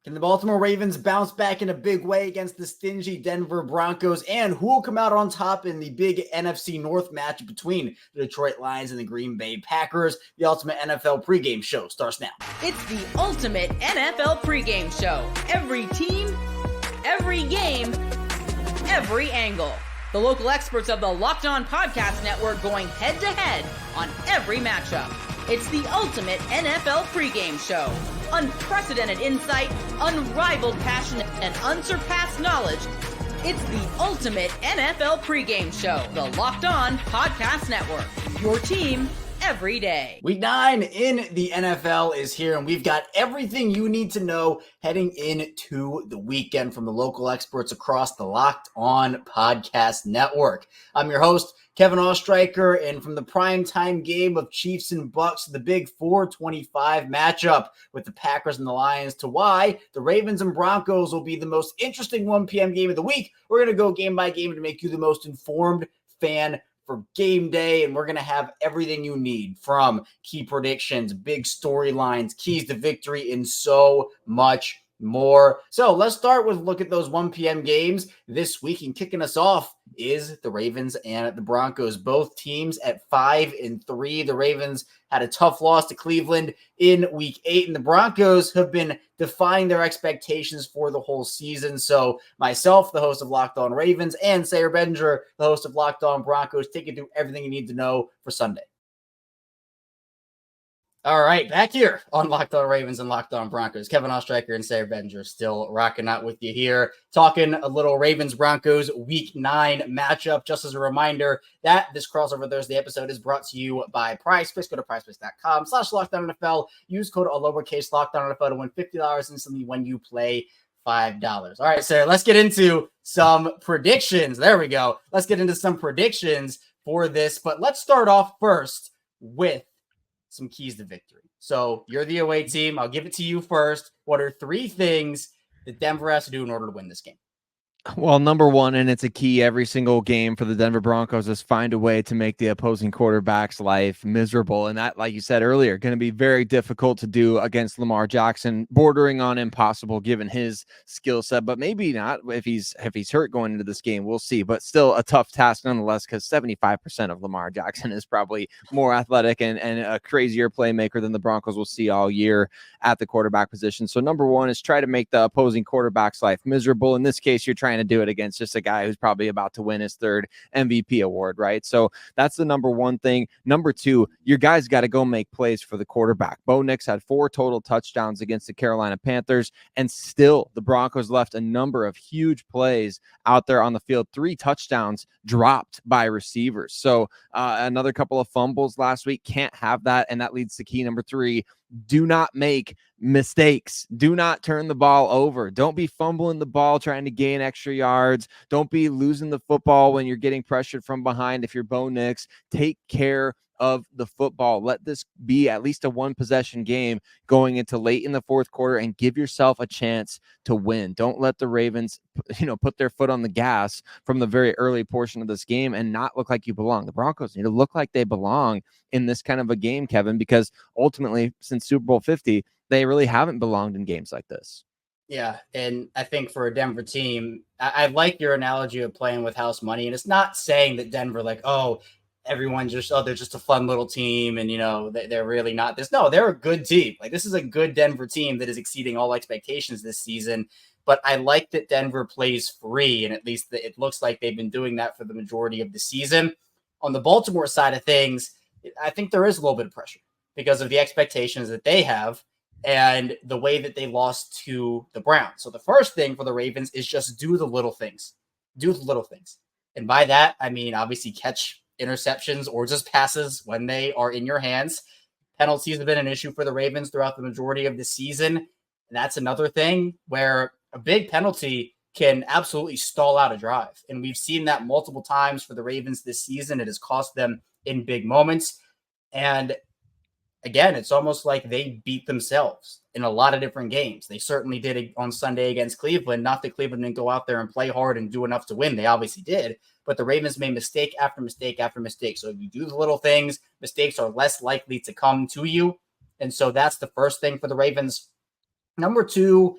Can the Baltimore Ravens bounce back in a big way against the stingy Denver Broncos? And who will come out on top in the big NFC North match between the Detroit Lions and the Green Bay Packers? The ultimate NFL pregame show starts now. It's the ultimate NFL pregame show. Every team, every game, every angle. The local experts of the Locked On Podcast Network going head-to-head on every matchup. It's the ultimate NFL pregame show. Unprecedented insight, unrivaled passion, and unsurpassed knowledge. It's the ultimate NFL pregame show. The Locked On Podcast Network. Your team every day. Week 9 in the NFL is here, and we've got everything you need to know heading into the weekend from the local experts across the Locked On Podcast Network. I'm your host, Kevin Ostreicher, and from the primetime game of Chiefs and Bucks to the big 425 matchup with the Packers and the Lions to why the Ravens and Broncos will be the most interesting 1 p.m. game of the week. We're going to go game by game to make you the most informed fan for game day, and we're going to have everything you need from key predictions, big storylines, keys to victory, and so much more. So let's start with a look at those 1 p.m. games this week, and kicking us off is the Ravens and the Broncos. Both teams at 5-3. The Ravens had a tough loss to Cleveland in week 8, and the Broncos have been defying their expectations for the whole season. So myself, the host of Locked On Ravens, and Sarah Benjer, the host of Locked On Broncos, take you through everything you need to know for Sunday. All right, back here on Locked On Ravens and Locked On Broncos. Kevin Ostreicher and Sarah Benjer still rocking out with you here, talking a little Ravens-Broncos Week 9 matchup. Just as a reminder that this crossover Thursday episode is brought to you by PrizePicks. Go to prizepicks.com/LockedOnNFL. Use code all lowercase LockedOnNFL to win $50 instantly when you play $5. All right, Sarah, let's get into some predictions. There we go. Let's get into some predictions for this, but let's start off first with some keys to victory. So you're the away team. I'll give it to you first. What are 3 things that Denver has to do in order to win this game? Well, number one, and it's a key every single game for the Denver Broncos, is find a way to make the opposing quarterback's life miserable. And that, like you said earlier, going to be very difficult to do against Lamar Jackson, bordering on impossible given his skill set, but maybe not if he's hurt going into this game. We'll see, but still a tough task nonetheless, because 75% of Lamar Jackson is probably more athletic and a crazier playmaker than the Broncos will see all year at the quarterback position. So number one is try to make the opposing quarterback's life miserable. In this case, you're trying to do it against just a guy who's probably about to win his 3rd MVP award, right? So that's the number one thing. Number two, your guys got to go make plays for the quarterback. Bo Nix had 4 total touchdowns against the Carolina Panthers, and still the Broncos left a number of huge plays out there on the field. 3 touchdowns dropped by receivers. So another couple of fumbles last week. Can't have that, and that leads to key number 3. Do not make mistakes. Do not turn the ball over. Don't be fumbling the ball trying to gain extra yards. Don't be losing the football when you're getting pressured from behind. If you're Bo Nix, take care of the football. Let this be at least a 1-possession game going into late in the 4th quarter and give yourself a chance to win. Don't let the Ravens, put their foot on the gas from the very early portion of this game and not look like you belong. The Broncos need to look like they belong in this kind of a game, Kevin, because ultimately since Super Bowl 50, they really haven't belonged in games like this. Yeah, and I think for a Denver team, I like your analogy of playing with house money, and it's not saying that Denver, everyone's they're just a fun little team and, they're really not this. No, they're a good team. This is a good Denver team that is exceeding all expectations this season. But I like that Denver plays free, and at least it looks like they've been doing that for the majority of the season. On the Baltimore side of things, I think there is a little bit of pressure because of the expectations that they have and the way that they lost to the Browns. So the first thing for the Ravens is just do the little things. Do the little things. And by that, I mean, obviously catch interceptions or just passes when they are in your hands. Penalties have been an issue for the Ravens throughout the majority of the season. And that's another thing where a big penalty can absolutely stall out a drive. And we've seen that multiple times for the Ravens this season. It has cost them in big moments. And again, it's almost like they beat themselves in a lot of different games. They certainly did it on Sunday against Cleveland. Not that Cleveland didn't go out there and play hard and do enough to win. They obviously did. But the Ravens made mistake after mistake after mistake. So if you do the little things, mistakes are less likely to come to you. And so that's the first thing for the Ravens. Number two,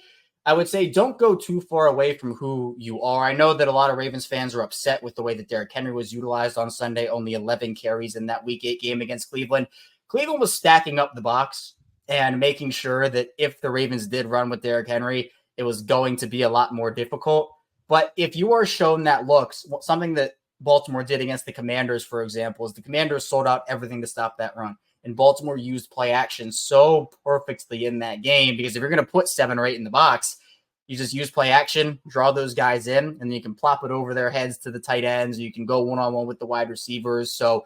I would say don't go too far away from who you are. I know that a lot of Ravens fans are upset with the way that Derrick Henry was utilized on Sunday, only 11 carries in that Week 8 game against Cleveland. Cleveland was stacking up the box and making sure that if the Ravens did run with Derrick Henry, it was going to be a lot more difficult. But if you are shown that looks, something that Baltimore did against the Commanders, for example, is the Commanders sold out everything to stop that run. And Baltimore used play action so perfectly in that game, because if you're going to put 7 or 8 in the box, you just use play action, draw those guys in, and then you can plop it over their heads to the tight ends. You can go one-on-one with the wide receivers. So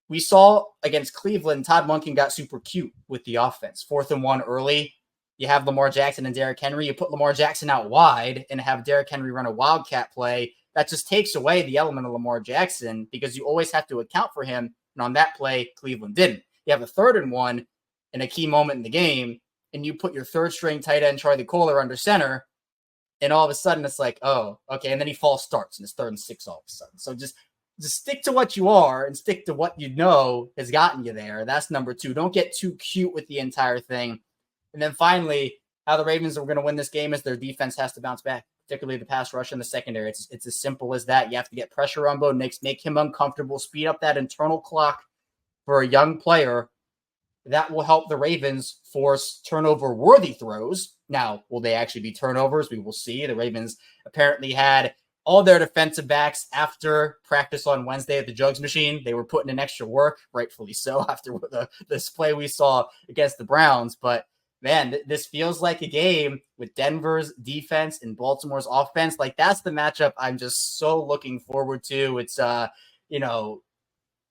we saw against Cleveland, Todd Monken got super cute with the offense. 4th and 1 early. You have Lamar Jackson and Derrick Henry. You put Lamar Jackson out wide and have Derrick Henry run a wildcat play. That just takes away the element of Lamar Jackson, because you always have to account for him. And on that play, Cleveland didn't. You have a 3rd and 1 in a key moment in the game, and you put your 3rd string tight end, Charlie Kohler, under center, and all of a sudden it's like, oh, okay. And then he false starts, and it's 3rd and 6 all of a sudden. So just stick to what you are and stick to what you know has gotten you there. That's number 2. Don't get too cute with the entire thing. And then finally, how the Ravens are going to win this game is their defense has to bounce back, particularly the pass rush and the secondary. It's as simple as that. You have to get pressure on Bo Nix, make him uncomfortable, speed up that internal clock for a young player. That will help the Ravens force turnover-worthy throws. Now, will they actually be turnovers? We will see. The Ravens apparently had all their defensive backs after practice on Wednesday at the Jugs machine. They were putting in extra work, rightfully so, after the display we saw against the Browns. But man, this feels like a game with Denver's defense and Baltimore's offense. Like, that's the matchup I'm just so looking forward to. It's,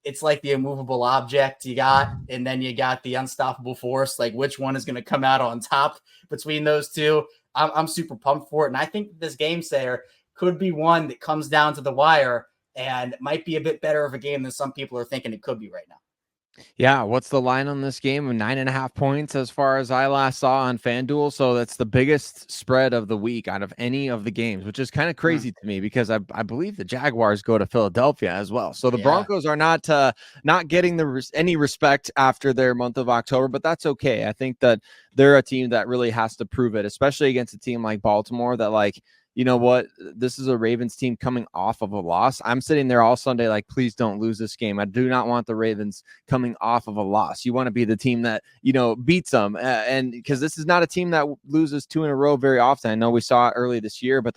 it's like the immovable object you got, and then you got the unstoppable force. Like, which one is going to come out on top between those two? I'm super pumped for it. And I think this game, Sayer, could be one that comes down to the wire and might be a bit better of a game than some people are thinking it could be right now. Yeah, what's the line on this game? 9.5 points as far as I last saw on FanDuel. So that's the biggest spread of the week out of any of the games, which is kind of crazy to me, because I believe the Jaguars go to Philadelphia as well. So the Broncos are not getting any respect after their month of October, but that's okay. I think that they're a team that really has to prove it, especially against a team like Baltimore that, like, you know what? This is a Ravens team coming off of a loss. I'm sitting there all Sunday like, please don't lose this game. I do not want the Ravens coming off of a loss. You want to be the team that, beats them. And because this is not a team that loses 2 in a row very often. I know we saw it early this year, but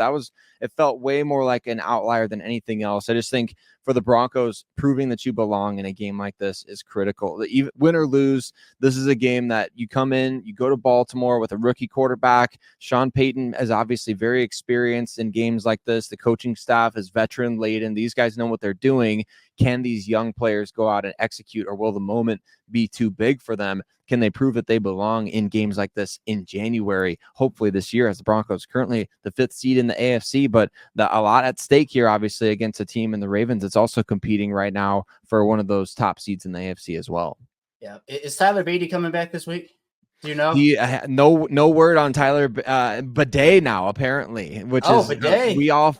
it felt way more like an outlier than anything else. I just think for the Broncos, proving that you belong in a game like this is critical. Even win or lose, this is a game that you come in, you go to Baltimore with a rookie quarterback. Sean Payton is obviously very experienced in games like this. The coaching staff is veteran laden. These guys know what they're doing. Can these young players go out and execute, or will the moment be too big for them? Can they prove that they belong in games like this in January, hopefully this year, as the Broncos currently the 5th seed in the AFC, but a lot at stake here, obviously, against a team in the Ravens that's also competing right now for one of those top seeds in the AFC as well. Yeah. Is Tyler Beatty coming back this week? Do you know? No word on Tyler Bidet now, apparently, which Bidet. We all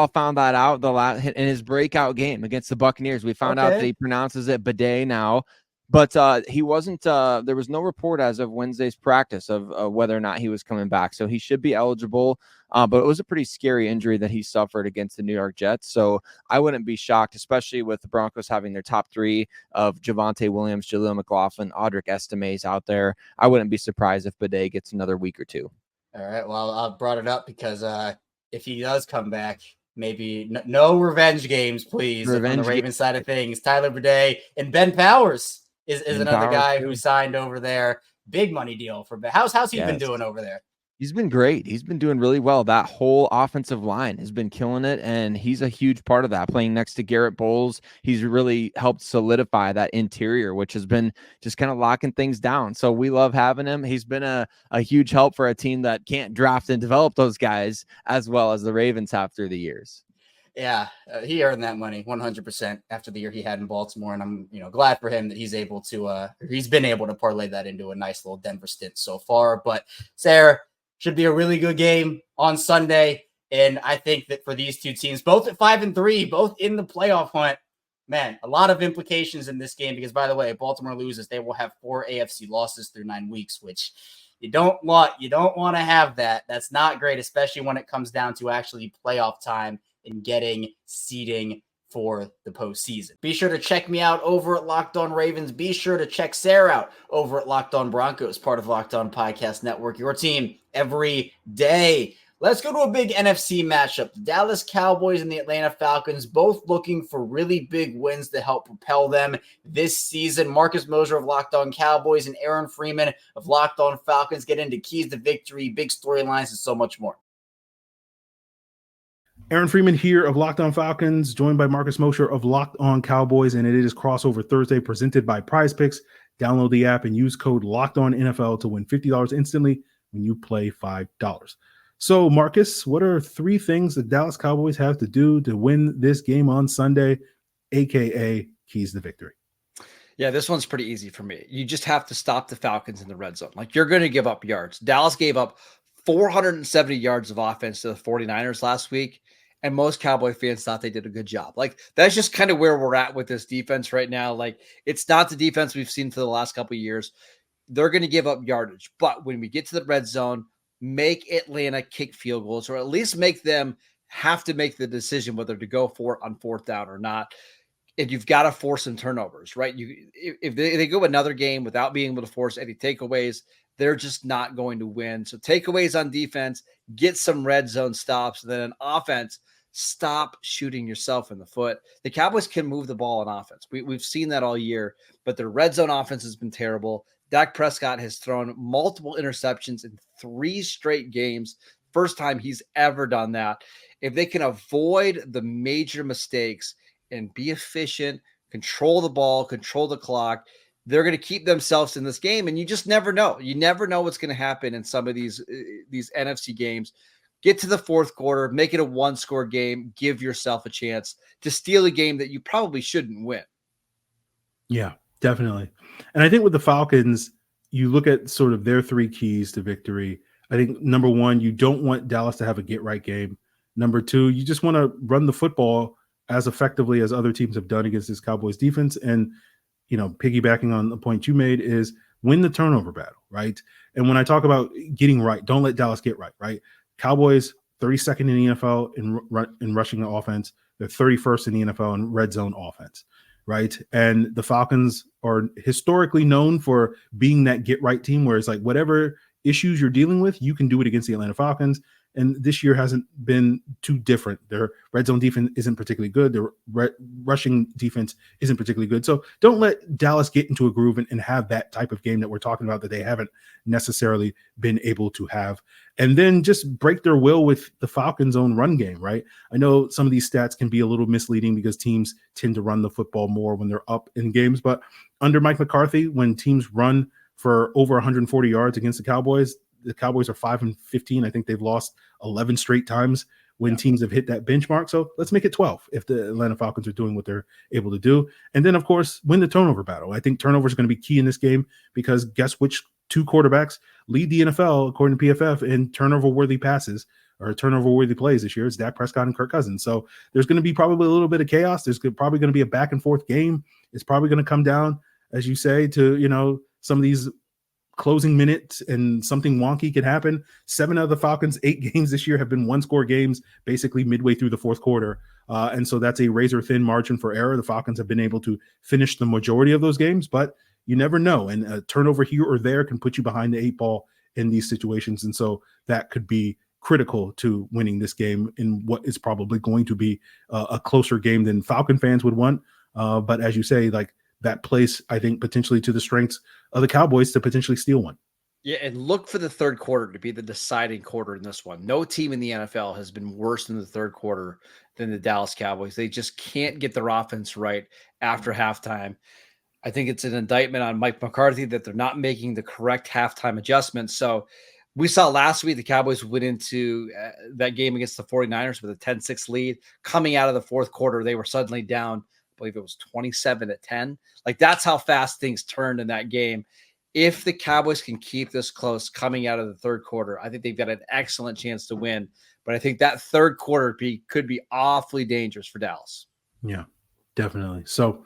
found that out in his breakout game against the Buccaneers. We found out that he pronounces it Bidet now. But he wasn't. There was no report as of Wednesday's practice of whether or not he was coming back. So he should be eligible. But it was a pretty scary injury that he suffered against the New York Jets. So I wouldn't be shocked, especially with the Broncos having their top 3 of Javonte Williams, Jaleel McLaughlin, Audric Estime's out there. I wouldn't be surprised if Bidet gets another week or 2. All right. Well, I brought it up because if he does come back, maybe no revenge games, please. On the Ravens side of things, Tyler Bidet and Ben Powers is another guy who signed over there. Big money deal for Ben. How's he been doing over there? He's been great. He's been doing really well. That whole offensive line has been killing it, and he's a huge part of that. Playing next to Garrett Bowles, he's really helped solidify that interior, which has been just kind of locking things down. So we love having him. He's been a huge help for a team that can't draft and develop those guys as well as the Ravens have through the years. Yeah, he earned that money 100% after the year he had in Baltimore, and I'm glad for him that he's been able to parlay that into a nice little Denver stint so far. But Sarah, should be a really good game on Sunday, and I think that for these two teams, both at 5-3, both in the playoff hunt, man, a lot of implications in this game. Because by the way, if Baltimore loses, they will have 4 AFC losses through 9 weeks, which You don't want to have that. That's not great, especially when it comes down to actually playoff time and getting seeding for the postseason. Be sure to check me out over at Locked On Ravens. Be sure to check Sarah out over at Locked On Broncos, part of Locked On Podcast Network, your team every day. Let's go to a big NFC matchup. The Dallas Cowboys and the Atlanta Falcons, both looking for really big wins to help propel them this season. Marcus Moser of Locked On Cowboys and Aaron Freeman of Locked On Falcons get into keys to victory, big storylines, and so much more. Aaron Freeman here of Locked On Falcons, joined by Marcus Mosher of Locked On Cowboys, and it is Crossover Thursday presented by PrizePicks. Download the app and use code LOCKEDONNFL to win $50 instantly when you play $5. So, Marcus, what are 3 things the Dallas Cowboys have to do to win this game on Sunday, a.k.a. keys to victory? Yeah, this one's pretty easy for me. You just have to stop the Falcons in the red zone. Like, you're going to give up yards. Dallas gave up 470 yards of offense to the 49ers last week, and most Cowboy fans thought they did a good job. Like, that's just kind of where we're at with this defense right now. Like, it's not the defense we've seen for the last couple of years. They're going to give up yardage. But when we get to the red zone, make Atlanta kick field goals, or at least make them have to make the decision whether to go for it on 4th down or not. And you've got to force some turnovers, right? If they go another game without being able to force any takeaways, they're just not going to win. So takeaways on defense, get some red zone stops, and then on offense, stop shooting yourself in the foot. The Cowboys can move the ball on offense. We've seen that all year, but their red zone offense has been terrible. Dak Prescott has thrown multiple interceptions in 3 straight games. First time he's ever done that. If they can avoid the major mistakes and be efficient, control the ball, control the clock, they're going to keep themselves in this game. And you just never know. You never know what's going to happen in some of these NFC games. Get to the 4th quarter, make it a 1-score game, give yourself a chance to steal a game that you probably shouldn't win. Yeah, definitely. And I think with the Falcons, you look at sort of their 3 keys to victory. I think number 1, you don't want Dallas to have a get-right game. Number 2, you just want to run the football as effectively as other teams have done against this Cowboys defense. And, you know, piggybacking on the point you made is win the turnover battle, right? And when I talk about getting right, don't let Dallas get right? Cowboys 32nd in the NFL in rushing the offense. They're 31st in the NFL in red zone offense, right? And the Falcons are historically known for being that get right team where it's like whatever issues you're dealing with, you can do it against the Atlanta Falcons. And this year hasn't been too different. Their red zone defense isn't particularly good. Their rushing defense isn't particularly good. So don't let Dallas get into a groove and have that type of game that we're talking about that they haven't necessarily been able to have. And then just break their will with the Falcons' own run game, right? I know some of these stats can be a little misleading because teams tend to run the football more when they're up in games. But under Mike McCarthy, when teams run for over 140 yards against the Cowboys are 5-15. I think they've lost 11 straight times when teams have hit that benchmark. So let's make it 12 if the Atlanta Falcons are doing what they're able to do. And then, of course, win the turnover battle. I think turnovers are going to be key in this game because guess which 2 quarterbacks lead the NFL, according to PFF, in turnover-worthy passes or turnover-worthy plays this year. It's Dak Prescott and Kirk Cousins. So there's going to be probably a little bit of chaos. There's probably going to be a back-and-forth game. It's probably going to come down, as you say, to, you know, some of these closing minutes and something wonky could happen. 7 out of the Falcons' 8 games this year have been 1-score games, basically midway through the 4th quarter. And so that's a razor-thin margin for error. The Falcons have been able to finish the majority of those games, but you never know. And a turnover here or there can put you behind the 8 ball in these situations. And so that could be critical to winning this game in what is probably going to be a closer game than Falcon fans would want. But as you say, like, that plays, I think, potentially to the strengths of the Cowboys to potentially steal one. Yeah, and look for the 3rd quarter to be the deciding quarter in this one. No team in the NFL has been worse in the 3rd quarter than the Dallas Cowboys. They just can't get their offense right after halftime. I think it's an indictment on Mike McCarthy that they're not making the correct halftime adjustments. So we saw last week the Cowboys went into that game against the 49ers with a 10-6 lead. Coming out of the 4th quarter, they were suddenly down, I believe it was 27-10. Like, that's how fast things turned in that game. If the Cowboys can keep this close coming out of the 3rd quarter, I think they've got an excellent chance to win. But I think that 3rd quarter could be awfully dangerous for Dallas. Yeah, definitely. So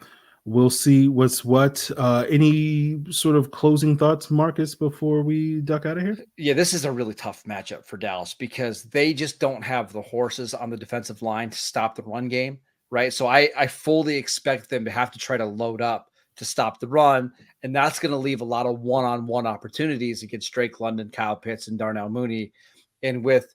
we'll see what's what. Any sort of closing thoughts, Marcus, before we duck out of here? Yeah, this is a really tough matchup for Dallas because they just don't have the horses on the defensive line to stop the run game, right? So I fully expect them to have to try to load up to stop the run, and that's going to leave a lot of one-on-one opportunities against Drake London, Kyle Pitts, and Darnell Mooney. And with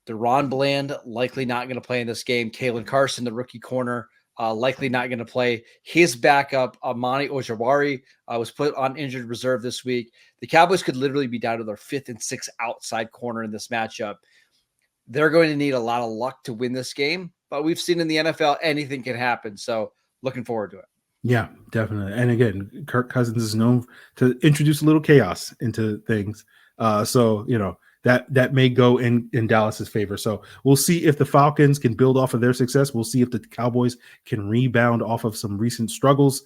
Deron Bland likely not going to play in this game, Kalen Carson, the rookie corner, likely not going to play. His backup, Amani Ojawari, was put on injured reserve this week. The Cowboys could literally be down to their 5th and 6th outside corner in this matchup. They're going to need a lot of luck to win this game, but we've seen in the NFL anything can happen. So looking forward to it. Yeah, definitely. And again, Kirk Cousins is known to introduce a little chaos into things. So, that may go in Dallas's favor. So we'll see if the Falcons can build off of their success. We'll see if the Cowboys can rebound off of some recent struggles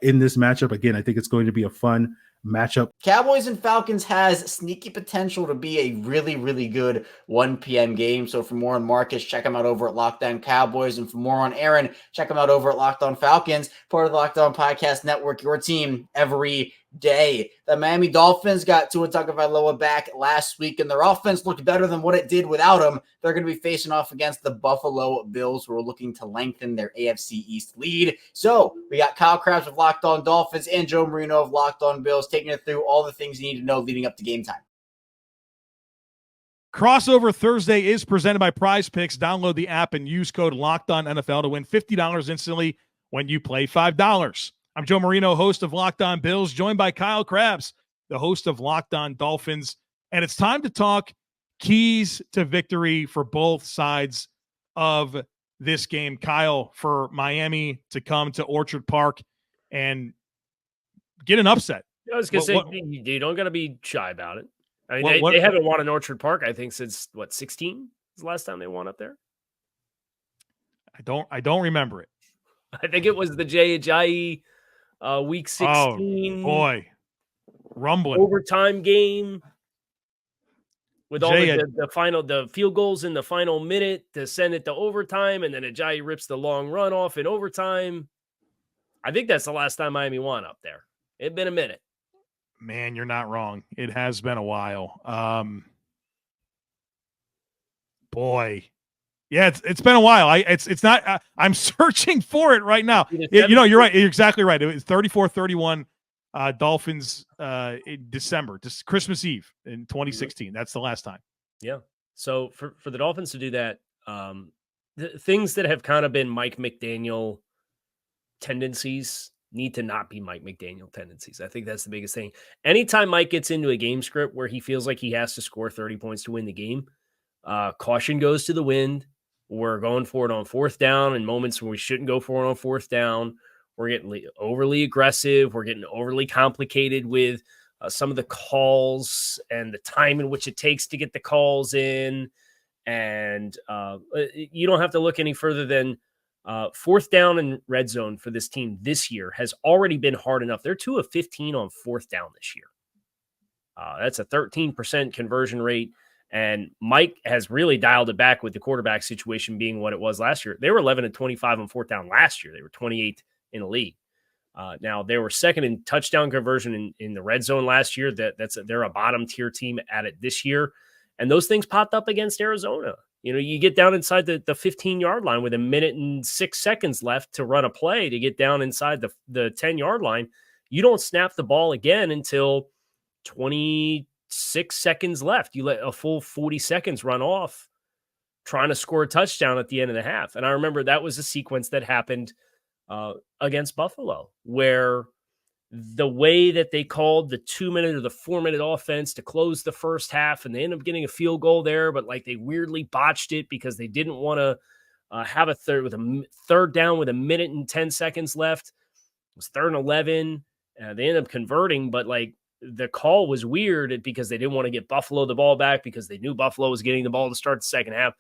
in this matchup. Again, I think it's going to be a fun matchup. Cowboys and Falcons has sneaky potential to be a really, really good 1 p.m. game. So for more on Marcus, check him out over at Locked On Cowboys. And for more on Aaron, check him out over at Locked On Falcons, part of the Locked On Podcast Network, your team every day. The Miami Dolphins got Tua Tagovailoa back last week, and their offense looked better than what it did without him. They're going to be facing off against the Buffalo Bills, who are looking to lengthen their AFC East lead. So we got Kyle Krabs of Locked On Dolphins and Joe Marino of Locked On Bills taking it through all the things you need to know leading up to game time. Crossover Thursday is presented by PrizePicks. Download the app and use code LOCKEDONNFL to win $50 instantly when you play $5. I'm Joe Marino, host of Locked On Bills, joined by Kyle Krabs, the host of Locked On Dolphins. And it's time to talk keys to victory for both sides of this game. Kyle, for Miami to come to Orchard Park and get an upset. I was going to say, you don't got to be shy about it. I mean, they haven't won in Orchard Park, I think, since, 16 was the last time they won up there? I don't remember it. I think it was the Ajayi week 16. Oh, boy. Rumbling. Overtime game with all the field goals in the final minute to send it to overtime, and then Ajayi rips the long run off in overtime. I think that's the last time Miami won up there. It'd been a minute. Man, you're not wrong. It has been a while. Boy. Yeah, it's been a while. It's not. I'm searching for it right now. You're right. You're exactly right. It was 34-31 Dolphins in December, just Christmas Eve in 2016. That's the last time. Yeah. So for the Dolphins to do that, the things that have kind of been Mike McDaniel tendencies need to not be Mike McDaniel tendencies. I think that's the biggest thing. Anytime Mike gets into a game script where he feels like he has to score 30 points to win the game, caution goes to the wind. We're going for it on 4th down in moments when we shouldn't go for it on 4th down. We're getting overly aggressive. We're getting overly complicated with some of the calls and the time in which it takes to get the calls in. And you don't have to look any further than 4th down and red zone for this team this year has already been hard enough. They're 2 of 15 on 4th down this year. That's a 13% conversion rate. And Mike has really dialed it back with the quarterback situation being what it was last year. They were 11 and 25 on 4th down last year. They were 28th in the league. Now they were 2nd in touchdown conversion in the red zone last year. They're a bottom tier team at it this year. And those things popped up against Arizona. You get down inside the 15-yard line with 1 minute and 6 seconds left to run a play to get down inside the 10-yard line. You don't snap the ball again until 26 seconds left. You let a full 40 seconds run off trying to score a touchdown at the end of the half. And I remember that was a sequence that happened against Buffalo, where the way that they called the 2-minute or the 4-minute offense to close the first half, and they ended up getting a field goal there, but they weirdly botched it because they didn't want to have a third down with 1 minute and 10 seconds left. It was 3rd and 11. They ended up converting, but the call was weird because they didn't want to get Buffalo the ball back because they knew Buffalo was getting the ball to start the second half.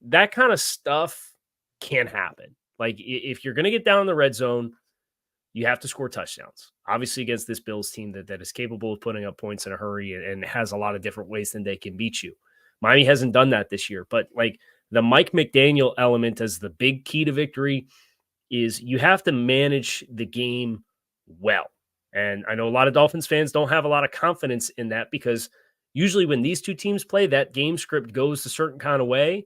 That kind of stuff can happen. If you're going to get down in the red zone, you have to score touchdowns. Obviously, against this Bills team that is capable of putting up points in a hurry and has a lot of different ways than they can beat you. Miami hasn't done that this year, but the Mike McDaniel element as the big key to victory, is you have to manage the game well. And I know a lot of Dolphins fans don't have a lot of confidence in that because usually when these two teams play, that game script goes a certain kind of way.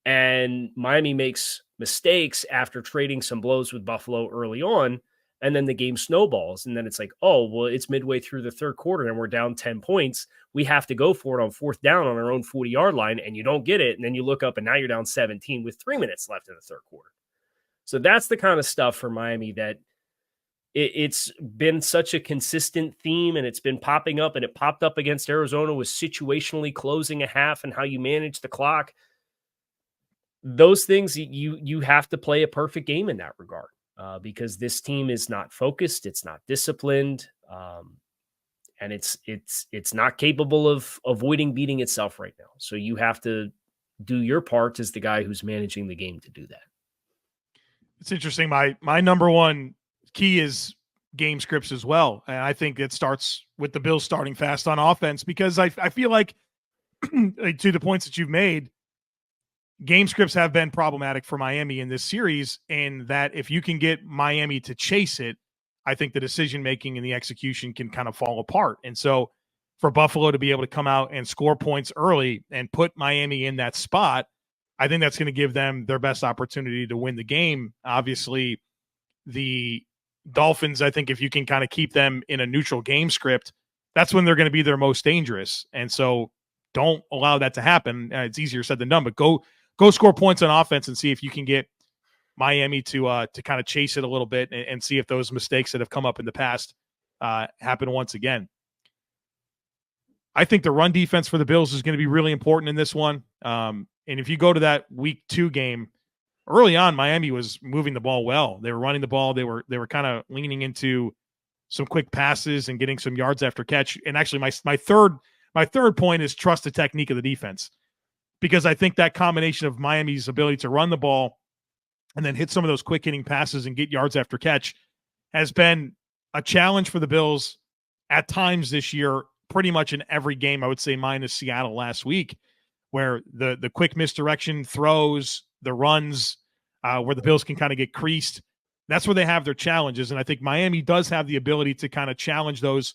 And Miami makes mistakes after trading some blows with Buffalo early on. And then the game snowballs. And then it's like, oh, well, it's midway through the third quarter and we're down 10 points. We have to go for it on fourth down on our own 40-yard line. And you don't get it. And then you look up and now you're down 17 with 3 minutes left in the third quarter. So that's the kind of stuff for Miami that it's been such a consistent theme, and it's been popping up, and it popped up against Arizona with situationally closing a half and how you manage the clock. Those things, you have to play a perfect game in that regard because this team is not focused, it's not disciplined, and it's not capable of avoiding beating itself right now. So you have to do your part as the guy who's managing the game to do that. It's interesting. My number one key is game scripts as well. And I think it starts with the Bills starting fast on offense because I feel like to the points that you've made, game scripts have been problematic for Miami in this series. And that if you can get Miami to chase it, I think the decision-making and the execution can kind of fall apart. And so for Buffalo to be able to come out and score points early and put Miami in that spot, I think that's going to give them their best opportunity to win the game. Obviously, the Dolphins, I think if you can kind of keep them in a neutral game script, that's when they're going to be their most dangerous. And so don't allow that to happen. It's easier said than done, but go score points on offense and see if you can get Miami to kind of chase it a little bit and see if those mistakes that have come up in the past happen once again. I think the run defense for the Bills is going to be really important in this one. And if you go to that week 2 game, early on, Miami was moving the ball well. They were running the ball. They were kind of leaning into some quick passes and getting some yards after catch. And actually, my third point is trust the technique of the defense, because I think that combination of Miami's ability to run the ball and then hit some of those quick hitting passes and get yards after catch has been a challenge for the Bills at times this year, pretty much in every game, I would say minus Seattle last week, where the quick misdirection throws, the runs, where the Bills can kind of get creased. That's where they have their challenges. And I think Miami does have the ability to kind of challenge those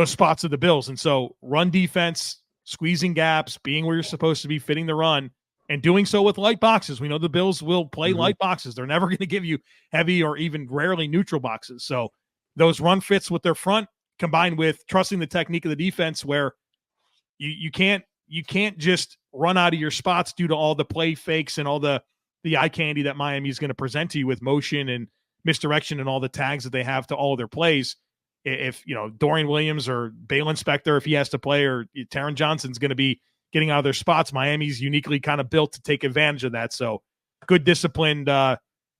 spots of the Bills. And so run defense, squeezing gaps, being where you're supposed to be, fitting the run, and doing so with light boxes. We know the Bills will play light boxes. They're never going to give you heavy or even rarely neutral boxes. So those run fits with their front combined with trusting the technique of the defense, where you can't just run out of your spots due to all the play fakes and all the eye candy that Miami is going to present to you with motion and misdirection and all the tags that they have to all of their plays. If, Dorian Williams or Balen Spector, if he has to play, or Taron Johnson's going to be getting out of their spots, Miami's uniquely kind of built to take advantage of that. So good disciplined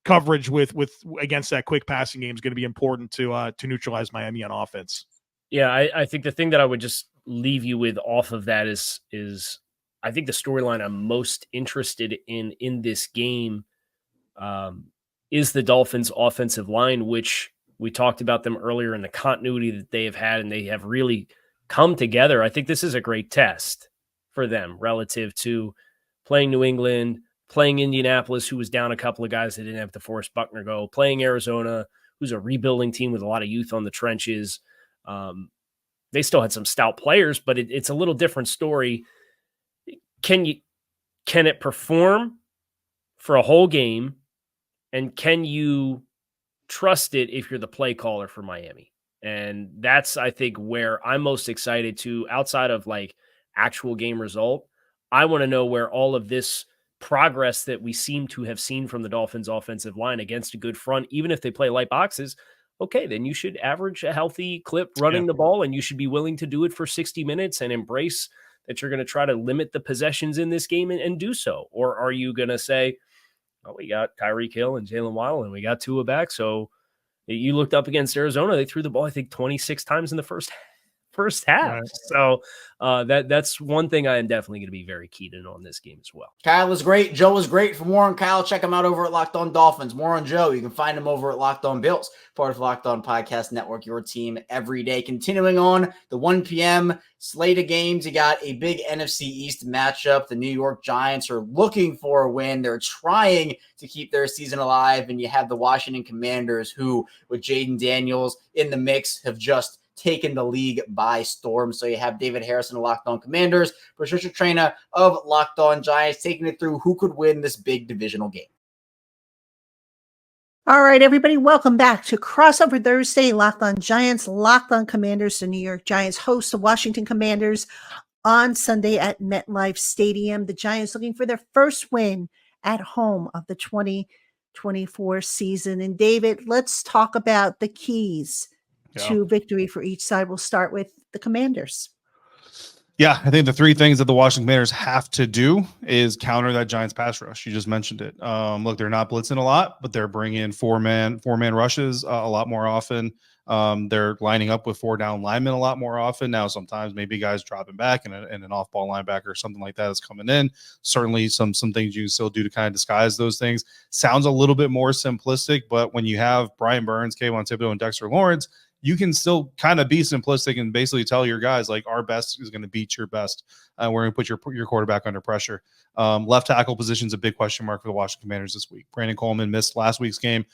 coverage with against that quick passing game is going to be important to neutralize Miami on offense. Yeah, I think the thing that I would just leave you with off of that is I think the storyline I'm most interested in this game is the Dolphins' offensive line, which we talked about them earlier in the continuity that they have had, and they have really come together. I think this is a great test for them relative to playing New England, playing Indianapolis, who was down a couple of guys that didn't have DeForest Buckner go, playing Arizona, who's a rebuilding team with a lot of youth on the trenches. They still had some stout players, but it's a little different story. Can it perform for a whole game? And can you trust it if you're the play caller for Miami? And that's, I think, where I'm most excited to, outside of like actual game result. I want to know where all of this progress that we seem to have seen from the Dolphins offensive line against a good front, even if they play light boxes, okay, then you should average a healthy clip running the ball, and you should be willing to do it for 60 minutes and embrace that you're going to try to limit the possessions in this game and do so. Or are you going to say, oh, we got Tyreek Hill and Jalen Waddle and we got Tua back. So you looked up against Arizona, they threw the ball, I think, 26 times in the first first half. Right. So that's one thing I am definitely going to be very keyed in on this game as well. Kyle was great. Joe was great. For more on Kyle, check him out over at Locked On Dolphins. More on Joe, you can find him over at Locked On Bills, part of Locked On Podcast Network, your team every day. Continuing on the 1 p.m. slate of games, you got a big NFC East matchup. The New York Giants are looking for a win. They're trying to keep their season alive, and you have the Washington Commanders who, with Jaden Daniels in the mix, have just taken the league by storm. So you have David Harrison of Locked On Commanders, Patricia Traina of Locked On Giants, taking it through who could win this big divisional game. All right, everybody, welcome back to Crossover Thursday. Locked On Giants, Locked On Commanders. The New York Giants host the Washington Commanders on Sunday at MetLife Stadium. The Giants looking for their first win at home of the 2024 season. And David, let's talk about the keys to victory for each side. We'll start with the Commanders. Yeah, I think the three things that the Washington Commanders have to do is counter that Giants pass rush. You just mentioned it. Look, they're not blitzing a lot, but they're bringing four-man rushes a lot more often. They're lining up with 4 down linemen a lot more often. Now, sometimes maybe guys dropping back and an off-ball linebacker or something like that is coming in. Certainly some things you can still do to kind of disguise those things. Sounds a little bit more simplistic, but when you have Brian Burns, Kayvon Thibodeau, and Dexter Lawrence, you can still kind of be simplistic and basically tell your guys, like, our best is going to beat your best. We're going to put your quarterback under pressure. Left tackle position is a big question mark for the Washington Commanders this week. Brandon Coleman missed last week's game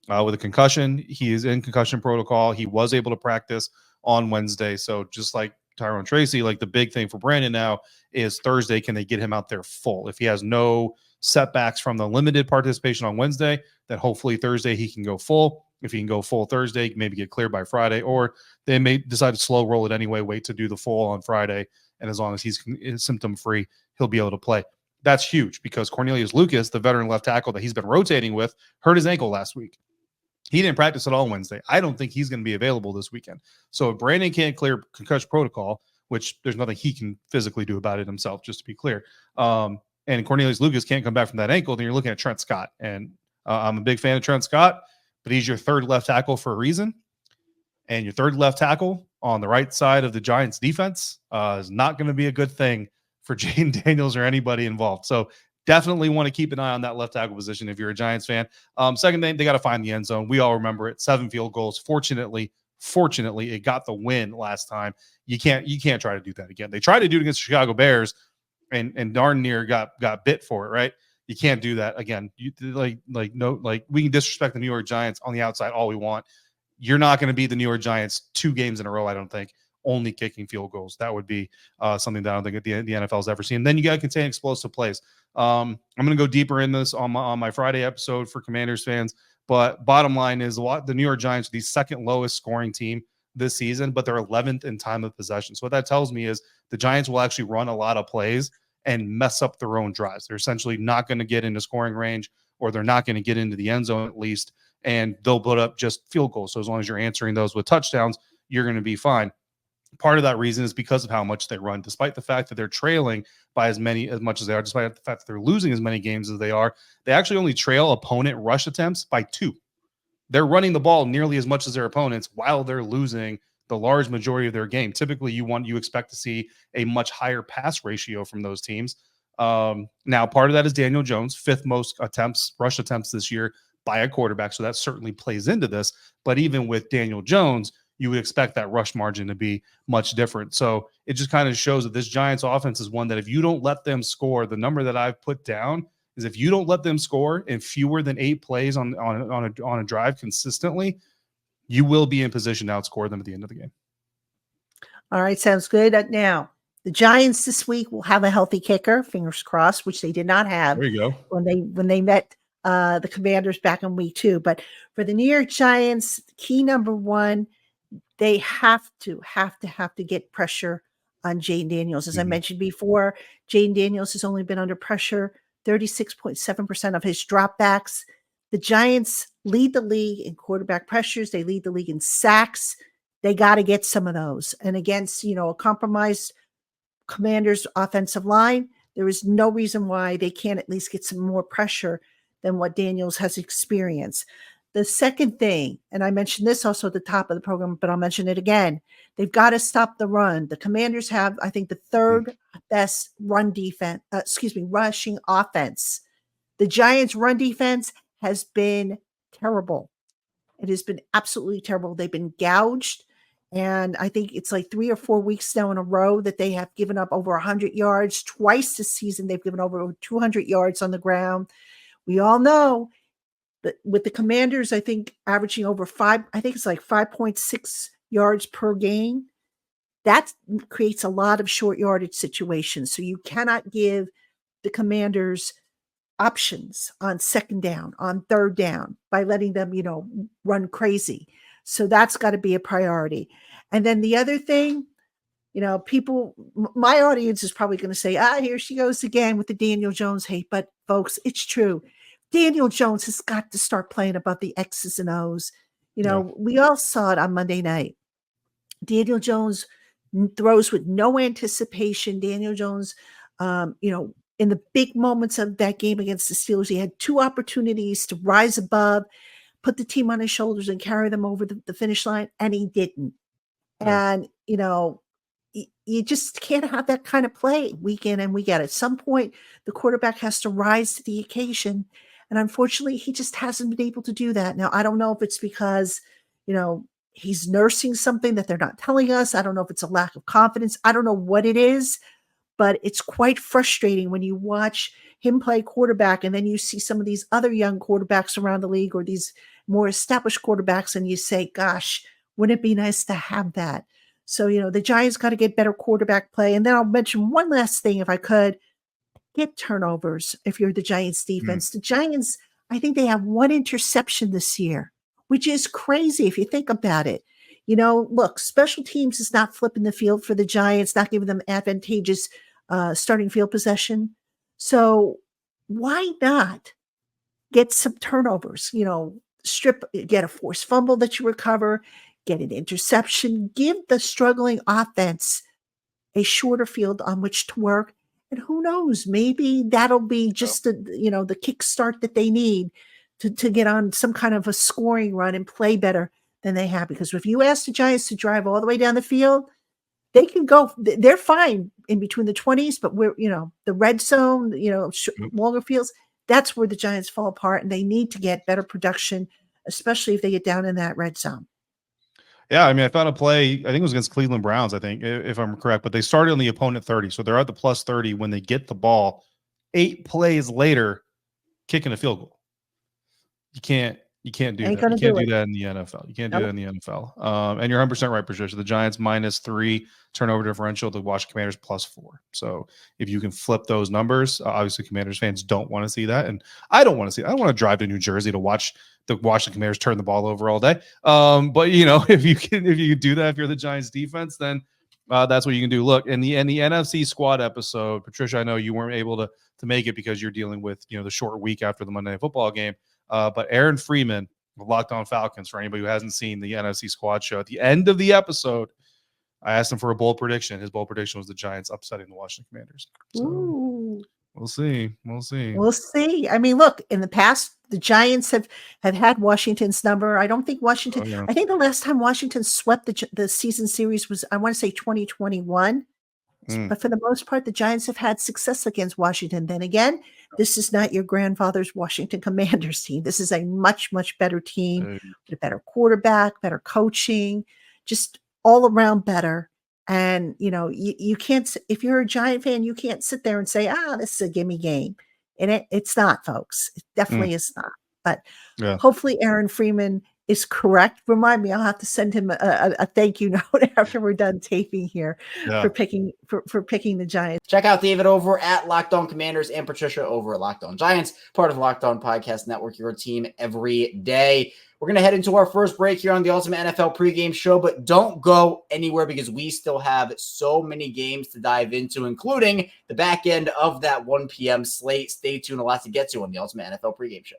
with a concussion. He is in concussion protocol. He was able to practice on Wednesday. So just like Tyrone Tracy, like, the big thing for Brandon now is Thursday, can they get him out there full? If he has no setbacks from the limited participation on Wednesday, then hopefully Thursday he can go full. If he can go full Thursday, maybe get cleared by Friday, or they may decide to slow roll it anyway, wait to do the full on Friday. And as long as he's symptom free, he'll be able to play. That's huge because Cornelius Lucas, the veteran left tackle that he's been rotating with, hurt his ankle last week. He didn't practice at all Wednesday. I don't think he's going to be available this weekend. So if Brandon can't clear concussion protocol, which there's nothing he can physically do about it himself, just to be clear, and Cornelius Lucas can't come back from that ankle, then you're looking at Trent Scott. And I'm a big fan of Trent Scott, but he's your third left tackle for a reason. And your third left tackle on the right side of the Giants defense is not going to be a good thing for Jaden Daniels or anybody involved. So definitely want to keep an eye on that left tackle position if you're a Giants fan. Second thing, they got to find the end zone. We all remember it. 7 field goals. Fortunately, it got the win last time. You can't try to do that again. They tried to do it against the Chicago Bears and darn near got bit for it, right? You can't do that again. We can disrespect the New York Giants on the outside all we want. You're not going to beat the New York Giants 2 games in a row, I don't think, only kicking field goals. That would be something that I don't think the NFL's ever seen. Then you got to contain explosive plays. I'm going to go deeper in this on my Friday episode for Commanders fans. But bottom line is the New York Giants are the second lowest scoring team this season, but they're 11th in time of possession. So what that tells me is the Giants will actually run a lot of plays and mess up their own drives. They're essentially not going to get into scoring range, or they're not going to get into the end zone at least, and they'll put up just field goals. So as long as you're answering those with touchdowns, you're going to be fine. Part of that reason is because of how much they run, despite the fact that they're trailing by as much as they are, despite the fact that they're losing as many games as they are, they actually only trail opponent rush attempts by 2. They're running the ball nearly as much as their opponents while they're losing the large majority of their game. Typically, you expect to see a much higher pass ratio from those teams. Now, part of that is Daniel Jones, 5th most rush attempts this year by a quarterback. So that certainly plays into this. But even with Daniel Jones, you would expect that rush margin to be much different. So it just kind of shows that this Giants offense is one that if you don't let them score, the number that I've put down is if you don't let them score in fewer than 8 plays on a drive consistently, you will be in position to outscore them at the end of the game. All right, sounds good. Now, the Giants this week will have a healthy kicker, fingers crossed, which they did not have. There you go. When they met the Commanders back in week 2. But for the New York Giants, key number 1, they have to get pressure on Jaden Daniels. As I mentioned before, Jaden Daniels has only been under pressure 36.7% of his dropbacks. The Giants lead the league in quarterback pressures. They lead the league in sacks. They got to get some of those. And against, a compromised Commanders offensive line, there is no reason why they can't at least get some more pressure than what Daniels has experienced. The second thing, and I mentioned this also at the top of the program, but I'll mention it again. They've got to stop the run. The Commanders have, I think, the third best rushing offense. The Giants' run defense has been terrible. It has been absolutely terrible. They've been gouged. And I think it's like 3 or 4 weeks now in a row that they have given up over 100 yards. Twice this season, they've given over 200 yards on the ground. We all know that with the Commanders, I think averaging over 5.6 yards per game. That creates a lot of short yardage situations. So you cannot give the Commanders options on second down, on third down by letting them, run crazy. So that's got to be a priority. And then the other thing, my audience is probably going to say, here she goes again with the Daniel Jones hate. But folks, it's true. Daniel Jones has got to start playing above the X's and O's. We all saw it on Monday night. Daniel Jones throws with no anticipation. Daniel Jones, in the big moments of that game against the Steelers, he had 2 opportunities to rise above, put the team on his shoulders and carry them over the finish line, and he didn't. Yeah. And, you just can't have that kind of play week in and week out. At some point, the quarterback has to rise to the occasion. And unfortunately, he just hasn't been able to do that. Now, I don't know if it's because, he's nursing something that they're not telling us. I don't know if it's a lack of confidence. I don't know what it is, but it's quite frustrating when you watch him play quarterback and then you see some of these other young quarterbacks around the league or these more established quarterbacks and you say, gosh, wouldn't it be nice to have that? So, the Giants got to get better quarterback play. And then I'll mention one last thing, if I could. Get turnovers if you're the Giants defense. The Giants, I think they have 1 interception this year, which is crazy if you think about it. Look, special teams is not flipping the field for the Giants, not giving them advantageous starting field possession. So why not get some turnovers? Get a forced fumble that you recover, get an interception, give the struggling offense a shorter field on which to work. And who knows, maybe that'll be just the kickstart that they need to get on some kind of a scoring run and play better than they have. Because if you ask the Giants to drive all the way down the field, they can go, they're fine in between the 20s, but the red zone, longer fields, that's where the Giants fall apart and they need to get better production, especially if they get down in that red zone. Yeah, I mean, I found a play, I think it was against Cleveland Browns, I think, if I'm correct, but they started on the opponent 30. So they're at the plus 30 when they get the ball. 8 plays later, kicking a field goal. You can't do that. You can't do that in the NFL. You can't do that in the NFL. And you're 100% right, Patricia. The Giants -3 turnover differential, the Washington Commanders +4. So if you can flip those numbers, obviously Commanders fans don't want to see that. And I don't want to see it. I don't want to drive to New Jersey to watch the Washington Commanders turn the ball over all day. But if you can do that, if you're the Giants defense, then that's what you can do. Look, in the NFC squad episode, Patricia, I know you weren't able to make it because you're dealing with the short week after the Monday Night Football game. But Aaron Freeman, Locked On Falcons, for anybody who hasn't seen the NFC squad show, at the end of the episode, I asked him for a bold prediction. His bold prediction was the Giants upsetting the Washington Commanders. So Ooh. We'll see. I mean, look, in the past, the Giants have had Washington's number. I don't think Washington. Oh, yeah. I think the last time Washington swept the season series was, I want to say, 2021. But for the most part, the Giants have had success against Washington. Then again, this is not your grandfather's Washington Commanders team. This is a much, much better team with a better quarterback, better coaching, just all around better. And, you can't, if you're a Giant fan, you can't sit there and say, this is a gimme game. And it's not, folks. It definitely is not. But hopefully Aaron Freeman is correct. Remind me, I'll have to send him a thank you note after we're done taping here for picking the Giants. Check out David over at Locked On Commanders and Patricia over at Locked On Giants, part of the Locked On Podcast Network, your team every day. We're going to head into our first break here on the Ultimate NFL Pregame Show, but don't go anywhere because we still have so many games to dive into, including the back end of that 1 p.m. slate. Stay tuned, a lot to get to on the Ultimate NFL Pregame Show.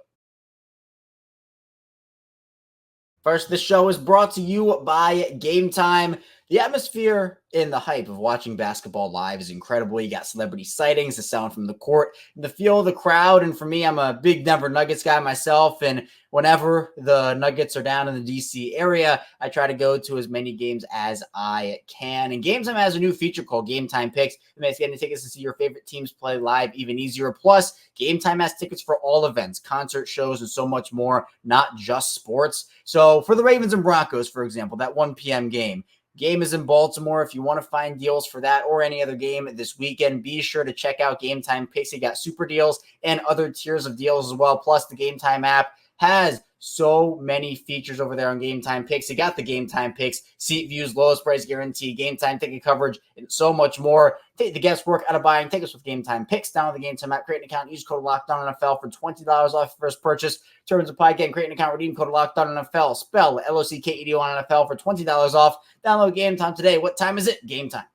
First, this show is brought to you by Gametime. The atmosphere and the hype of watching basketball live is incredible. You got celebrity sightings, the sound from the court, the feel of the crowd. And for me, I'm a big Denver Nuggets guy myself. And whenever the Nuggets are down in the DC area, I try to go to as many games as I can. And Gametime has a new feature called Gametime Picks. It makes getting tickets to see your favorite teams play live even easier. Plus, Gametime has tickets for all events, concert shows, and so much more, not just sports. So for the Ravens and Broncos, for example, that 1 p.m. game is in Baltimore. If you want to find deals for that or any other game this weekend, be sure to check out Gametime Picks. You got super deals and other tiers of deals as well. Plus, the Gametime app has so many features over there on Gametime Picks. You got the Gametime Picks, seat views, lowest price guarantee, Gametime ticket coverage, and so much more. Take the guesswork out of buying tickets with Gametime Picks. Download the Gametime app, create an account, use code LOCKEDONNFL for $20 off your first purchase. Terms apply. Again, create an account, redeem code LOCKEDONNFL. Spell LOCKEDO on NFL for $20 off. Download Gametime today. What time is it? Gametime.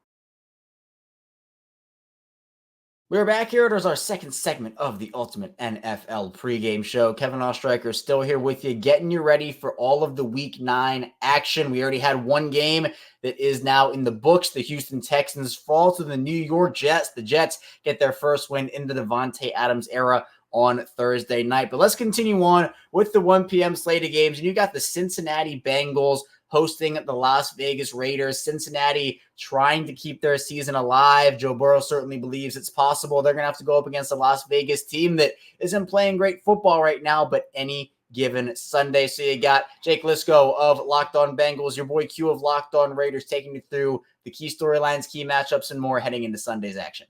We're back here. There's our second segment of the Ultimate NFL pregame show. Kevin Ostreicher is still here with you, getting you ready for all of the Week 9 action. We already had one game that is now in the books. The Houston Texans fall to the New York Jets. The Jets get their first win in the Davante Adams era on Thursday night. But let's continue on with the 1 p.m. slate of games. And you got the Cincinnati Bengals hosting the Las Vegas Raiders. Cincinnati trying to keep their season alive. Joe Burrow certainly believes it's possible. They're going to have to go up against a Las Vegas team that isn't playing great football right now, but any given Sunday. So you got Jake Lisco of Locked On Bengals, your boy Q of Locked On Raiders, taking you through the key storylines, key matchups, and more heading into Sunday's action.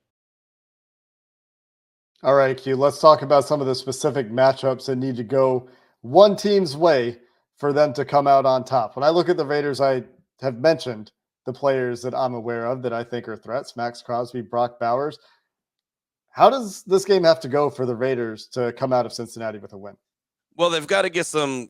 All right, Q, let's talk about some of the specific matchups that need to go one team's way for them to come out on top. When I look at the Raiders, I have mentioned the players that I'm aware of that I think are threats: Max Crosby, Brock Bowers. How does this game have to go for the Raiders to come out of Cincinnati with a win? Well, they've got to get some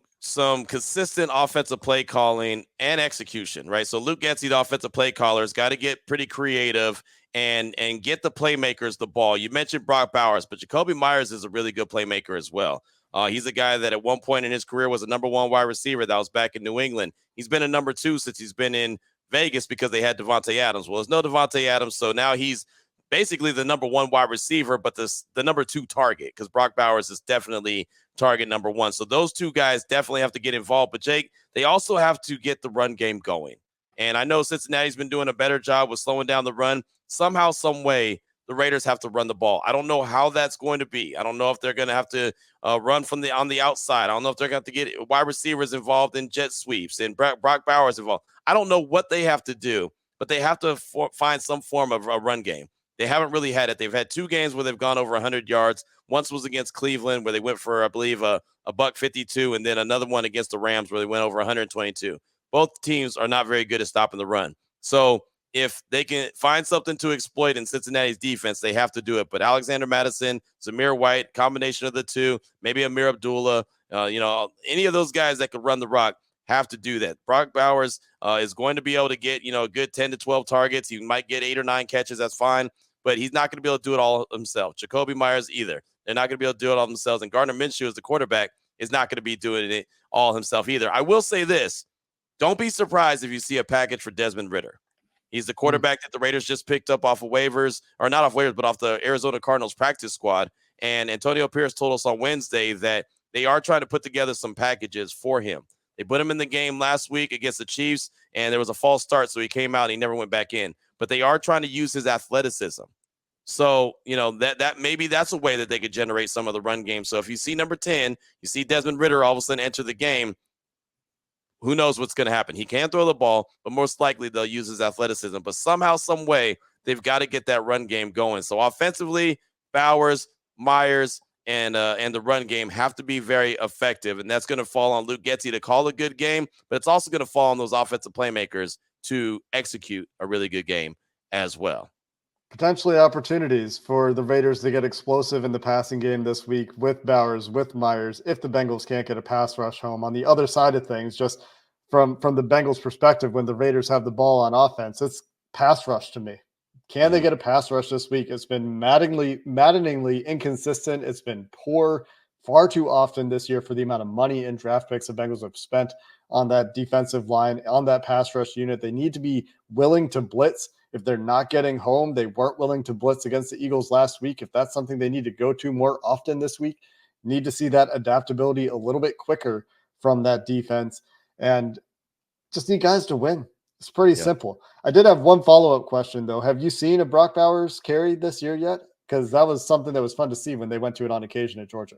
consistent offensive play calling and execution, right? So Luke Getsy, the offensive play caller, has got to get pretty creative and get the playmakers the ball. You mentioned Brock Bowers, but Jacoby Myers is a really good playmaker as well. He's a guy that at one point in his career was a number one wide receiver. That was back in New England. He's been a number two since he's been in Vegas because they had Davante Adams. Well, there's no Davante Adams, so now he's basically the number one wide receiver, but the number two target, because Brock Bowers is definitely target number one. So those two guys definitely have to get involved. But, Jake, they also have to get the run game going. And I know Cincinnati's been doing a better job with slowing down the run. Somehow, some way, the Raiders have to run the ball. I don't know how that's going to be. I don't know if they're going to have to run on the outside. I don't know if they're going to have to get wide receivers involved in jet sweeps and Brock Bowers involved. I don't know what they have to do, but they have to find some form of a run game. They haven't really had it. They've had two games where they've gone over 100 yards. Once was against Cleveland, where they went for, I believe, a $152, and then another one against the Rams where they went over 122. Both teams are not very good at stopping the run. So if they can find something to exploit in Cincinnati's defense, they have to do it. But Alexander Mattison, Zamir White, combination of the two, maybe Amir Abdullah, any of those guys that could run the rock have to do that. Brock Bowers is going to be able to get, a good 10 to 12 targets. He might get 8 or 9 catches. That's fine. But he's not going to be able to do it all himself. Jacoby Myers either. They're not going to be able to do it all themselves. And Gardner Minshew, as the quarterback, is not going to be doing it all himself either. I will say this. Don't be surprised if you see a package for Desmond Ridder. He's the quarterback that the Raiders just picked up off of waivers, or not off waivers, but off the Arizona Cardinals practice squad. And Antonio Pierce told us on Wednesday that they are trying to put together some packages for him. They put him in the game last week against the Chiefs, and there was a false start, so he came out and he never went back in. But they are trying to use his athleticism. So, that maybe that's a way that they could generate some of the run game. So if you see number 10, you see Desmond Ridder all of a sudden enter the game, who knows what's going to happen? He can throw the ball, but most likely they'll use his athleticism. But somehow, some way, they've got to get that run game going. So offensively, Bowers, Myers, and the run game have to be very effective, and that's going to fall on Luke Getsy to call a good game, but it's also going to fall on those offensive playmakers to execute a really good game as well. Potentially opportunities for the Raiders to get explosive in the passing game this week with Bowers, with Myers, if the Bengals can't get a pass rush home. On the other side of things, just from the Bengals' perspective, when the Raiders have the ball on offense, it's pass rush to me. Can they get a pass rush this week? It's been maddeningly inconsistent. It's been poor far too often this year for the amount of money and draft picks the Bengals have spent on that defensive line, on that pass rush unit. They need to be willing to blitz. If they're not getting home, they weren't willing to blitz against the Eagles last week. If that's something they need to go to more often this week, need to see that adaptability a little bit quicker from that defense, and just need guys to win. It's pretty simple. I did have one follow-up question, though. Have you seen a Brock Bowers carry this year yet? Because that was something that was fun to see when they went to it on occasion at Georgia.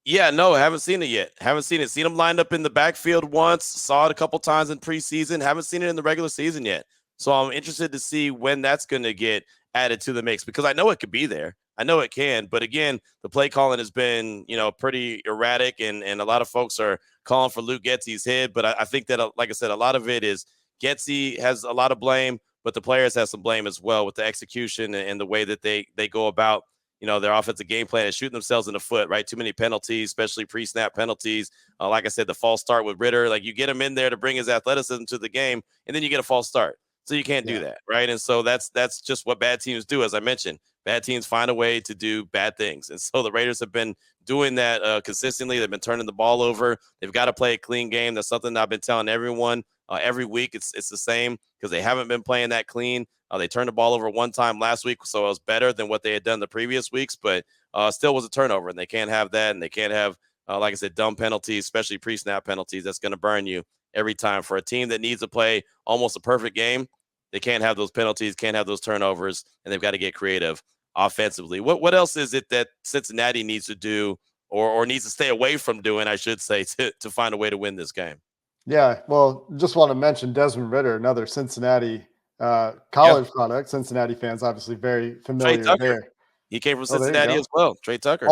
Yeah, no, haven't seen it yet. Haven't seen it. Seen him lined up in the backfield once. Saw it a couple times in preseason. Haven't seen it in the regular season yet. So I'm interested to see when that's going to get added to the mix, because I know it could be there. I know it can. But again, the play calling has been, pretty erratic, and a lot of folks are calling for Luke Getsy's head. But I think that, like I said, a lot of it is Getsy has a lot of blame, but the players have some blame as well with the execution and the way that they go about their offensive game plan and shooting themselves in the foot, right? Too many penalties, especially pre-snap penalties. Like I said, the false start with Ritter, like you get him in there to bring his athleticism to the game, and then you get a false start. So you can't do that, right? And so that's just what bad teams do. As I mentioned, bad teams find a way to do bad things. And so the Raiders have been doing that consistently. They've been turning the ball over. They've got to play a clean game. That's something that I've been telling everyone every week. It's the same, because they haven't been playing that clean. They turned the ball over one time last week, so it was better than what they had done the previous weeks, but still was a turnover, and they can't have that, and they can't have, like I said, dumb penalties, especially pre-snap penalties. That's going to burn you every time. For a team that needs to play almost a perfect game, they can't have those penalties, can't have those turnovers, and they've got to get creative offensively. What else is it that Cincinnati needs to do, or needs to stay away from doing, I should say, to find a way to win this game? Yeah, well, just want to mention Desmond Ritter, another Cincinnati college product. Cincinnati fans obviously very familiar there. He came from Cincinnati as well. Trey Tucker.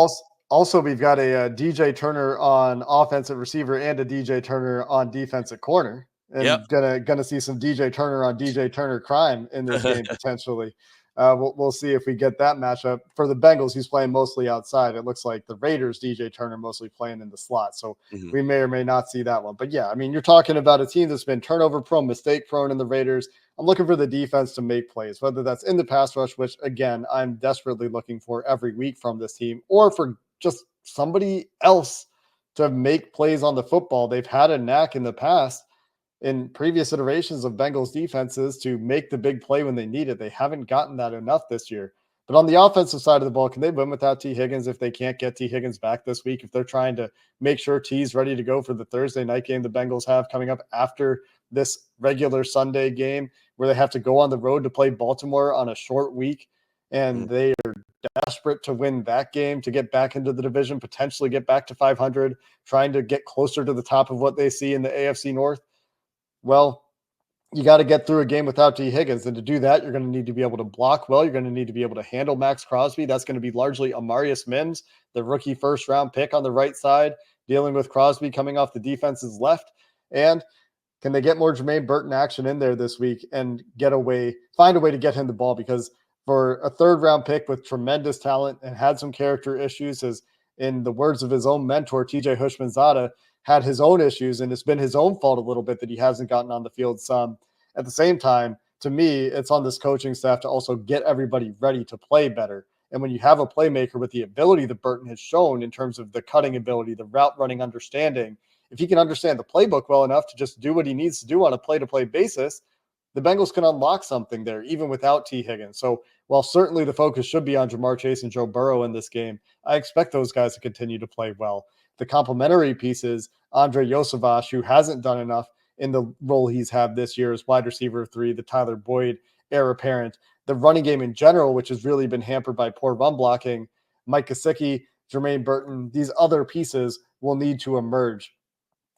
Also, we've got a DJ Turner on offensive receiver and a DJ Turner on defensive corner, and gonna see some DJ Turner on DJ Turner crime in this game potentially. We'll see if we get that matchup. For the Bengals, he's playing mostly outside. It looks like the Raiders, DJ Turner, mostly playing in the slot. So we may or may not see that one. But yeah, I mean, you're talking about a team that's been turnover prone, mistake prone in the Raiders. I'm looking for the defense to make plays, whether that's in the pass rush, which again, I'm desperately looking for every week from this team, or for just somebody else to make plays on the football. They've had a knack in the past in previous iterations of Bengals defenses to make the big play when they need it. They haven't gotten that enough this year. But on the offensive side of the ball, can they win without T. Higgins if they can't get T. Higgins back this week? If they're trying to make sure T's ready to go for the Thursday night game the Bengals have coming up after this regular Sunday game, where they have to go on the road to play Baltimore on a short week, and they are desperate to win that game to get back into the division, potentially get back to 500, trying to get closer to the top of what they see in the AFC North. Well, you got to get through a game without T. Higgins. And to do that, you're going to need to be able to block well. You're going to need to be able to handle Max Crosby. That's going to be largely Amarius Mims, the rookie first-round pick on the right side, dealing with Crosby coming off the defense's left. And can they get more Jermaine Burton action in there this week and find a way to get him the ball? Because for a third-round pick with tremendous talent and had some character issues, as in the words of his own mentor, TJ Hushmanzada, had his own issues, and it's been his own fault a little bit that he hasn't gotten on the field some. At the same time, to me, it's on this coaching staff to also get everybody ready to play better. And when you have a playmaker with the ability that Burton has shown in terms of the cutting ability, the route running understanding, if he can understand the playbook well enough to just do what he needs to do on a play-to-play basis, the Bengals can unlock something there, even without T. Higgins. So while certainly the focus should be on Jamar Chase and Joe Burrow in this game, I expect those guys to continue to play well. The complementary pieces, Andre Yosevach, who hasn't done enough in the role he's had this year as wide receiver 3, the Tyler Boyd heir apparent, the running game in general, which has really been hampered by poor run blocking, Mike Gesicki, Jermaine Burton, these other pieces will need to emerge.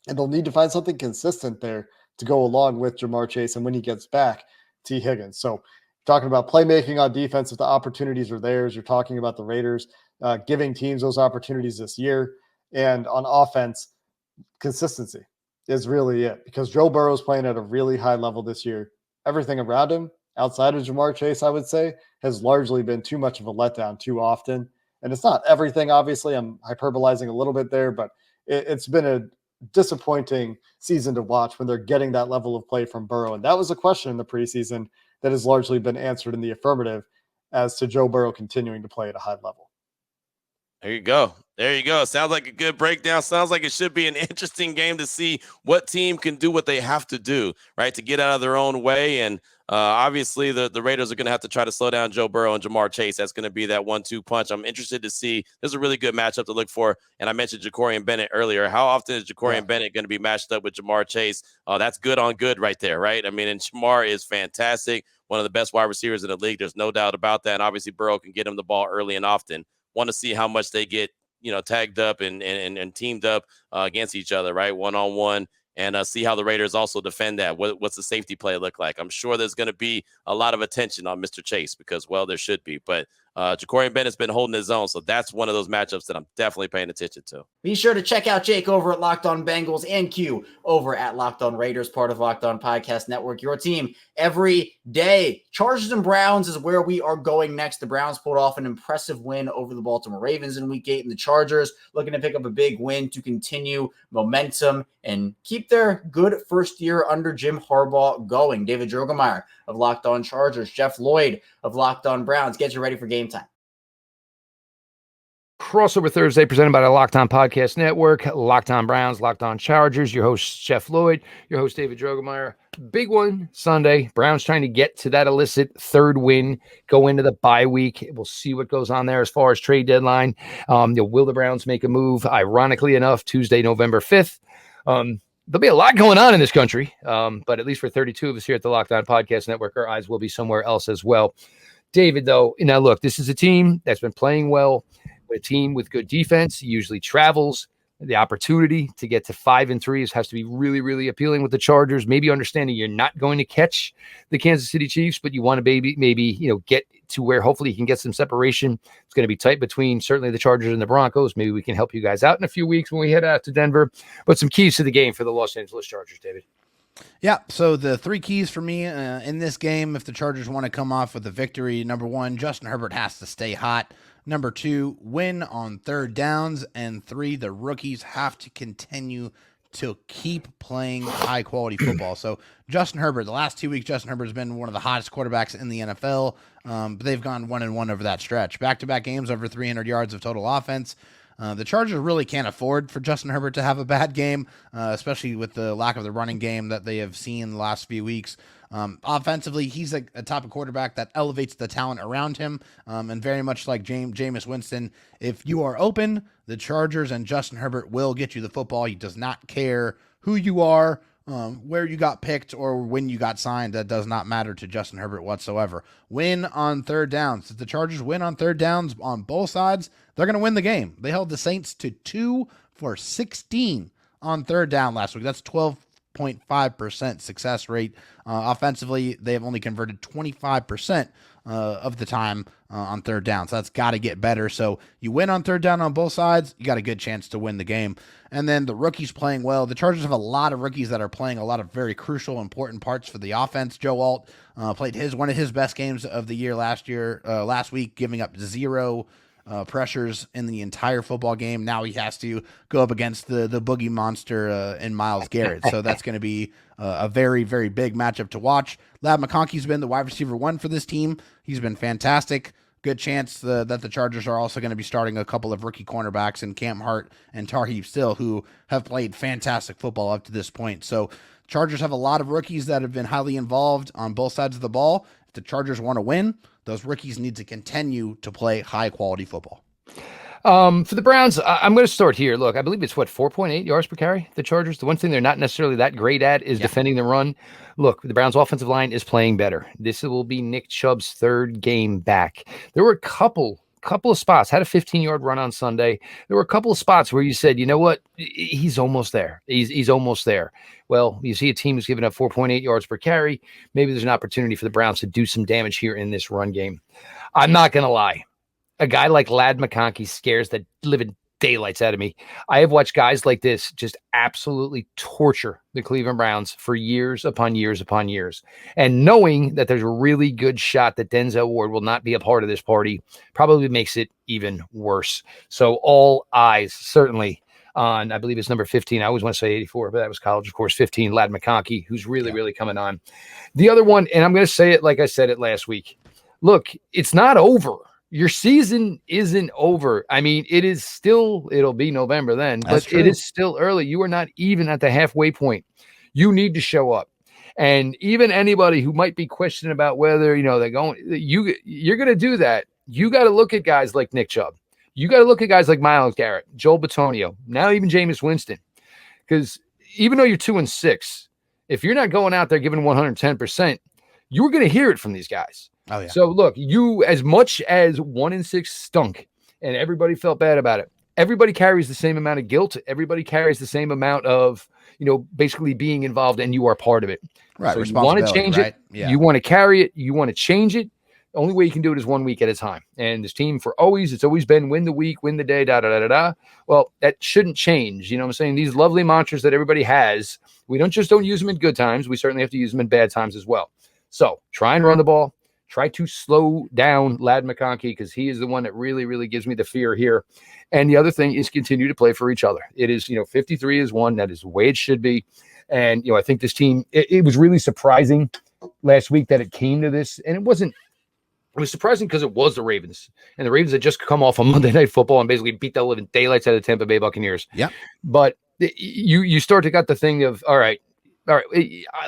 And they'll need to find something consistent there to go along with Jamar Chase and when he gets back, T. Higgins. So talking about playmaking on defense, if the opportunities are theirs, you're talking about the Raiders giving teams those opportunities this year. And on offense, consistency is really it, because Joe Burrow is playing at a really high level this year. Everything around him, outside of Jamar Chase, I would say, has largely been too much of a letdown too often. And it's not everything, obviously. I'm hyperbolizing a little bit there, but it's been a disappointing season to watch when they're getting that level of play from Burrow. And that was a question in the preseason that has largely been answered in the affirmative as to Joe Burrow continuing to play at a high level. There you go. There you go. Sounds like a good breakdown. Sounds like it should be an interesting game to see what team can do what they have to do, right, to get out of their own way. And obviously, the Raiders are going to have to try to slow down Joe Burrow and Jamar Chase. That's going to be that 1-2 punch. I'm interested to see. There's a really good matchup to look for. And I mentioned Ja'Cory Bennett earlier. How often is Ja'Cory Bennett going to be matched up with Jamar Chase? That's good on good right there, right? I mean, and Jamar is fantastic. One of the best wide receivers in the league. There's no doubt about that. And obviously, Burrow can get him the ball early and often. Want to see how much they get, tagged up and teamed up against each other, right? One-on-one, and see how the Raiders also defend that. What's the safety play look like? I'm sure there's going to be a lot of attention on Mr. Chase because, well, there should be. But Ja'Cory Bennett's been holding his own, so that's one of those matchups that I'm definitely paying attention to. Be sure to check out Jake over at Locked On Bengals and Q over at Locked On Raiders, part of Locked On Podcast Network, your team every day. Chargers and Browns is where we are going next. The Browns pulled off an impressive win over the Baltimore Ravens in Week 8, and the Chargers looking to pick up a big win to continue momentum and keep their good first year under Jim Harbaugh going. David Drogemeyer of Locked On Chargers, Jeff Lloyd of Locked On Browns. Get you ready for game time. Crossover Thursday presented by the Locked On Podcast Network. Locked On Browns, Locked On Chargers. Your host, Jeff Lloyd. Your host, David Drogemeyer. Big one Sunday. Browns trying to get to that illicit third win, go into the bye week. We'll see what goes on there as far as trade deadline. Will the Browns make a move? Ironically enough, Tuesday, November 5th. There'll be a lot going on in this country, but at least for 32 of us here at the Locked On Podcast Network, our eyes will be somewhere else as well. David, though, look, this is a team that's been playing well. A team with good defense usually travels. The opportunity to get to 5-3 has to be really, really appealing with the Chargers. Maybe understanding you're not going to catch the Kansas City Chiefs, but you want to maybe get to where hopefully you can get some separation. It's going to be tight between certainly the Chargers and the Broncos. Maybe we can help you guys out in a few weeks when we head out to Denver. But some keys to the game for the Los Angeles Chargers, David. Yeah, so the three keys for me in this game, if the Chargers want to come off with a victory, number one, Justin Herbert has to stay hot. Number two, win on third downs. And three, the rookies have to continue to keep playing high-quality football. So Justin Herbert, the last 2 weeks, Justin Herbert has been one of the hottest quarterbacks in the NFL, but they've gone 1-1 over that stretch. Back-to-back games, over 300 yards of total offense. The Chargers really can't afford for Justin Herbert to have a bad game, especially with the lack of the running game that they have seen the last few weeks. Offensively, he's a type of quarterback that elevates the talent around him, and very much like Jameis Winston, if you are open, the Chargers and Justin Herbert will get you the football. He does not care who you are, where you got picked, or when you got signed. That does not matter to Justin Herbert whatsoever. Win on third downs. If the Chargers win on third downs on both sides, they're going to win the game. They held the Saints to 2 for 16 on third down last week. That's 12.5% success rate. Offensively, they have only converted 25% of the time on third down. So that's got to get better. So you win on third down on both sides, you got a good chance to win the game. And then the rookies playing well. The Chargers have a lot of rookies that are playing a lot of very crucial, important parts for the offense. Joe Alt played one of his best games of the year last week, giving up 0 pressures in the entire football game. Now he has to go up against the boogie monster in Myles Garrett. So that's going to be a very, very big matchup to watch. Ladd McConkey's been the wide receiver 1 for this team. He's been fantastic. Good chance that the Chargers are also going to be starting a couple of rookie cornerbacks in Cam Hart and Tarheeb Still, who have played fantastic football up to this point. So Chargers have a lot of rookies that have been highly involved on both sides of the ball. If the Chargers want to win, those rookies need to continue to play high-quality football. For the Browns, I'm going to start here. Look, I believe it's 4.8 yards per carry, the Chargers. The one thing they're not necessarily that great at is defending the run. Look, the Browns' offensive line is playing better. This will be Nick Chubb's third game back. There were a couple of spots, had a 15-yard run on Sunday. There were a couple of spots where you said, you know what, he's almost there. He's almost there. Well, you see a team who's giving up 4.8 yards per carry. Maybe there's an opportunity for the Browns to do some damage here in this run game. I'm not going to lie. A guy like Ladd McConkey scares the living daylights out of me. I have watched guys like this just absolutely torture the Cleveland Browns for years upon years upon years. And knowing that there's a really good shot that Denzel Ward will not be a part of this party probably makes it even worse. So all eyes certainly on, I believe it's number 15. I always want to say 84, but that was college, of course, 15, Ladd McConkey, who's really, really coming on. The other one, and I'm going to say it like I said it last week. Look, it's not over your season isn't over. I mean, it'll be November then, That's but true. it is still early. You are not even at the halfway point. You need to show up. And even anybody who might be questioning about whether, they're going, you're going to do that. You got to look at guys like Nick Chubb. You got to look at guys like Myles Garrett, Joel Bitonio, now even Jameis Winston. Because even though you're 2-6, if you're not going out there giving 110%, you're going to hear it from these guys. Oh, yeah. So look, you, as much as 1-6 stunk and everybody felt bad about it, everybody carries the same amount of guilt. Everybody carries the same amount of, basically being involved, and you are part of it. Right. So you want to change right? it. Yeah. You want to carry it. You want to change it. The only way you can do it is 1 week at a time. And this team it's always been win the week, win the day, da. Well, that shouldn't change. You know what I'm saying? These lovely mantras that everybody has, we don't use them in good times. We certainly have to use them in bad times as well. So try and run the ball. Try to slow down Ladd McConkey, because he is the one that really, really gives me the fear here. And the other thing is continue to play for each other. It is, 53 is one. That is the way it should be. And, I think this team, it was really surprising last week that it came to this. And it was surprising because it was the Ravens. And the Ravens had just come off a Monday Night Football and basically beat the living daylights out of the Tampa Bay Buccaneers. Yeah. But you start to got the thing of, all right,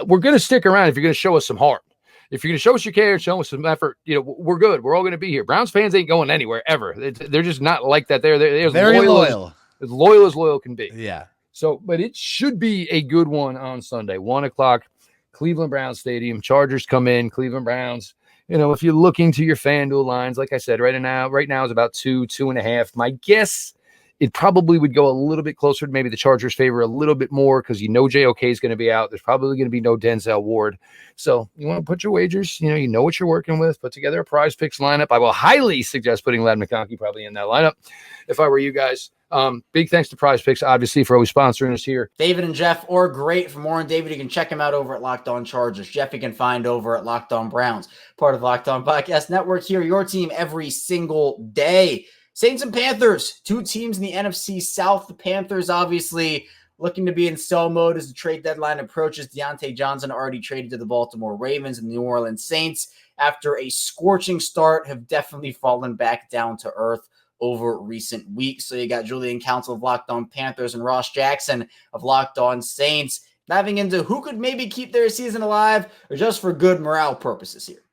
we're going to stick around if you're going to show us some heart. If you're going to show us you care and show us some effort, we're good. We're all going to be here. Browns fans ain't going anywhere ever. They're just not like that. They're very loyal. As loyal can be. Yeah. So, but it should be a good one on Sunday, 1:00, Cleveland Browns Stadium. Chargers come in, Cleveland Browns. If you're looking to your FanDuel lines, like I said, right now is about 2.5. My guess, it probably would go a little bit closer to maybe the Chargers favor a little bit more, because JOK is going to be out. There's probably going to be no Denzel Ward. So you want to put your wagers, you know what you're working with. Put together a PrizePicks lineup. I will highly suggest putting Ladd McConkey probably in that lineup if I were you guys. Big thanks to PrizePicks, obviously, for always sponsoring us here. David and Jeff are great. For more on David, you can check him out over at Locked On Chargers. Jeff, you can find over at Locked On Browns, part of the Locked On Podcast Network. Here, your team every single day. Saints and Panthers, two teams in the NFC South. The Panthers obviously looking to be in sell mode as the trade deadline approaches. Deontay Johnson already traded to the Baltimore Ravens, and the New Orleans Saints, after a scorching start, have definitely fallen back down to earth over recent weeks. So you got Julian Council of Locked On Panthers and Ross Jackson of Locked On Saints diving into who could maybe keep their season alive or just for good morale purposes here.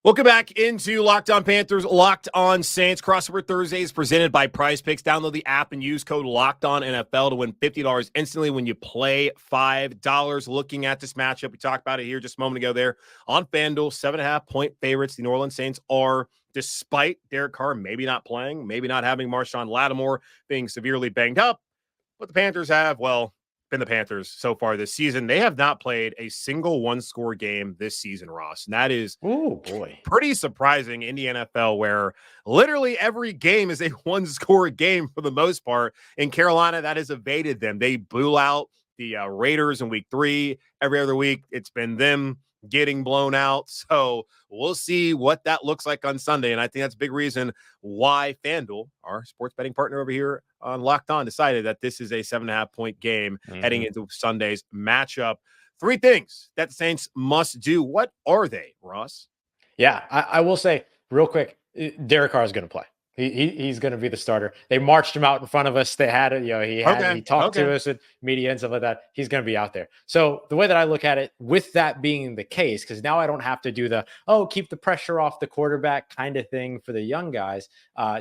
Welcome back into Locked On Panthers, Locked On Saints. Crossover Thursdays presented by PrizePicks. Download the app and use code LOCKEDONNFL to win $50 instantly when you play $5. Looking at this matchup, we talked about it here just a moment ago there on FanDuel. 7.5-point favorites. The New Orleans Saints are, despite Derek Carr maybe not playing, maybe not having Marshawn Lattimore being severely banged up. But the Panthers have, been the Panthers so far this season. They have not played a single one-score game this season, Ross. And that is pretty surprising in the NFL, where literally every game is a one-score game for the most part. In Carolina, that has evaded them. They blew out the Raiders in week 3. Every other week, it's been them getting blown out. So we'll see what that looks like on Sunday. And I think that's a big reason why FanDuel, our sports betting partner over here on Locked On, decided that this is a 7.5-point game heading into Sunday's matchup. 3 things that the Saints must do. What are they, Ross? Yeah, I will say real quick, Derek Carr is going to play. He's going to be the starter. They marched him out in front of us. They had it, he talked to us at media and stuff like that. He's going to be out there. So the way that I look at it, with that being the case, because now I don't have to do the, keep the pressure off the quarterback kind of thing for the young guys.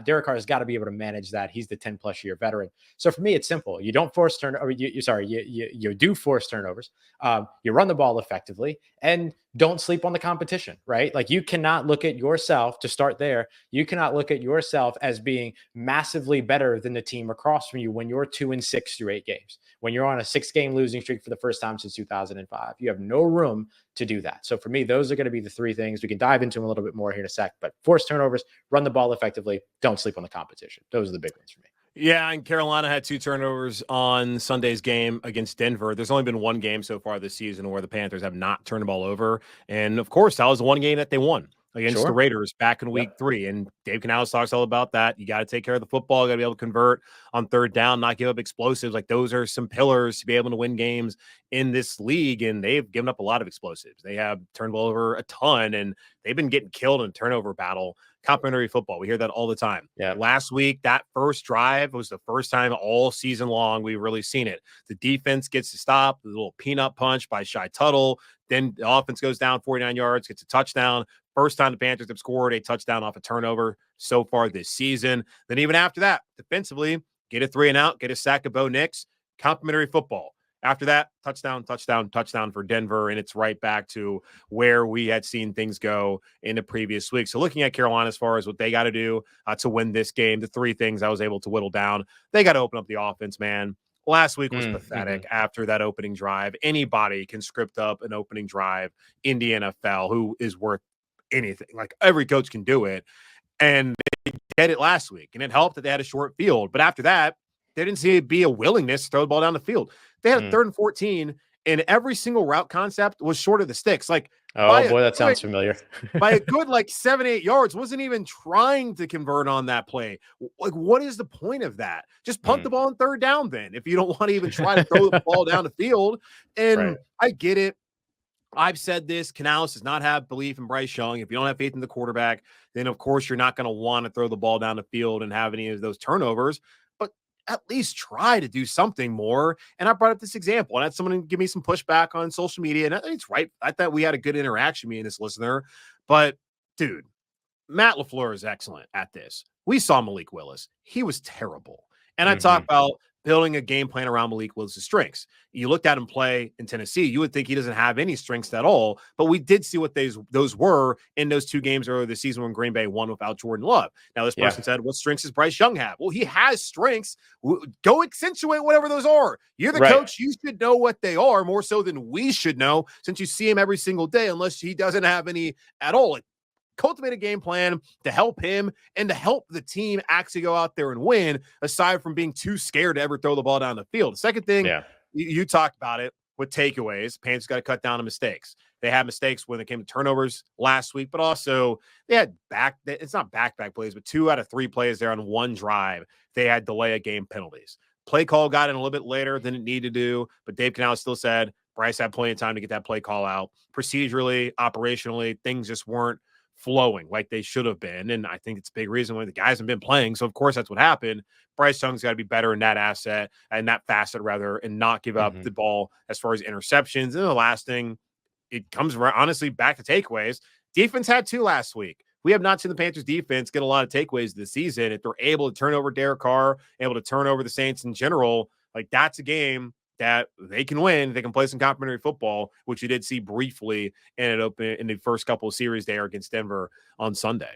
Derek Carr has got to be able to manage that. He's the 10+ year veteran. So for me, it's simple. You don't force turnover. You do force turnovers. You run the ball effectively, and don't sleep on the competition, right? Like, you cannot look at yourself, to start there. You cannot look at yourself as being massively better than the team across from you when you're 2-6 through 8 games, when you're on a 6-game losing streak for the first time since 2005. You have no room to do that. So for me, those are going to be the 3 things. We can dive into them a little bit more here in a sec, but force turnovers, run the ball effectively, don't sleep on the competition. Those are the big ones for me. Yeah, and Carolina had 2 turnovers on Sunday's game against Denver. There's only been 1 game so far this season where the Panthers have not turned the ball over. And, of course, that was the 1 game that they won. against the Raiders back in week 3. And Dave Canales talks all about that. You got to take care of the football. You got to be able to convert on third down, not give up explosives. Like those are some pillars to be able to win games in this league. And they've given up a lot of explosives. They have turned over a ton, and they've been getting killed in a turnover battle. Complimentary football. We hear that all the time. Yeah. Last week, that first drive was the first time all season long we've really seen it. The defense gets to stop, the little peanut punch by Shy Tuttle. Then the offense goes down 49 yards, gets a touchdown. First time the Panthers have scored a touchdown off a turnover so far this season. Then even after that, defensively, get a 3-and-out, get a sack of Bo Nix. Complimentary football. After that, touchdown for Denver, and it's right back to where we had seen things go in the previous week. So looking at Carolina as far as what they got to do to win this game, the 3 things I was able to whittle down, they got to open up the offense, man. Last week was pathetic after that opening drive. Anybody can script up an opening drive in the NFL who is worth anything. Like every coach can do it, and they did it last week, and it helped that they had a short field. But after that, there didn't seem to be a willingness to throw the ball down the field. They had a 3rd and 14, and every single route concept was short of the sticks. Like, oh boy, that sounds familiar. By a good 7-8 yards, wasn't even trying to convert on that play. Like, what is the point of that? Just punt the ball on third down then, if you don't want to even try to throw the ball down the field. And I get it. I've said this. Canales does not have belief in Bryce Young. If you don't have faith in the quarterback, then of course you're not going to want to throw the ball down the field and have any of those turnovers. At least try to do something more. And I brought up this example, and I had someone give me some pushback on social media, and I think it's right. I thought we had a good interaction, me and this listener. But, dude, Matt LaFleur is excellent at this. We saw Malik Willis. He was terrible. And I talk about building a game plan around Malik Willis' strengths. You looked at him play in Tennessee, you would think he doesn't have any strengths at all, but we did see what those were in those 2 games earlier this season when Green Bay won without Jordan Love. Now, this person said, what strengths does Bryce Young have? Well, he has strengths. Go accentuate whatever those are. You're the coach. You should know what they are more so than we should know, since you see him every single day, unless he doesn't have any at all. Cultivate a game plan to help him and to help the team actually go out there and win, aside from being too scared to ever throw the ball down the field. The second thing, you talked about it with takeaways. Panthers got to cut down on mistakes. They had mistakes when it came to turnovers last week, but also they had it's not back-to-back plays, but 2 out of 3 plays there on one drive. They had delay of game penalties. Play call got in a little bit later than it needed to do, but Dave Canales still said Bryce had plenty of time to get that play call out. Procedurally, operationally, things just weren't flowing like they should have been. And I think it's a big reason why the guys have been playing. So of course that's what happened. Bryce Young's got to be better in that asset and that facet rather, and not give up the ball as far as interceptions. And the last thing, it comes honestly back to takeaways. Defense had 2 last week. We have not seen the Panthers defense get a lot of takeaways this season. If they're able to turn over Derek Carr, able to turn over the Saints in general, like that's a game that they can win. They can play some complimentary football, which you did see briefly in the first couple of series there against Denver on Sunday.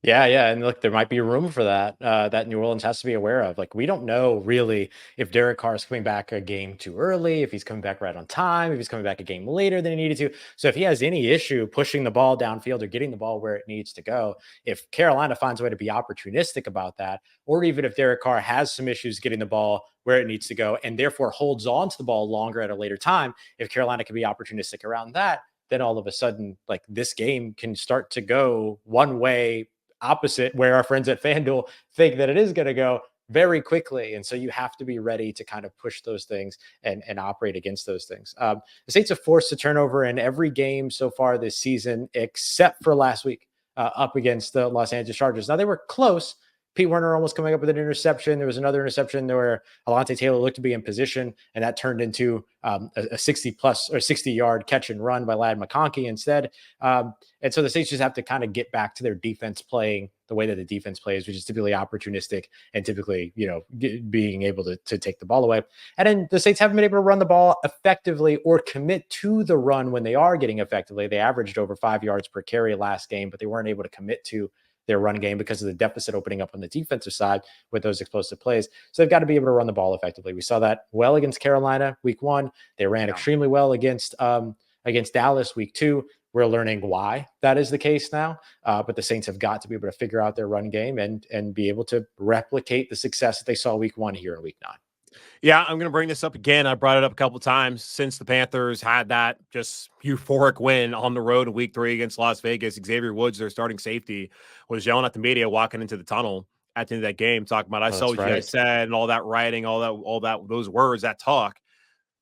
Yeah. And look, there might be room for that, that New Orleans has to be aware of. Like, we don't know really if Derek Carr is coming back a game too early, if he's coming back right on time, if he's coming back a game later than he needed to. So if he has any issue pushing the ball downfield or getting the ball where it needs to go, if Carolina finds a way to be opportunistic about that, or even if Derek Carr has some issues getting the ball where it needs to go and therefore holds on to the ball longer at a later time, if Carolina can be opportunistic around that, then all of a sudden, like, this game can start to go one way opposite where our friends at FanDuel think that it is going to go very quickly. And so you have to be ready to kind of push those things and operate against those things. The Saints have forced a turnover in every game so far this season, except for last week up against the Los Angeles Chargers. Now, they were close. Pete Werner almost coming up with an interception. There was another interception where Alontae Taylor looked to be in position, and that turned into a 60-yard catch and run by Ladd McConkey instead. And so the Saints just have to kind of get back to their defense playing the way that the defense plays, which is typically opportunistic and typically, being able to take the ball away. And then the Saints haven't been able to run the ball effectively or commit to the run when they are getting effectively. They averaged over 5 yards per carry last game, but they weren't able to commit to their run game because of the deficit opening up on the defensive side with those explosive plays. So they've got to be able to run the ball effectively. We saw that well against Carolina week 1. They ran extremely well against Dallas week 2. We're learning why that is the case now. But the Saints have got to be able to figure out their run game and be able to replicate the success that they saw week 1 here in week 9. Yeah, I'm going to bring this up again. I brought it up a couple times since the Panthers had that just euphoric win on the road in week 3 against Las Vegas. Xavier Woods, their starting safety, was yelling at the media walking into the tunnel at the end of that game, talking about, I saw what you guys said and all that writing, all that, those words, that talk.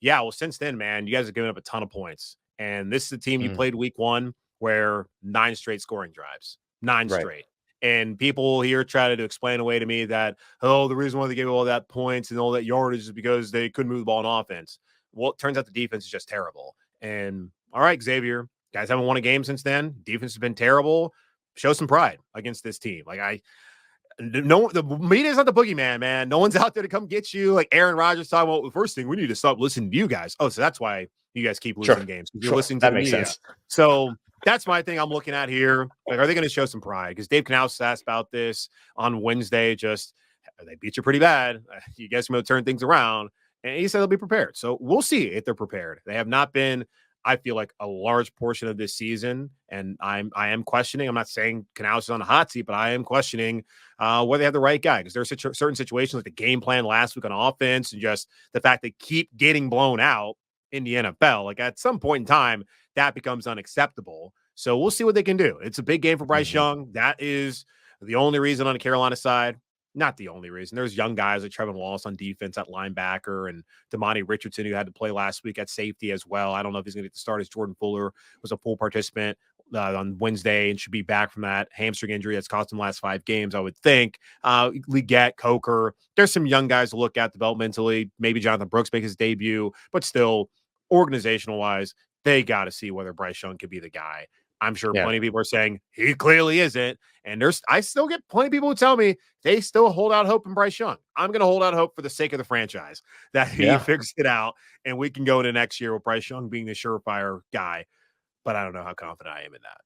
Yeah, well, since then, man, you guys have given up a ton of points. And this is the team you played week 1 where 9 straight scoring drives, 9 straight. And people here try to explain away to me that, oh, the reason why they gave all that points and all that yardage is because they couldn't move the ball on offense. Well, it turns out the defense is just terrible. And all right, Xavier, guys haven't won a game since then. Defense has been terrible. Show some pride against this team. Like the media is not the boogeyman, man. No one's out there to come get you. Like Aaron Rodgers talking about, the first thing we need to stop listening to you guys. Oh, so that's why you guys keep losing games. You're listening to that the makes media. sense. So that's my thing I'm looking at here. Like, are they going to show some pride? Because Dave Canales asked about this on Wednesday. Just, they beat you pretty bad. You guys are going to turn things around. And he said they'll be prepared. So we'll see if they're prepared. They have not been, I feel like, a large portion of this season. And I am questioning. I'm not saying Canales is on the hot seat, but I am questioning whether they have the right guy. Because there are certain situations like the game plan last week on offense and just the fact they keep getting blown out in the NFL. Like, at some point in time, that becomes unacceptable. So we'll see what they can do. It's a big game for Bryce Young. That is the only reason on the Carolina side. Not the only reason. There's young guys like Trevin Wallace on defense at linebacker and Damani Richardson, who had to play last week at safety as well. I don't know if he's going to get the start, as Jordan Fuller was a full participant on Wednesday and should be back from that hamstring injury that's cost him the last 5 games, I would think. Leggett, Coker, there's some young guys to look at developmentally. Maybe Jonathan Brooks make his debut, but still, organizational-wise, they got to see whether Bryce Young could be the guy. I'm sure plenty of people are saying he clearly isn't. And I still get plenty of people who tell me they still hold out hope in Bryce Young. I'm going to hold out hope for the sake of the franchise that he figures it out and we can go into next year with Bryce Young being the surefire guy. But I don't know how confident I am in that.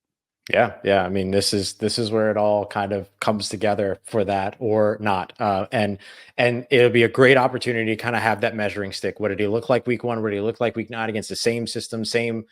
Yeah. I mean, this is where it all kind of comes together for that or not. And it'll be a great opportunity to kind of have that measuring stick. What did he look like week 1? What did he look like week 9 against the same system, same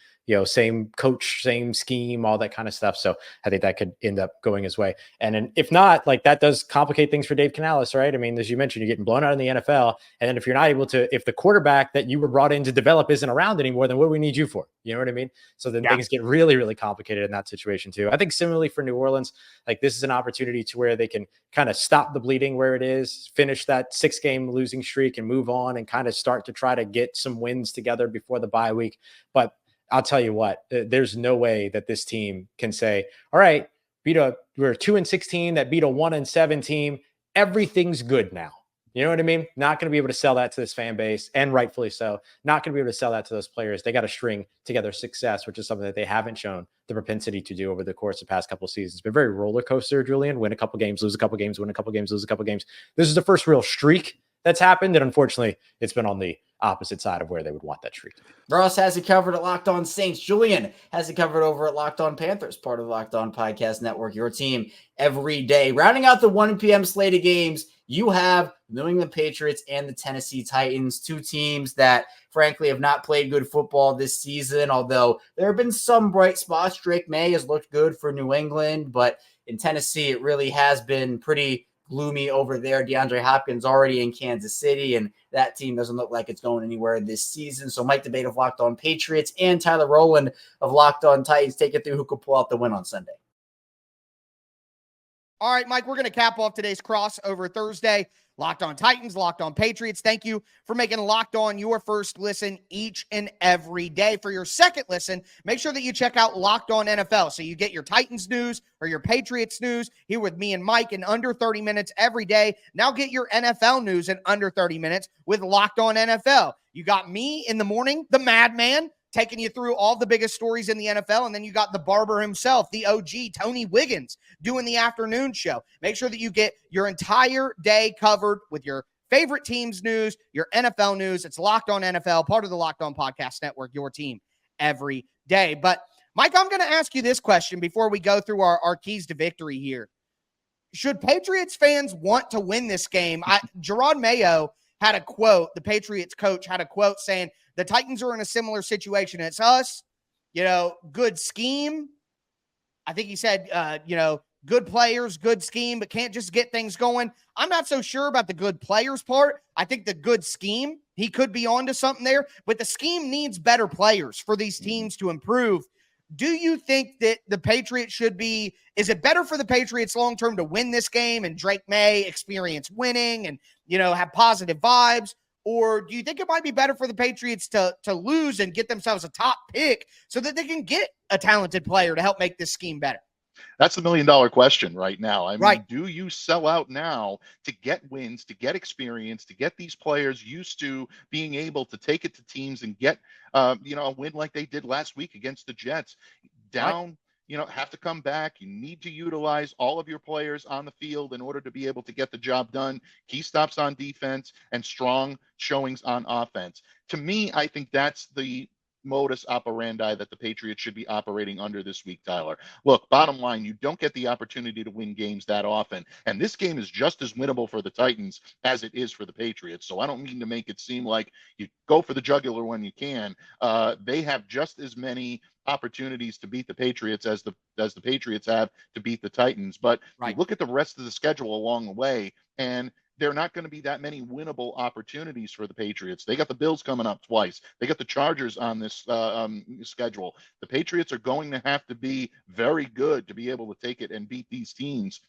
coach, same scheme, all that kind of stuff. So I think that could end up going his way. And then if not, like, that does complicate things for Dave Canales, right? I mean, as you mentioned, you're getting blown out in the NFL. And then if you're not able to, if the quarterback that you were brought in to develop isn't around anymore, then what do we need you for? You know what I mean? So then things get really, really complicated in that situation too. I think similarly for New Orleans, like, this is an opportunity to where they can kind of stop the bleeding where it is, finish that 6-game losing streak and move on and kind of start to try to get some wins together before the bye week. But I'll tell you what, there's no way that this team can say, all right, we're a 2-16 that beat a 1-7 team. Everything's good now. You know what I mean? Not going to be able to sell that to this fan base, and rightfully so. Not going to be able to sell that to those players. They got to string together success, which is something that they haven't shown the propensity to do over the course of the past couple of seasons. It's been very roller coaster, Julian. Win a couple games, lose a couple games, win a couple games, lose a couple games. This is the first real streak that's happened, and unfortunately, it's been on the opposite side of where they would want that streak. Ross has it covered at Locked On Saints. Julian has it covered over at Locked On Panthers, part of the Locked On Podcast Network, your team every day. Rounding out the 1 p.m. slate of games, you have New England Patriots and the Tennessee Titans, 2 teams that, frankly, have not played good football this season, although there have been some bright spots. Drake May has looked good for New England, but in Tennessee, it really has been pretty gloomy over there. DeAndre Hopkins already in Kansas City, and that team doesn't look like it's going anywhere this season. So Mike Debate of Locked On Patriots and Tyler Rowland of Locked On Titans take it through who could pull out the win on Sunday. All right, Mike, we're going to cap off today's crossover Thursday. Locked On Titans, Locked On Patriots. Thank you for making Locked On your first listen each and every day. For your second listen, make sure that you check out Locked On NFL so you get your Titans news or your Patriots news here with me and Mike in under 30 minutes every day. Now get your NFL news in under 30 minutes with Locked On NFL. You got me in the morning, the madman, taking you through all the biggest stories in the NFL. And then you got the barber himself, the OG, Tony Wiggins, doing the afternoon show. Make sure that you get your entire day covered with your favorite team's news, your NFL news. It's Locked On NFL, part of the Locked On Podcast Network, your team every day. But, Mike, I'm going to ask you this question before we go through our keys to victory here. Should Patriots fans want to win this game? Gerard Mayo had a quote, the Patriots coach had a quote saying, the Titans are in a similar situation. It's us, good scheme. I think he said, good players, good scheme, but can't just get things going. I'm not so sure about the good players part. I think the good scheme, he could be onto something there, but the scheme needs better players for these teams to improve. Do you think that the Patriots is it better for the Patriots long-term to win this game and Drake May experience winning and, have positive vibes? Or do you think it might be better for the Patriots to lose and get themselves a top pick so that they can get a talented player to help make this scheme better? That's the $1 million question right now. I mean, Right. do you sell out now to get wins, to get experience, to get these players used to being able to take it to teams and get, a win like they did last week against the Jets? Down, have to come back. You need to utilize all of your players on the field in order to be able to get the job done. Key stops on defense and strong showings on offense. To me, I think that's the modus operandi that the Patriots should be operating under this week, Tyler. Look, bottom line, you don't get the opportunity to win games that often. And this game is just as winnable for the Titans as it is for the Patriots. So I don't mean to make it seem like you go for the jugular when you can. They have just as many opportunities to beat the Patriots as the Patriots have to beat the Titans. But you look at the rest of the schedule along the way, and there are not going to be that many winnable opportunities for the Patriots. They got the Bills coming up twice. They got the Chargers on this schedule. The Patriots are going to have to be very good to be able to take it and beat these teams.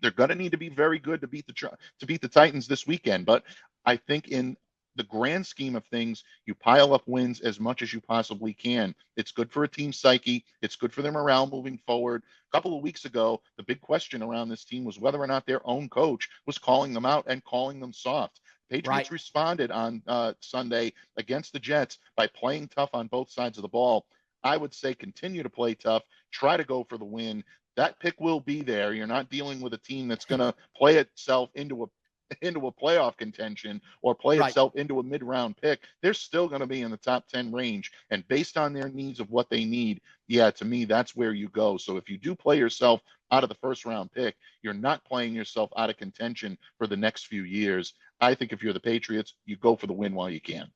They're going to need to be very good to beat the Titans this weekend. But I think in the grand scheme of things, you pile up wins as much as you possibly can. It's good for a team psyche. It's good for their morale moving forward. A couple of weeks ago, the big question around this team was whether or not their own coach was calling them out and calling them soft. Patriots responded on Sunday against the Jets by playing tough on both sides of the ball. I would say continue to play tough, try to go for the win. That pick will be there. You're not dealing with a team that's going to play itself into a playoff contention or play itself into a mid-round pick. They're still going to be in the top 10 range. And based on their needs of what they need, to me, that's where you go. So if you do play yourself out of the first round pick, you're not playing yourself out of contention for the next few years. I think if you're the Patriots, you go for the win while you can.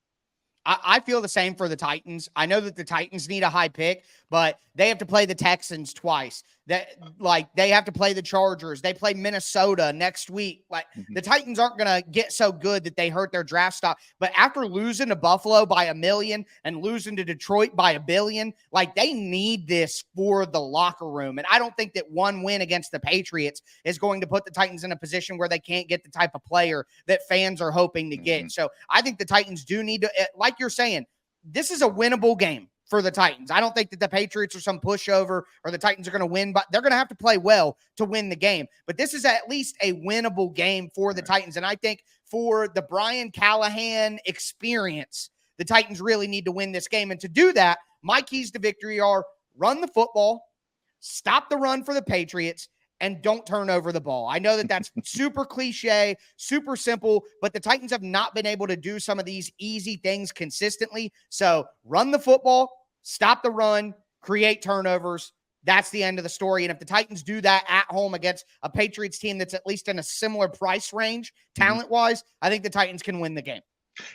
I feel the same for the Titans. I know that the Titans need a high pick, but they have to play the Texans twice. They have to play the Chargers. They play Minnesota next week. The Titans aren't going to get so good that they hurt their draft stock. But after losing to Buffalo by 1 million and losing to Detroit by 1 billion, they need this for the locker room. And I don't think that one win against the Patriots is going to put the Titans in a position where they can't get the type of player that fans are hoping to get. So I think the Titans do need to, like you're saying, this is a winnable game for the Titans. I don't think that the Patriots are some pushover or the Titans are going to win, but they're going to have to play well to win the game. But this is at least a winnable game for the Titans. And I think for the Brian Callahan experience, the Titans really need to win this game. And to do that, my keys to victory are run the football, stop the run for the Patriots, and don't turn over the ball. I know that that's super cliche, super simple, but the Titans have not been able to do some of these easy things consistently. So run the football, stop the run, create turnovers. That's the end of the story. And if the Titans do that at home against a Patriots team that's at least in a similar price range, talent-wise, I think the Titans can win the game.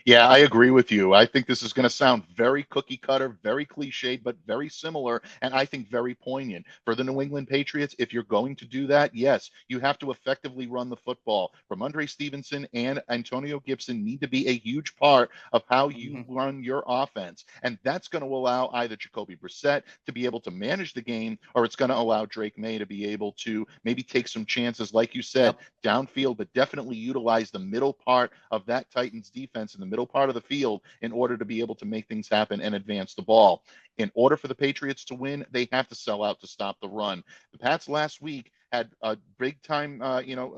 Yeah, I agree with you. I think this is going to sound very cookie cutter, very cliched, but very similar, and I think very poignant. For the New England Patriots, if you're going to do that, yes, you have to effectively run the football. Ramondre Stevenson and Antonio Gibson need to be a huge part of how you run your offense, and that's going to allow either Jacoby Brissett to be able to manage the game, or it's going to allow Drake May to be able to maybe take some chances, like you said, downfield, but definitely utilize the middle part of that Titans defense in the middle part of the field in order to be able to make things happen and advance the ball. In order for the Patriots to win, they have to sell out to stop the run. The Pats last week had a big time,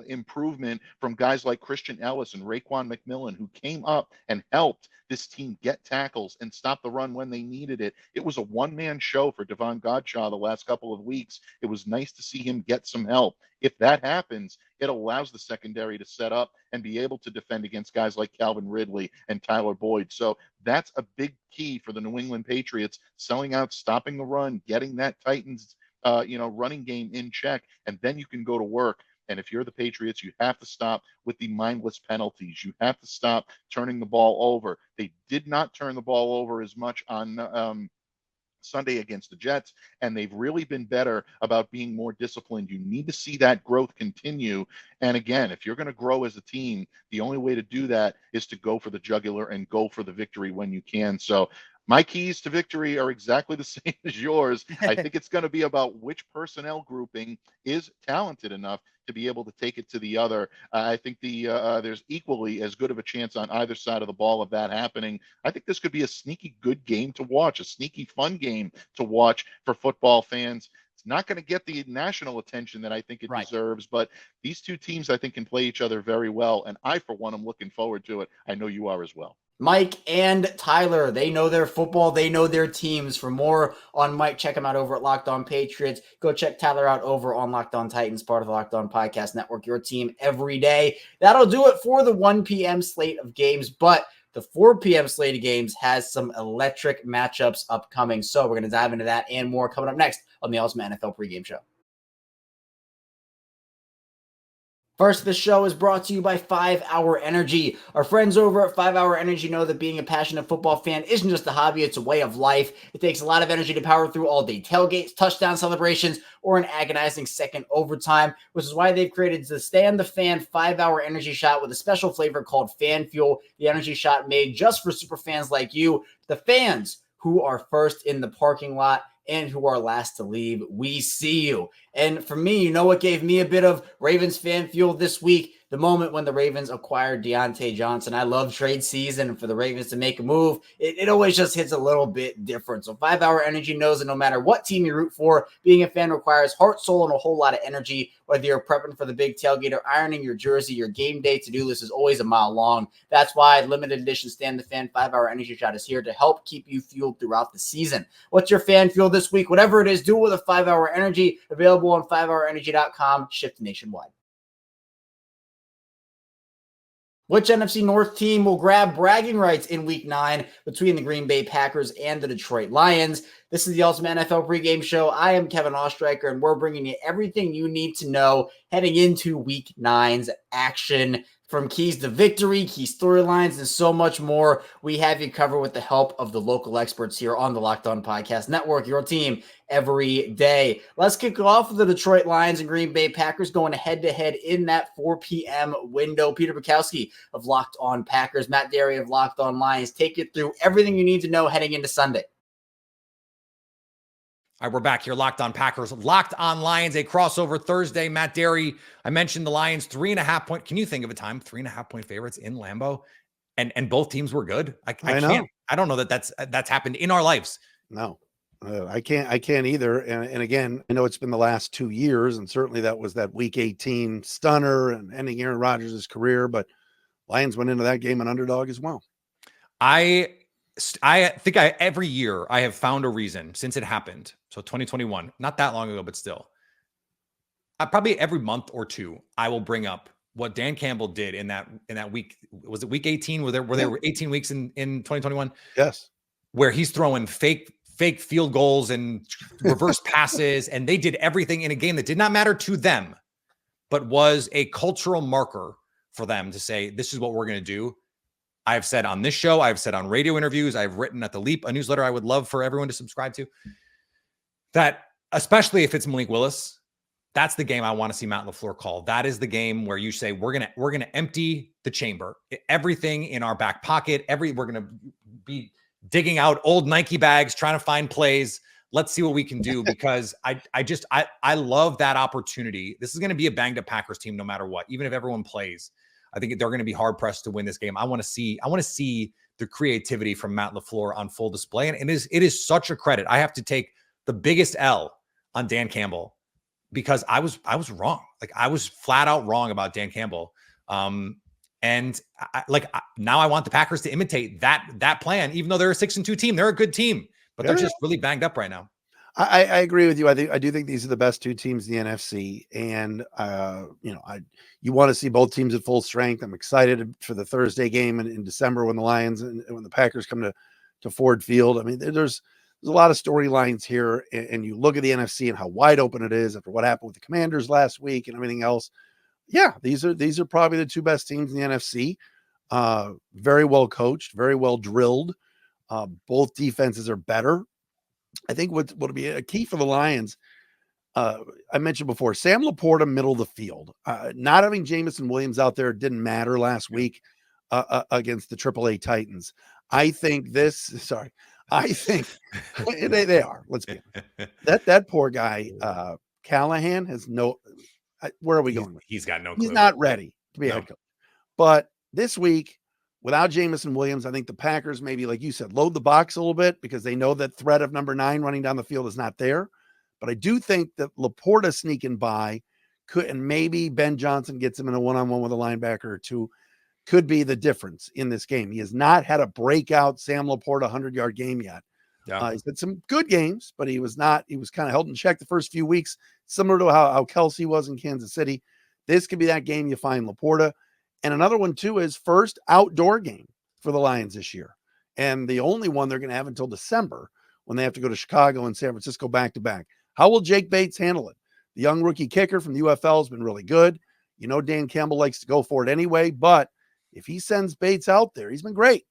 improvement from guys like Christian Ellis and Raekwon McMillan, who came up and helped this team get tackles and stop the run when they needed it. It was a one-man show for Devon Godshaw the last couple of weeks. It was nice to see him get some help. If that happens, it allows the secondary to set up and be able to defend against guys like Calvin Ridley and Tyler Boyd. So that's a big key for the New England Patriots, selling out, stopping the run, getting that Titans running game in check, and then you can go to work. And if you're the Patriots, you have to stop with the mindless penalties. You have to stop turning the ball over. They did not turn the ball over as much on Sunday against the Jets, and they've really been better about being more disciplined. You need to see that growth continue. And again, if you're going to grow as a team, the only way to do that is to go for the jugular and go for the victory when you can. So my keys to victory are exactly the same as yours. I think it's going to be about which personnel grouping is talented enough to be able to take it to the other. I think there's equally as good of a chance on either side of the ball of that happening. I think this could be a sneaky good game to watch, a sneaky fun game to watch for football fans. It's not going to get the national attention that I think it deserves, but these two teams I think can play each other very well, and I, for one, am looking forward to it. I know you are as well. Mike and Tyler, they know their football. They know their teams. For more on Mike, check him out over at Locked On Patriots. Go check Tyler out over on Locked On Titans, part of the Locked On Podcast Network, your team every day. That'll do it for the 1 p.m. slate of games, but the 4 p.m. slate of games has some electric matchups upcoming. So we're going to dive into that and more coming up next on the Ultimate NFL Pregame Show. First, the show is brought to you by 5 Hour Energy. Our friends over at 5 Hour Energy know that being a passionate football fan isn't just a hobby, it's a way of life. It takes a lot of energy to power through all-day tailgates, touchdown celebrations, or an agonizing second overtime, which is why they've created the Stand the Fan 5 Hour Energy Shot with a special flavor called Fan Fuel, the energy shot made just for super fans like you, the fans who are first in the parking lot and who are last to leave. We see you. And for me, you know what gave me a bit of Ravens fan fuel this week? The moment when the Ravens acquired Deontay Johnson. I love trade season, and for the Ravens to make a move, it always just hits a little bit different. So 5 Hour Energy knows that no matter what team you root for, being a fan requires heart, soul, and a whole lot of energy. Whether you're prepping for the big tailgate or ironing your jersey, your game day to-do list is always a mile long. That's why limited edition Stand the Fan 5 Hour Energy Shot is here to help keep you fueled throughout the season. What's your fan fuel this week? Whatever it is, do it with a 5 Hour Energy. Available on 5hourenergy.com, shipped nationwide. Which NFC North team will grab bragging rights in Week 9 between the Green Bay Packers and the Detroit Lions? This is the Ultimate NFL Pregame Show. I am Kevin Ostreicher, and we're bringing you everything you need to know heading into Week 9's action. From keys to victory, key storylines, and so much more, we have you covered with the help of the local experts here on the Locked On Podcast Network, your team every day. Let's kick off with the Detroit Lions and Green Bay Packers going head-to-head in that 4 p.m. window. Peter Bukowski of Locked On Packers, Matt Derry of Locked On Lions, take you through everything you need to know heading into Sunday. All right, we're back here, Locked On Packers, Locked On Lions, a crossover Thursday. Matt Derry, I mentioned the Lions, 3.5 point. Can you think of a time 3.5 point favorites in Lambeau, and both teams were good? I can't. I don't know that that's happened in our lives. No, I can't either. And again, I know it's been the last 2 years, and certainly that was that Week 18 stunner and ending Aaron Rodgers' career. But Lions went into that game an underdog as well. I think every year I have found a reason since it happened. So 2021, not that long ago, but still. Probably every month or two, I will bring up what Dan Campbell did in that week. Was it Week 18? Were there 18 weeks in 2021? Yes. Where he's throwing fake field goals and reverse passes, and they did everything in a game that did not matter to them, but was a cultural marker for them to say, this is what we're going to do. I've said on this show, I've said on radio interviews, I've written at The Leap, a newsletter I would love for everyone to subscribe to, that especially if it's Malik Willis, that's the game I want to see Matt LaFleur call. That is the game where you say, we're going to empty the chamber, everything in our back pocket, we're going to be digging out old Nike bags, trying to find plays. Let's see what we can do, because I love that opportunity. This is going to be a banged up Packers team no matter what, even if everyone plays. I think they're going to be hard pressed to win this game. I want to see the creativity from Matt LaFleur on full display. And it is such a credit. I have to take the biggest L on Dan Campbell, because I was wrong. Like, I was flat out wrong about Dan Campbell. And now I want the Packers to imitate that plan, even though they're a 6-2 team. They're a good team, but they're just really banged up right now. I agree with you. I do think these are the best two teams in the NFC, and you want to see both teams at full strength. I'm excited for the Thursday game in December when the Lions and when the Packers come to Ford Field. I mean, there's a lot of storylines here, and you look at the NFC and how wide open it is after what happened with the Commanders last week and everything else. Yeah, these are probably the two best teams in the NFC. Very well coached, very well drilled. Both defenses are better. I think what'll be a key for the Lions. I mentioned before, Sam Laporta, middle of the field. Not having Jamison Williams out there didn't matter last week against the AAA Titans. I think they are. Let's be honest. That poor guy, Callahan, has no. Where are we going with? He's got no clue. He's not ready to be a head coach. But this week, without Jamison Williams, I think the Packers maybe, like you said, load the box a little bit because they know that threat of number 9 running down the field is not there. But I do think that Laporta sneaking by could, and maybe Ben Johnson gets him in a one-on-one with a linebacker or two, could be the difference in this game. He has not had a breakout Sam Laporta 100-yard game yet. Yeah. He's had some good games, but he was kind of held in check the first few weeks, similar to how Kelsey was in Kansas City. This could be that game you find Laporta. And another one, too, is first outdoor game for the Lions this year. And the only one they're going to have until December when they have to go to Chicago and San Francisco back-to-back. How will Jake Bates handle it? The young rookie kicker from the UFL has been really good. You know, Dan Campbell likes to go for it anyway, but if he sends Bates out there, he's been great.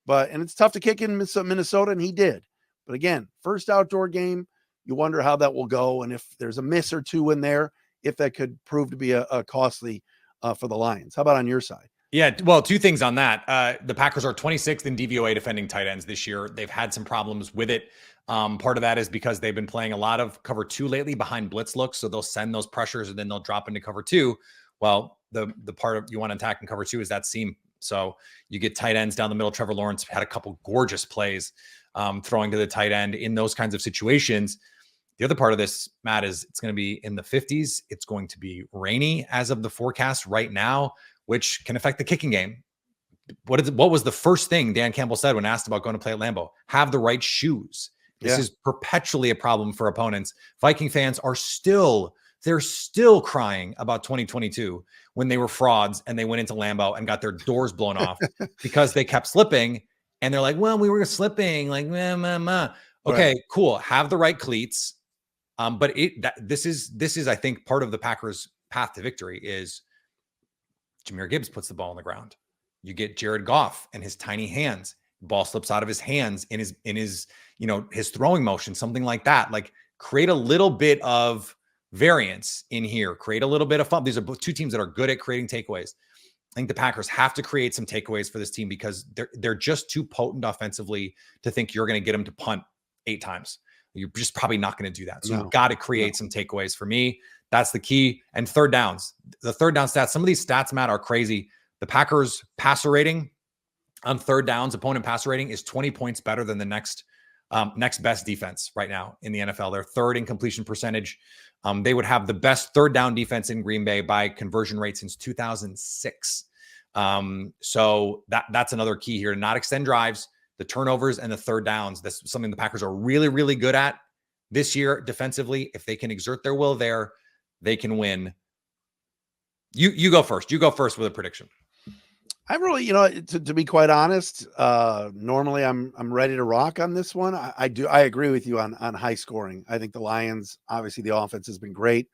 And it's tough to kick in Minnesota, and he did. But again, first outdoor game, you wonder how that will go. And if there's a miss or two in there, if that could prove to be a costly for the Lions. How about on your side? Yeah, well, two things on that. The Packers are 26th in DVOA defending tight ends this year. They've had some problems with it. Part of that is because they've been playing a lot of cover 2 lately behind blitz looks. So they'll send those pressures and then they'll drop into cover 2. Well, the part of you want to attack in cover 2 is that seam. So you get tight ends down the middle. Trevor Lawrence had a couple gorgeous plays throwing to the tight end in those kinds of situations. The other part of this, Matt, is it's going to be in the 50s. It's going to be rainy as of the forecast right now, which can affect the kicking game. What was the first thing Dan Campbell said when asked about going to play at Lambeau? Have the right shoes. This is perpetually a problem for opponents. Viking fans are still crying about 2022 when they were frauds and they went into Lambeau and got their doors blown off because they kept slipping. And they're like, well, we were slipping. Like, okay, cool. Have the right cleats. But this is, I think, part of the Packers' path to victory is Jahmyr Gibbs puts the ball on the ground. You get Jared Goff and his tiny hands. Ball slips out of his hands in his his throwing motion, something like that. Like, create a little bit of variance in here. Create a little bit of fun. These are both two teams that are good at creating takeaways. I think the Packers have to create some takeaways for this team because they're just too potent offensively to think you're going to get them to punt 8 times. You're just probably not going to do that. So you've got to create some takeaways. For me, that's the key. And third downs. The third down stats, some of these stats, Matt, are crazy. The Packers passer rating on third downs, opponent passer rating, is 20 points better than the next best defense right now in the NFL. They're third in completion percentage. They would have the best third down defense in Green Bay by conversion rate since 2006. So that's another key here, to not extend drives, the turnovers and the third downs. That's something the Packers are really, really good at this year defensively. If they can exert their will there, they can win. You go first. You go first with a prediction. I really, to be quite honest, normally I'm ready to rock on this one. I agree with you on high scoring. I think the Lions, obviously the offense has been great.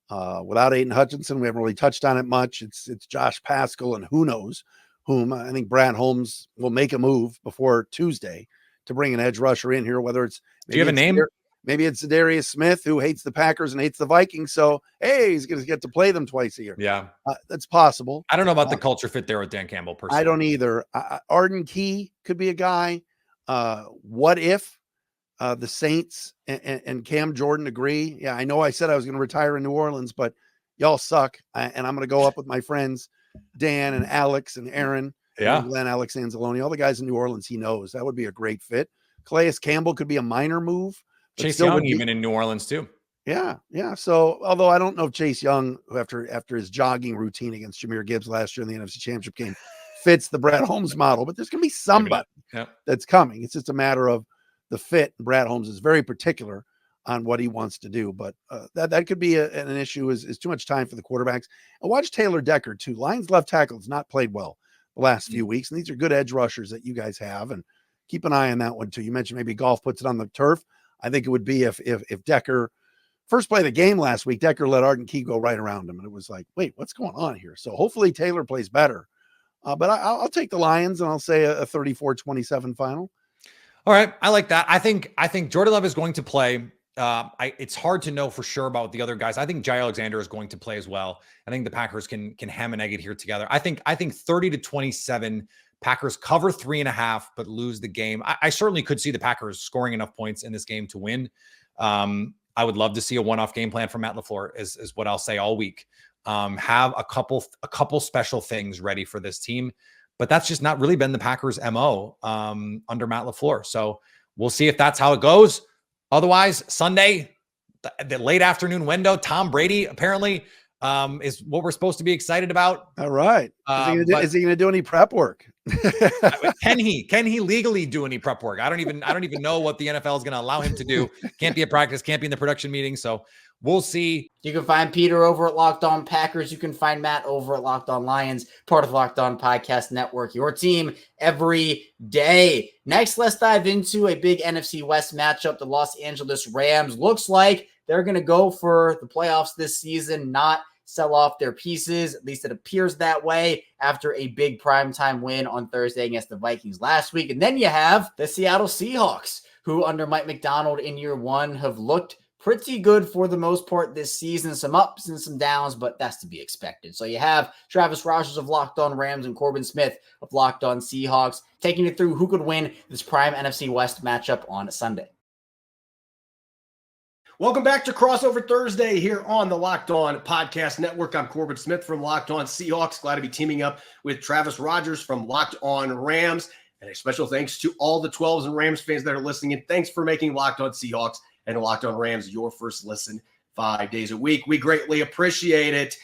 Without Aiden Hutchinson, we haven't really touched on it much. It's Josh Pascal and who knows whom. I think Brad Holmes will make a move before Tuesday to bring an edge rusher in here, whether it's do you have a name? Maybe it's Zadarius Smith, who hates the Packers and hates the Vikings. So, hey, he's going to get to play them twice a year. Yeah. That's possible. I don't know about the culture fit there with Dan Campbell personally. I don't either. Arden Key could be a guy. What if the Saints and Cam Jordan agree? Yeah, I know I said I was going to retire in New Orleans, but y'all suck. And I'm going to go up with my friends, Dan and Alex and Aaron. Yeah. And Glenn, Alex Anzalone, all the guys in New Orleans he knows. That would be a great fit. Calais Campbell could be a minor move. Chase Young, even in New Orleans too. Yeah. So, although I don't know if Chase Young, who after his jogging routine against Jahmyr Gibbs last year in the NFC Championship game, fits the Brad Holmes model, but there's going to be somebody that's coming. It's just a matter of the fit. Brad Holmes is very particular on what he wants to do, but that could be an issue. Is too much time for the quarterbacks. And watch Taylor Decker too. Lions left tackle has not played well the last few weeks, and these are good edge rushers that you guys have, and keep an eye on that one too. You mentioned maybe Golf puts it on the turf. I think it would be if Decker first play of the game last week, Decker let Arden Key go right around him. And it was like, wait, what's going on here? So hopefully Taylor plays better. But I'll take the Lions and I'll say a 34-27 final. All right, I like that. I think Jordan Love is going to play. It's hard to know for sure about the other guys. I think Jai Alexander is going to play as well. I think the Packers can ham and egg it here together. I think 30-27. Packers cover 3.5, but lose the game. I certainly could see the Packers scoring enough points in this game to win. I would love to see a one-off game plan from Matt LaFleur is what I'll say all week. Have a couple special things ready for this team, but that's just not really been the Packers' MO under Matt LaFleur. So we'll see if that's how it goes. Otherwise, Sunday, the late afternoon window, Tom Brady apparently is what we're supposed to be excited about. All right. Is he going to do any prep work? Can he legally do any prep work? I don't even know what the NFL is going to allow him to do. Can't be at practice, can't be in the production meeting. So we'll see. You can find Peter over at Locked On Packers. You can find Matt over at Locked On Lions, part of Locked On Podcast Network, your team every day. Next, let's dive into a big NFC West matchup. The Los Angeles Rams looks like they're going to go for the playoffs this season, not sell off their pieces. At least it appears that way after a big primetime win on Thursday against the Vikings last week. And then you have the Seattle Seahawks, who under Mike Macdonald in year one have looked pretty good for the most part this season. Some ups and some downs, but that's to be expected. So you have Travis Rogers of Locked On Rams and Corbin Smith of Locked On Seahawks taking you through who could win this prime NFC West matchup on Sunday. Welcome back to Crossover Thursday here on the Locked On Podcast Network. I'm Corbin Smith from Locked On Seahawks. Glad to be teaming up with Travis Rogers from Locked On Rams. And a special thanks to all the 12s and Rams fans that are listening. And thanks for making Locked On Seahawks and Locked On Rams your first listen 5 days a week. We greatly appreciate it.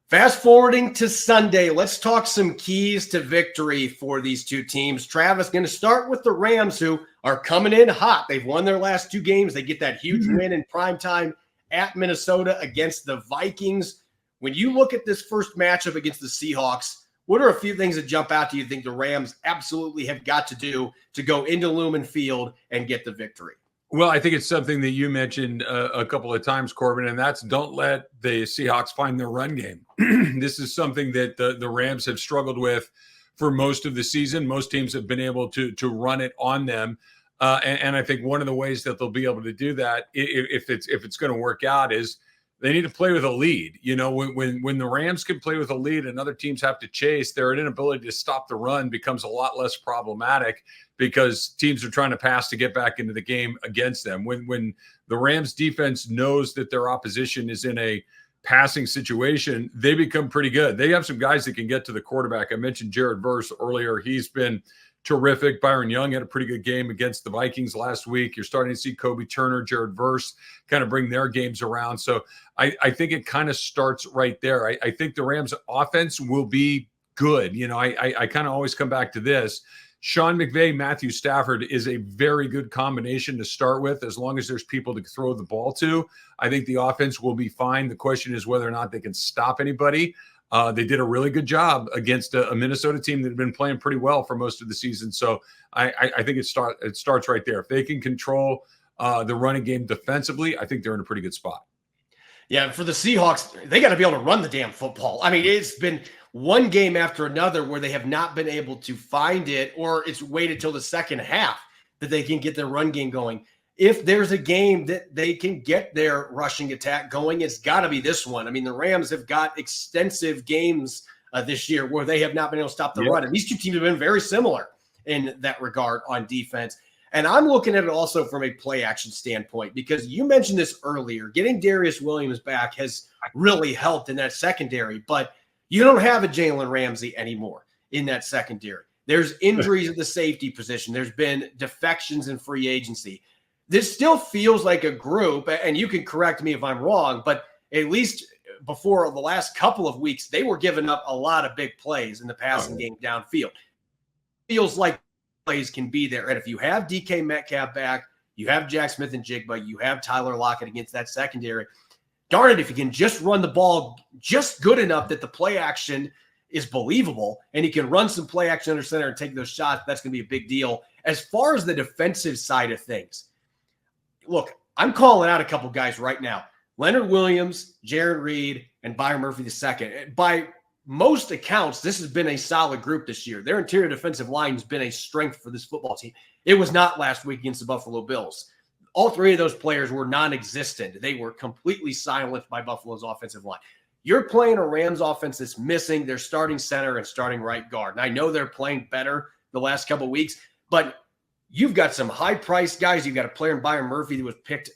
Fast forwarding to Sunday, let's talk some keys to victory for these two teams. Travis, going to start with the Rams, who are coming in hot. They've won their last two games. They get that huge win in primetime at Minnesota against the Vikings. When you look at this first matchup against the Seahawks, what are a few things that jump out to you think the Rams absolutely have got to do to go into Lumen Field and get the victory? Well, I think it's something that you mentioned a couple of times, Corbin, and that's don't let the Seahawks find their run game. This is something that the Rams have struggled with for most of the season. Most teams have been able to run it on them. And I think one of the ways that they'll be able to do that, if it's going to work out, is they need to play with a lead. You know, when the Rams can play with a lead and other teams have to chase, their inability to stop the run becomes a lot less problematic because teams are trying to pass to get back into the game against them. When the Rams defense knows that their opposition is in a passing situation, they become pretty good. They have some guys that can get to the quarterback. I mentioned Jared Verse earlier. He's been terrific. Byron Young had a pretty good game against the Vikings last week. You're starting to see Kobe Turner, Jared Verse kind of bring their games around. So I think it kind of starts right there. I think the Rams offense will be good. You know, I kind of always come back to this. Sean McVay, Matthew Stafford is a very good combination to start with, as long as there's people to throw the ball to. I think the offense will be fine. The question is whether or not they can stop anybody. They did a really good job against a Minnesota team that had been playing pretty well for most of the season. So I think it starts right there. If they can control the running game defensively, I think they're in a pretty good spot. Yeah, for the Seahawks, they got to be able to run the damn football. I mean, it's been one game after another where they have not been able to find it, or it's waited till the second half that they can get their run game going. If there's a game that they can get their rushing attack going, it's got to be this one. I mean, the Rams have got extensive games this year where they have not been able to stop the run. And these two teams have been very similar in that regard on defense. And I'm looking at it also from a play action standpoint, because you mentioned this earlier. Getting Darius Williams back has really helped in that secondary, but you don't have a Jalen Ramsey anymore in that secondary. There's injuries at the safety position. There's been defections in free agency. This still feels like a group, and you can correct me if I'm wrong, but at least before the last couple of weeks, they were giving up a lot of big plays in the passing game downfield. Feels like plays can be there. And if you have DK Metcalf back, you have Jack Smith and Jigba, you have Tyler Lockett against that secondary. Darn it, if you can just run the ball just good enough that the play action is believable and you can run some play action under center and take those shots, that's going to be a big deal. As far as the defensive side of things, look, I'm calling out a couple guys right now. Leonard Williams, Jared Reed, and Byron Murphy II. By most accounts, this has been a solid group this year. Their interior defensive line has been a strength for this football team. It was not last week against the Buffalo Bills. All three of those players were non-existent. They were completely silenced by Buffalo's offensive line. You're playing a Rams offense that's missing their starting center and starting right guard. And I know they're playing better the last couple of weeks, but you've got some high-priced guys. You've got a player in Byron Murphy that was picked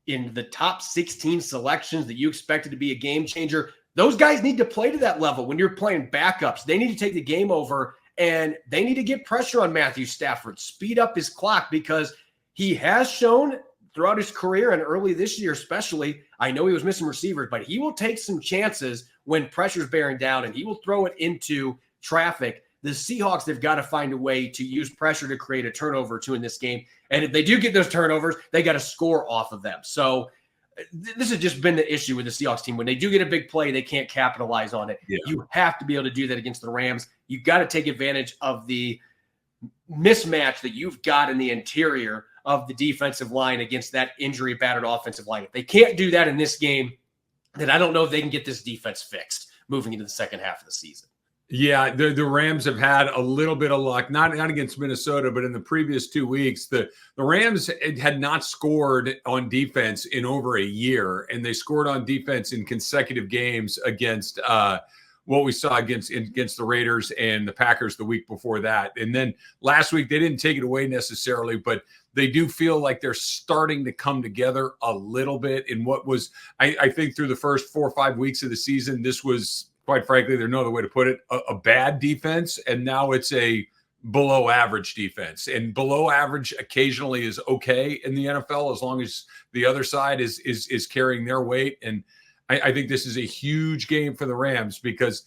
in the top 16 selections that you expected to be a game changer. Those guys need to play to that level when you're playing backups. They need to take the game over, and they need to get pressure on Matthew Stafford, speed up his clock, because he has shown throughout his career and early this year especially, I know he was missing receivers, but he will take some chances when pressure's bearing down, and he will throw it into traffic. The Seahawks, they've got to find a way to use pressure to create a turnover or two in this game. And if they do get those turnovers, they got to score off of them. So this has just been the issue with the Seahawks team. When they do get a big play, they can't capitalize on it. Yeah. You have to be able to do that against the Rams. You got to take advantage of the mismatch that you've got in the interior of the defensive line against that injury-battered offensive line. If they can't do that in this game, then I don't know if they can get this defense fixed moving into the second half of the season. Yeah, the Rams have had a little bit of luck, not against Minnesota, but in the previous 2 weeks, the Rams had not scored on defense in over a year, and they scored on defense in consecutive games against what we saw against the Raiders and the Packers the week before that. And then last week, they didn't take it away necessarily, but they do feel like they're starting to come together a little bit in what was, I think, through the first 4 or 5 weeks of the season, this was, quite frankly, there's no other way to put it, a bad defense. And now it's a below average defense. And below average occasionally is okay in the NFL as long as the other side is carrying their weight. And I think this is a huge game for the Rams because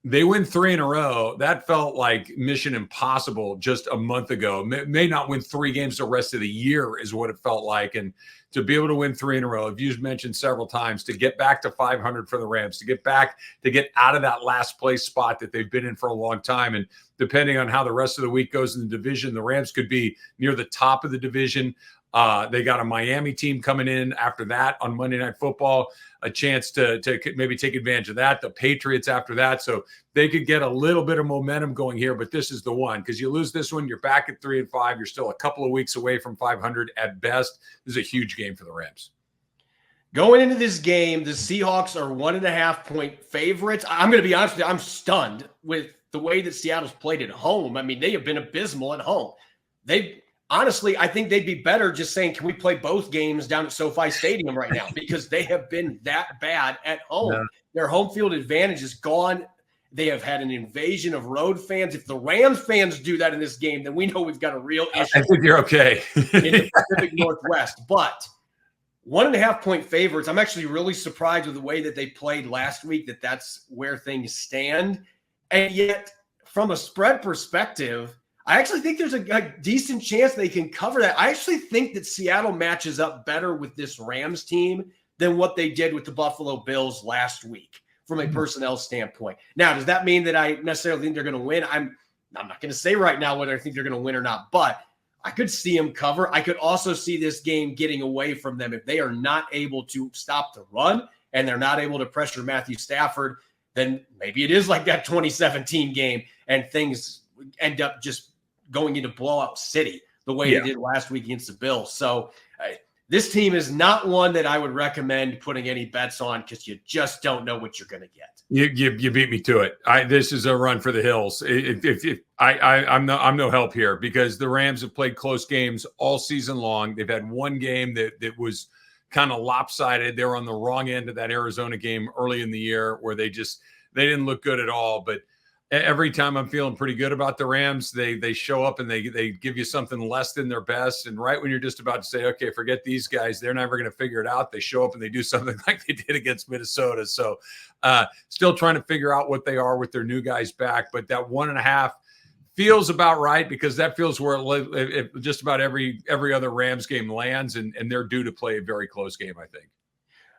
they win 3 in a row. That felt like mission impossible just a month ago. May not win 3 games the rest of the year is what it felt like. And to be able to win 3 in a row, you've mentioned several times, to get back to 500 for the Rams, to get out of that last place spot that they've been in for a long time. And depending on how the rest of the week goes in the division, the Rams could be near the top of the division. They got a Miami team coming in after that on Monday Night Football, a chance to maybe take advantage of that. The Patriots after that. So they could get a little bit of momentum going here, but this is the one, because you lose this one, you're back at 3-5. You're still a couple of weeks away from 500 at best. This is a huge game for the Rams. Going into this game, the Seahawks are 1.5-point favorites. I'm going to be honest with you, I'm stunned with the way that Seattle's played at home. I mean, they have been abysmal at home. Honestly, I think they'd be better just saying, can we play both games down at SoFi Stadium right now? Because they have been that bad at home. Yeah. Their home field advantage is gone. They have had an invasion of road fans. If the Rams fans do that in this game, then we know we've got a real issue. I think you're okay. In the Pacific Northwest. But 1.5-point favorites, I'm actually really surprised with the way that they played last week, that's where things stand. And yet, from a spread perspective, I actually think there's a decent chance they can cover that. I actually think that Seattle matches up better with this Rams team than what they did with the Buffalo Bills last week from a personnel standpoint. Now, does that mean that I necessarily think they're going to win? I'm not going to say right now whether I think they're going to win or not, but I could see them cover. I could also see this game getting away from them if they are not able to stop the run and they're not able to pressure Matthew Stafford. Then maybe it is like that 2017 game and things end up just going into blowout city the way they did last week against the Bills. So this team is not one that I would recommend putting any bets on because you just don't know what you're going to get. You beat me to it. This is a run for the hills. I'm no help here because the Rams have played close games all season long. They've had one game that was kind of lopsided. They were on the wrong end of that Arizona game early in the year where they didn't look good at all. But every time I'm feeling pretty good about the Rams, they show up and they give you something less than their best. And right when you're just about to say, okay, forget these guys, they're never going to figure it out, they show up and they do something like they did against Minnesota. So still trying to figure out what they are with their new guys back. But that 1.5 feels about right because that feels where it just about every other Rams game lands. And they're due to play a very close game, I think.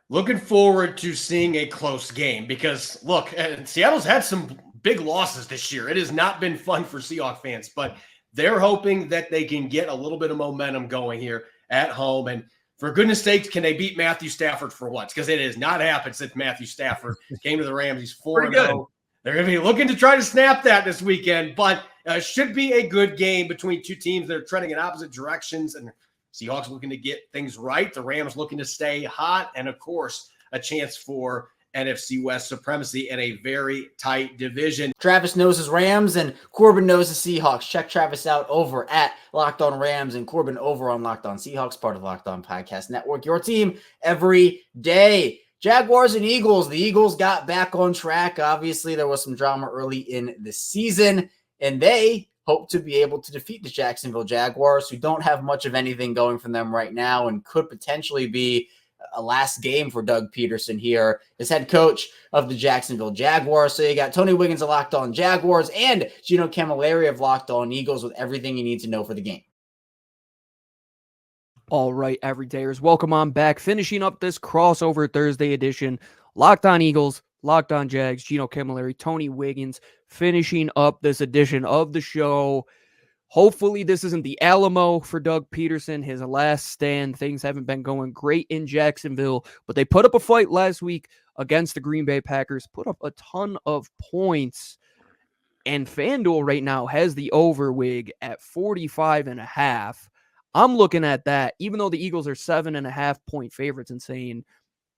Looking forward to seeing a close game because, look, Seattle's had some big losses this year. It has not been fun for Seahawks fans, but they're hoping that they can get a little bit of momentum going here at home. And for goodness sakes, can they beat Matthew Stafford for once? Because it has not happened since Matthew Stafford came to the Rams. He's 4-0. They're going to be looking to try to snap that this weekend, but should be a good game between two teams that are trending in opposite directions. And Seahawks looking to get things right. The Rams looking to stay hot. And, of course, a chance for NFC West supremacy in a very tight division. Travis knows his Rams and Corbin knows the Seahawks. Check Travis out over at Locked On Rams and Corbin over on Locked On Seahawks, part of Locked On Podcast Network. Your team every day. Jaguars and Eagles. The Eagles got back on track. Obviously, there was some drama early in the season, and they hope to be able to defeat the Jacksonville Jaguars, who don't have much of anything going for them right now and could potentially be a last game for Doug Peterson here as head coach of the Jacksonville Jaguars. So you got Tony Wiggins of Locked On Jaguars and Gino Camilleri of Locked On Eagles with everything you need to know for the game. All right, everydayers, welcome on back. Finishing up this crossover Thursday edition, Locked On Eagles, Locked On Jags, Gino Camilleri, Tony Wiggins, finishing up this edition of the show. Hopefully this isn't the Alamo for Doug Peterson, his last stand. Things haven't been going great in Jacksonville, but they put up a fight last week against the Green Bay Packers, put up a ton of points, and FanDuel right now has the over wig at 45.5. I'm looking at that, even though the Eagles are 7.5 point favorites, and saying,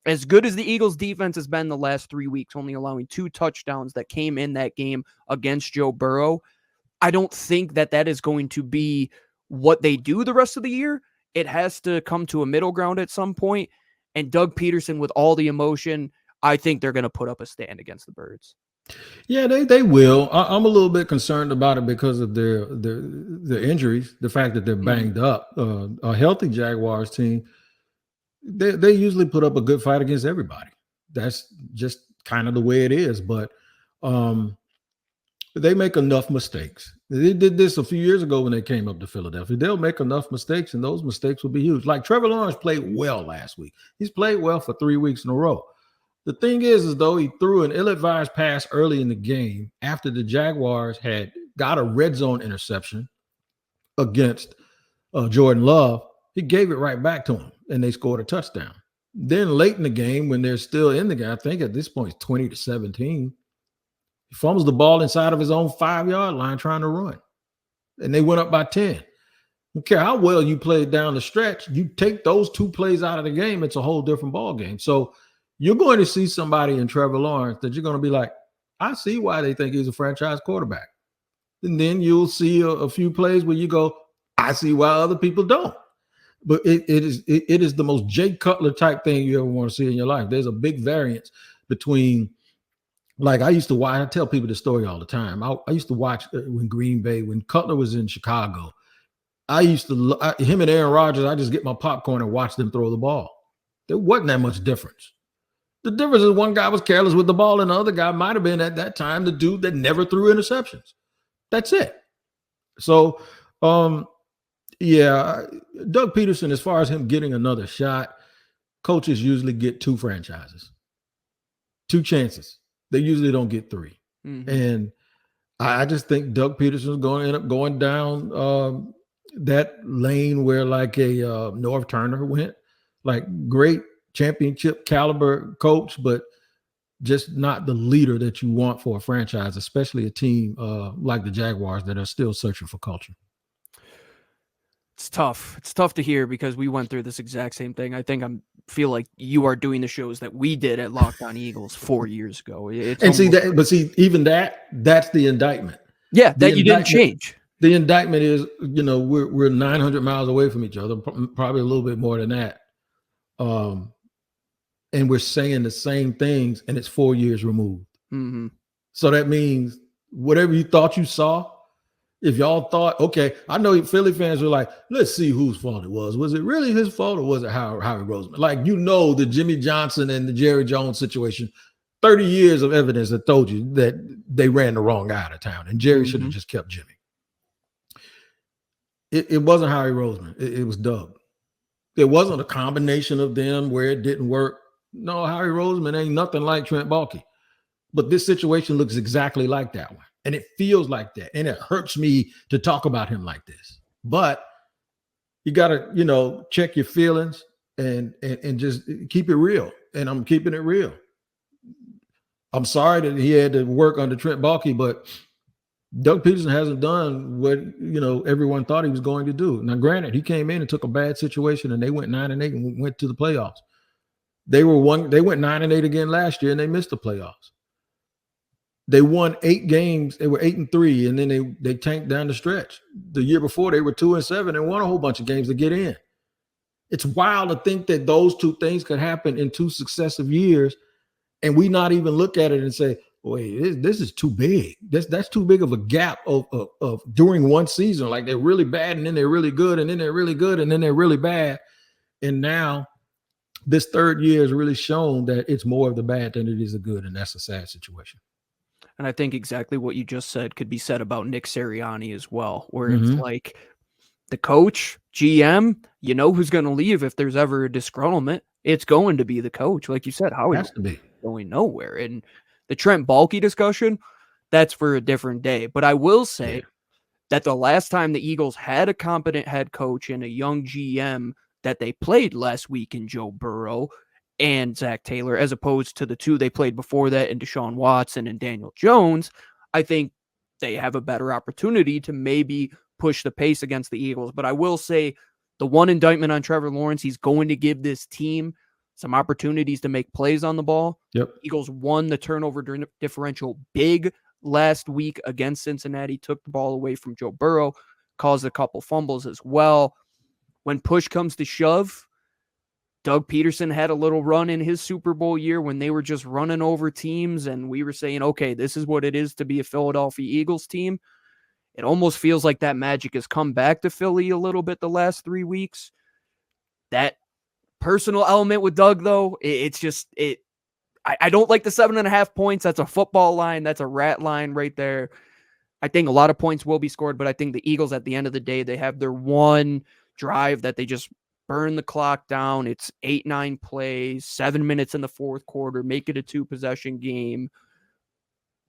as good as the Eagles defense has been the last 3 weeks, only allowing 2 touchdowns that came in that game against Joe Burrow, I don't think that is going to be what they do the rest of the year. It has to come to a middle ground at some point. And Doug Peterson, with all the emotion, I think they're going to put up a stand against the Birds. Yeah, they will. I'm a little bit concerned about it because of their injuries, the fact that they're banged up. A healthy Jaguars team, they usually put up a good fight against everybody. That's just kind of the way it is. But they make enough mistakes. They did this a few years ago when they came up to Philadelphia. They'll make enough mistakes, and those mistakes will be huge. Like Trevor Lawrence played well last week. He's played well for 3 weeks in a row. The thing is though, he threw an ill-advised pass early in the game after the Jaguars had got a red zone interception against Jordan Love. He gave it right back to him, and they scored a touchdown. Then late in the game, when they're still in the game, I think at this point it's 20-17, he fumbles the ball inside of his own 5-yard line trying to run, and they went up by 10. Don't care how well you played down the stretch, you take those 2 plays out of the game, it's a whole different ball game. So you're going to see somebody in Trevor Lawrence that you're going to be like, I see why they think he's a franchise quarterback. And then you'll see a few plays where you go, I see why other people don't. But it is the most Jay Cutler type thing you ever want to see in your life. There's a big variance between, like I used to watch, I tell people this story all the time. I used to watch when Green Bay, when Cutler was in Chicago, him and Aaron Rodgers, I just get my popcorn and watch them throw the ball. There wasn't that much difference. The difference is one guy was careless with the ball, and the other guy might have been at that time the dude that never threw interceptions. That's it. So, yeah, Doug Peterson, as far as him getting another shot, coaches usually get 2 franchises, 2 chances. They usually don't get 3. Mm-hmm. And I just think Doug Peterson is going to end up going down that lane where like a Norv Turner went, like great championship caliber coach, but just not the leader that you want for a franchise, especially a team like the Jaguars that are still searching for culture. It's tough. It's tough to hear because we went through this exact same thing. I think feel like you are doing the shows that we did at Locked On Eagles 4 years ago. Even that's the indictment. Yeah, that you didn't change. The indictment is, we're 900 miles away from each other, probably a little bit more than that. And we're saying the same things, and it's 4 years removed. Mm-hmm. So that means whatever you thought you saw, if y'all thought, okay, I know Philly fans were like, let's see whose fault it was. Was it really his fault or was it Howie Roseman? Like, the Jimmy Johnson and the Jerry Jones situation, 30 years of evidence that told you that they ran the wrong guy out of town, and Jerry should have just kept Jimmy. It wasn't Howie Roseman. It was Doug. It wasn't a combination of them where it didn't work. No, Howie Roseman ain't nothing like Trent Baalke. But this situation looks exactly like that one. And it feels like that. And it hurts me to talk about him like this. But you got to, check your feelings and just keep it real. And I'm keeping it real. I'm sorry that he had to work under Trent Baalke, but Doug Peterson hasn't done what everyone thought he was going to do. Now, granted, he came in and took a bad situation, and they went 9-8 and went to the playoffs. They went 9-8 again last year, and they missed the playoffs. They won 8 games. They were 8-3, and then they tanked down the stretch. The year before, they were 2-7 and won a whole bunch of games to get in. It's wild to think that those two things could happen in 2 successive years, and we not even look at it and say, "Wait, this is too big. That's too big of a gap of during one season. Like they're really bad, and then they're really good, and then they're really good, and then they're really bad." And now, this third year has really shown that it's more of the bad than it is the good, and that's a sad situation. And I think exactly what you just said could be said about Nick Sirianni as well, where it's like the coach, GM, you know who's going to leave if there's ever a disgruntlement. It's going to be the coach. Like you said, how has to be going nowhere. And the Trent Baalke discussion, that's for a different day. But I will say that the last time the Eagles had a competent head coach and a young GM that they played last week in Joe Burrow and Zach Taylor, as opposed to the 2 they played before that in Deshaun Watson and Daniel Jones, I think they have a better opportunity to maybe push the pace against the Eagles. But I will say the one indictment on Trevor Lawrence, he's going to give this team some opportunities to make plays on the ball. Yep. Eagles won the turnover differential big last week against Cincinnati, took the ball away from Joe Burrow, caused a couple fumbles as well. When push comes to shove, Doug Peterson had a little run in his Super Bowl year when they were just running over teams, and we were saying, okay, this is what it is to be a Philadelphia Eagles team. It almost feels like that magic has come back to Philly a little bit the last 3 weeks. That personal element with Doug, though, I don't like the 7.5 points. That's a football line. That's a rat line right there. I think a lot of points will be scored, but I think the Eagles, at the end of the day, they have their one drive that they just burn the clock down. It's 8-9 plays, 7 minutes in the fourth quarter, make it a 2-possession game.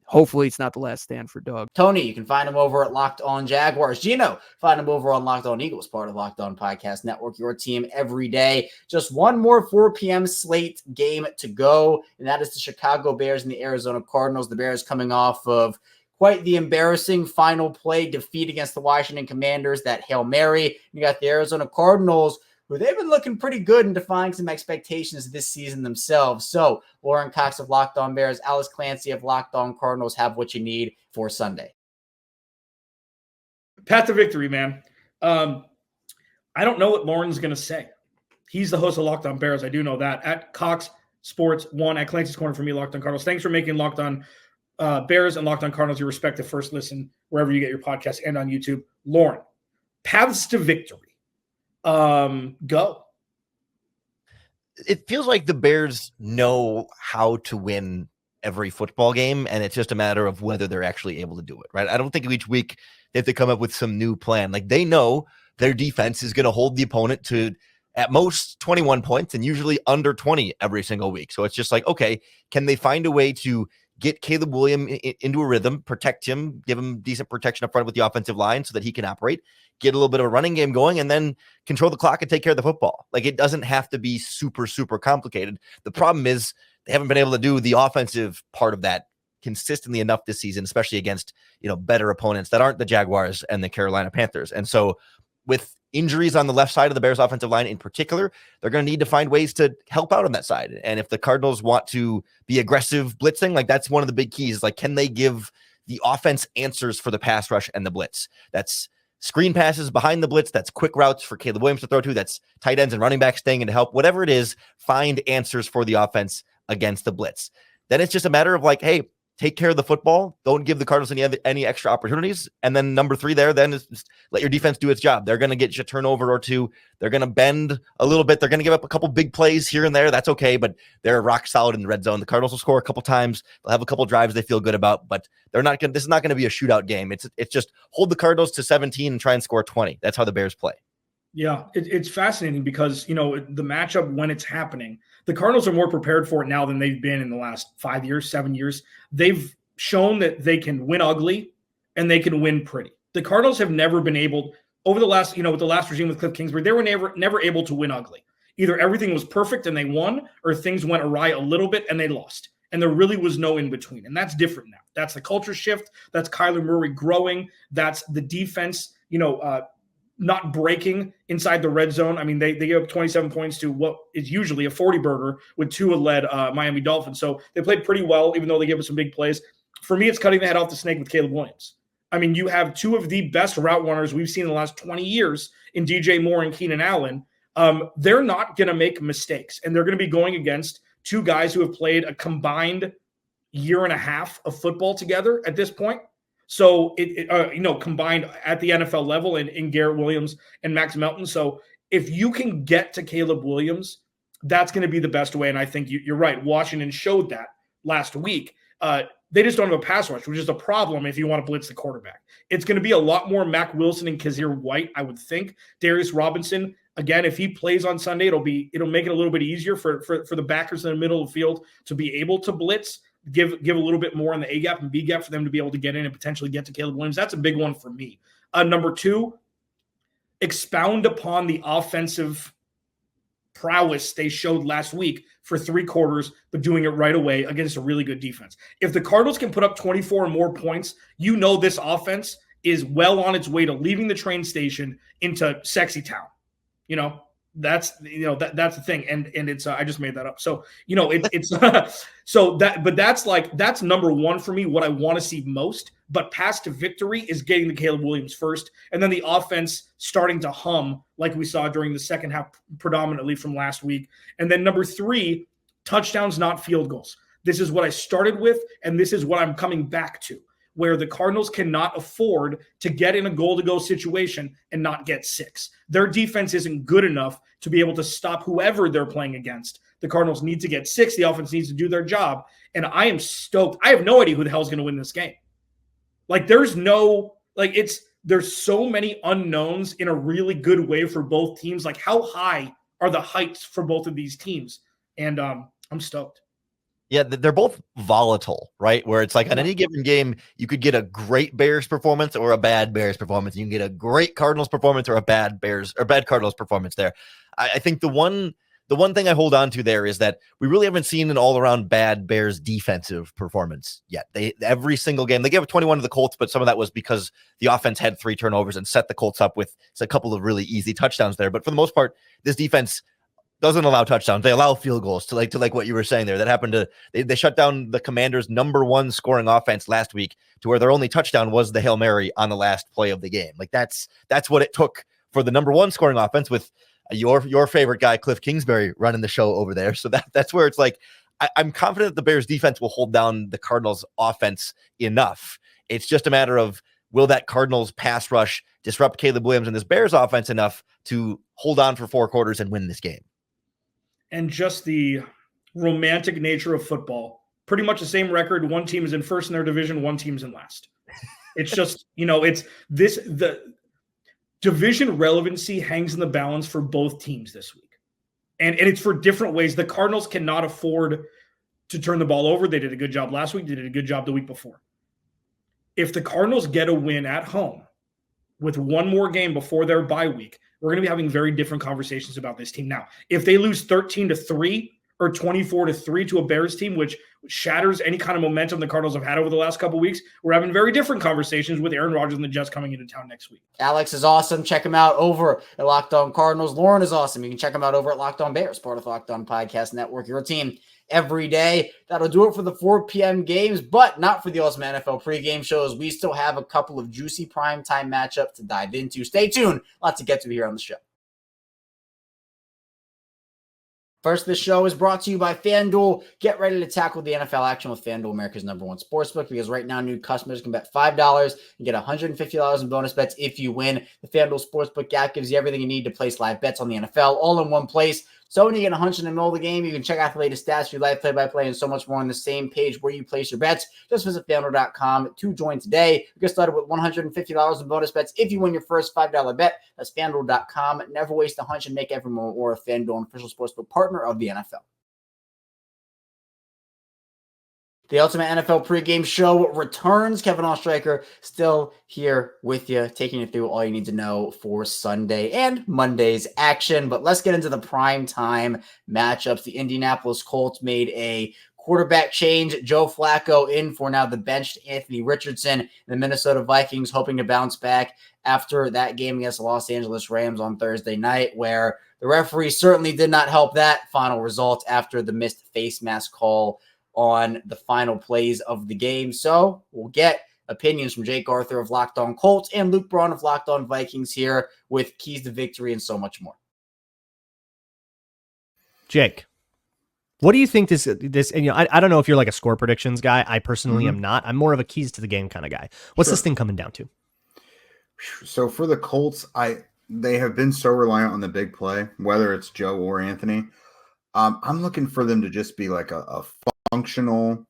Hopefully it's not the last stand for Doug. Tony, you can find him over at Locked On Jaguars. Gino, find him over on Locked On Eagles, part of Locked On Podcast Network, your team every day. Just one more 4 p.m. slate game to go, and that is the Chicago Bears and the Arizona Cardinals. The Bears coming off of quite the embarrassing final play defeat against the Washington Commanders, that Hail Mary. You got the Arizona Cardinals, who they've been looking pretty good and defying some expectations this season themselves. So Lauren Cox of Locked On Bears, Alice Clancy of Locked On Cardinals have what you need for Sunday. Path to victory, man. I don't know what Lauren's going to say. He's the host of Locked On Bears. I do know that. At Cox Sports 1, at Clancy's Corner for me, Locked On Cardinals. Thanks for making Locked On Bears and Locked On Cardinals your respective first listen wherever you get your podcast and on YouTube. Lauren, paths to victory. Go. It feels like the Bears know how to win every football game, and it's just a matter of whether they're actually able to do it, right? I don't think each week they have to come up with some new plan. Like, they know their defense is going to hold the opponent to at most 21 points and usually under 20 every single week. So it's just like, okay, can they find a way to get Caleb Williams into a rhythm, protect him, give him decent protection up front with the offensive line so that he can operate, get a little bit of a running game going, and then control the clock and take care of the football. Like, it doesn't have to be super, super complicated. The problem is they haven't been able to do the offensive part of that consistently enough this season, especially against, better opponents that aren't the Jaguars and the Carolina Panthers. And so with injuries on the left side of the Bears offensive line in particular, they're going to need to find ways to help out on that side. And if the Cardinals want to be aggressive blitzing, like, that's one of the big keys. Like, can they give the offense answers for the pass rush and the blitz? That's screen passes behind the blitz. That's quick routes for Caleb Williams to throw to. That's tight ends and running backs staying in to help. Whatever it is, find answers for the offense against the blitz. Then it's just a matter of like, hey, take care of the football. Don't give the Cardinals any extra opportunities. And then number 3 there, then is just let your defense do its job. They're going to get you a turnover or two. They're going to bend a little bit. They're going to give up a couple big plays here and there. That's okay, but they're rock solid in the red zone. The Cardinals will score a couple times. They'll have a couple drives they feel good about, but they're not going. This is not going to be a shootout game. It's just hold the Cardinals to 17 and try and score 20. That's how the Bears play. Yeah, it's fascinating because, the matchup when it's happening, the Cardinals are more prepared for it now than they've been in the last 5 years, 7 years. They've shown that they can win ugly and they can win pretty. The Cardinals have never been able, over the last, with the last regime with Cliff Kingsbury, they were never able to win ugly. Either everything was perfect and they won, or things went awry a little bit and they lost. And there really was no in between. And that's different now. That's the culture shift. That's Kyler Murray growing. That's the defense, not breaking inside the red zone. I mean, they gave up 27 points to what is usually a 40-burger with Tua-led Miami Dolphins. So they played pretty well, even though they gave us some big plays. For me, it's cutting the head off the snake with Caleb Williams. I mean, you have two of the best route runners we've seen in the last 20 years in DJ Moore and Keenan Allen. They're not going to make mistakes, and they're going to be going against two guys who have played a combined year and a half of football together at this point. So, combined at the NFL level in Garrett Williams and Max Melton. So if you can get to Caleb Williams, that's going to be the best way. And I think you're right. Washington showed that last week. They just don't have a pass rush, which is a problem if you want to blitz the quarterback. It's going to be a lot more Mac Wilson and Kazir White, I would think. Darius Robinson, again, if he plays on Sunday, it'll make it a little bit easier for the backers in the middle of the field to be able to blitz, give a little bit more in the A gap and B gap for them to be able to get in and potentially get to Caleb Williams. That's a big one for me. Number two, expound upon the offensive prowess they showed last week for 3 quarters, but doing it right away against a really good defense. If the Cardinals can put up 24 or more points, this offense is well on its way to leaving the train station into sexy town. That's the thing. And it's, I just made that up. So, it's that's number one for me, what I want to see most, but past to victory is getting the Caleb Williams first. And then the offense starting to hum like we saw during the second half, predominantly from last week. And then number 3, touchdowns, not field goals. This is what I started with. And this is what I'm coming back to, where the Cardinals cannot afford to get in a goal-to-go situation and not get 6. Their defense isn't good enough to be able to stop whoever they're playing against. The Cardinals need to get 6. The offense needs to do their job. And I am stoked. I have no idea who the hell is going to win this game. There's so many unknowns in a really good way for both teams. How high are the heights for both of these teams? And I'm stoked. Yeah, they're both volatile, right? Where it's on any given game, you could get a great Bears performance or a bad Bears performance. You can get a great Cardinals performance or a bad Cardinals performance there. I think the one thing I hold on to there is that we really haven't seen an all-around bad Bears defensive performance yet. Every single game, they gave up 21 to the Colts, but some of that was because the offense had 3 turnovers and set the Colts up with a couple of really easy touchdowns there. But for the most part, this defense doesn't allow touchdowns. They allow field goals to what you were saying there. That happened they shut down the Commanders' #1 scoring offense last week to where their only touchdown was the Hail Mary on the last play of the game. That's what it took for the #1 scoring offense with your favorite guy, Cliff Kingsbury, running the show over there. So that's where it's I'm confident the Bears defense will hold down the Cardinals offense enough. It's just a matter of, will that Cardinals pass rush disrupt Caleb Williams and this Bears offense enough to hold on for 4 quarters and win this game? And just the romantic nature of football, pretty much the same record. One team is in first in their division, one team's in last. It's just, the division relevancy hangs in the balance for both teams this week. And it's for different ways. The Cardinals cannot afford to turn the ball over. They did a good job last week. They did a good job the week before. If the Cardinals get a win at home with one more game before their bye week, we're going to be having very different conversations about this team. Now, if they lose 13-3 or 24-3 to a Bears team, which shatters any kind of momentum the Cardinals have had over the last couple of weeks, we're having very different conversations with Aaron Rodgers and the Jets coming into town next week. Alex is awesome. Check him out over at Locked On Cardinals. Lauren is awesome. You can check him out over at Locked On Bears, part of the Locked On Podcast Network. Your team every day. That'll do it for the 4 p.m. games, but not for the awesome NFL pregame shows. We still have a couple of juicy primetime matchups to dive into. Stay tuned. Lots to get to here on the show. First, this show is brought to you by FanDuel. Get ready to tackle the NFL action with FanDuel, America's #1 sportsbook, because right now new customers can bet $5 and get $150 in bonus bets if you win. The FanDuel Sportsbook app gives you everything you need to place live bets on the NFL all in one place. So when you get a hunch in the middle of the game, you can check out the latest stats, your live play-by-play, and so much more on the same page where you place your bets. Just visit FanDuel.com to join today. You get started with $150 in bonus bets if you win your first $5 bet. That's FanDuel.com. Never waste a hunch and make every moment more. FanDuel, an official sportsbook partner of the NFL. The Ultimate NFL Pregame Show returns. Kevin Ostreicher still here with you, taking you through all you need to know for Sunday and Monday's action. But let's get into the prime time matchups. The Indianapolis Colts made a quarterback change. Joe Flacco in for now the benched Anthony Richardson. The Minnesota Vikings hoping to bounce back after that game against the Los Angeles Rams on Thursday night, where the referee certainly did not help that final result after the missed face mask call on the final plays of the game. So we'll get opinions from Jake Arthur of Locked On Colts and Luke Braun of Locked On Vikings here with keys to victory and so much more. Jake, what do you think this, and I don't know if you're like a score predictions guy. I personally am not. I'm more of a keys to the game kind of guy. What's this thing coming down to? So for the Colts, they have been so reliant on the big play, whether it's Joe or Anthony. I'm looking for them to just be like a functional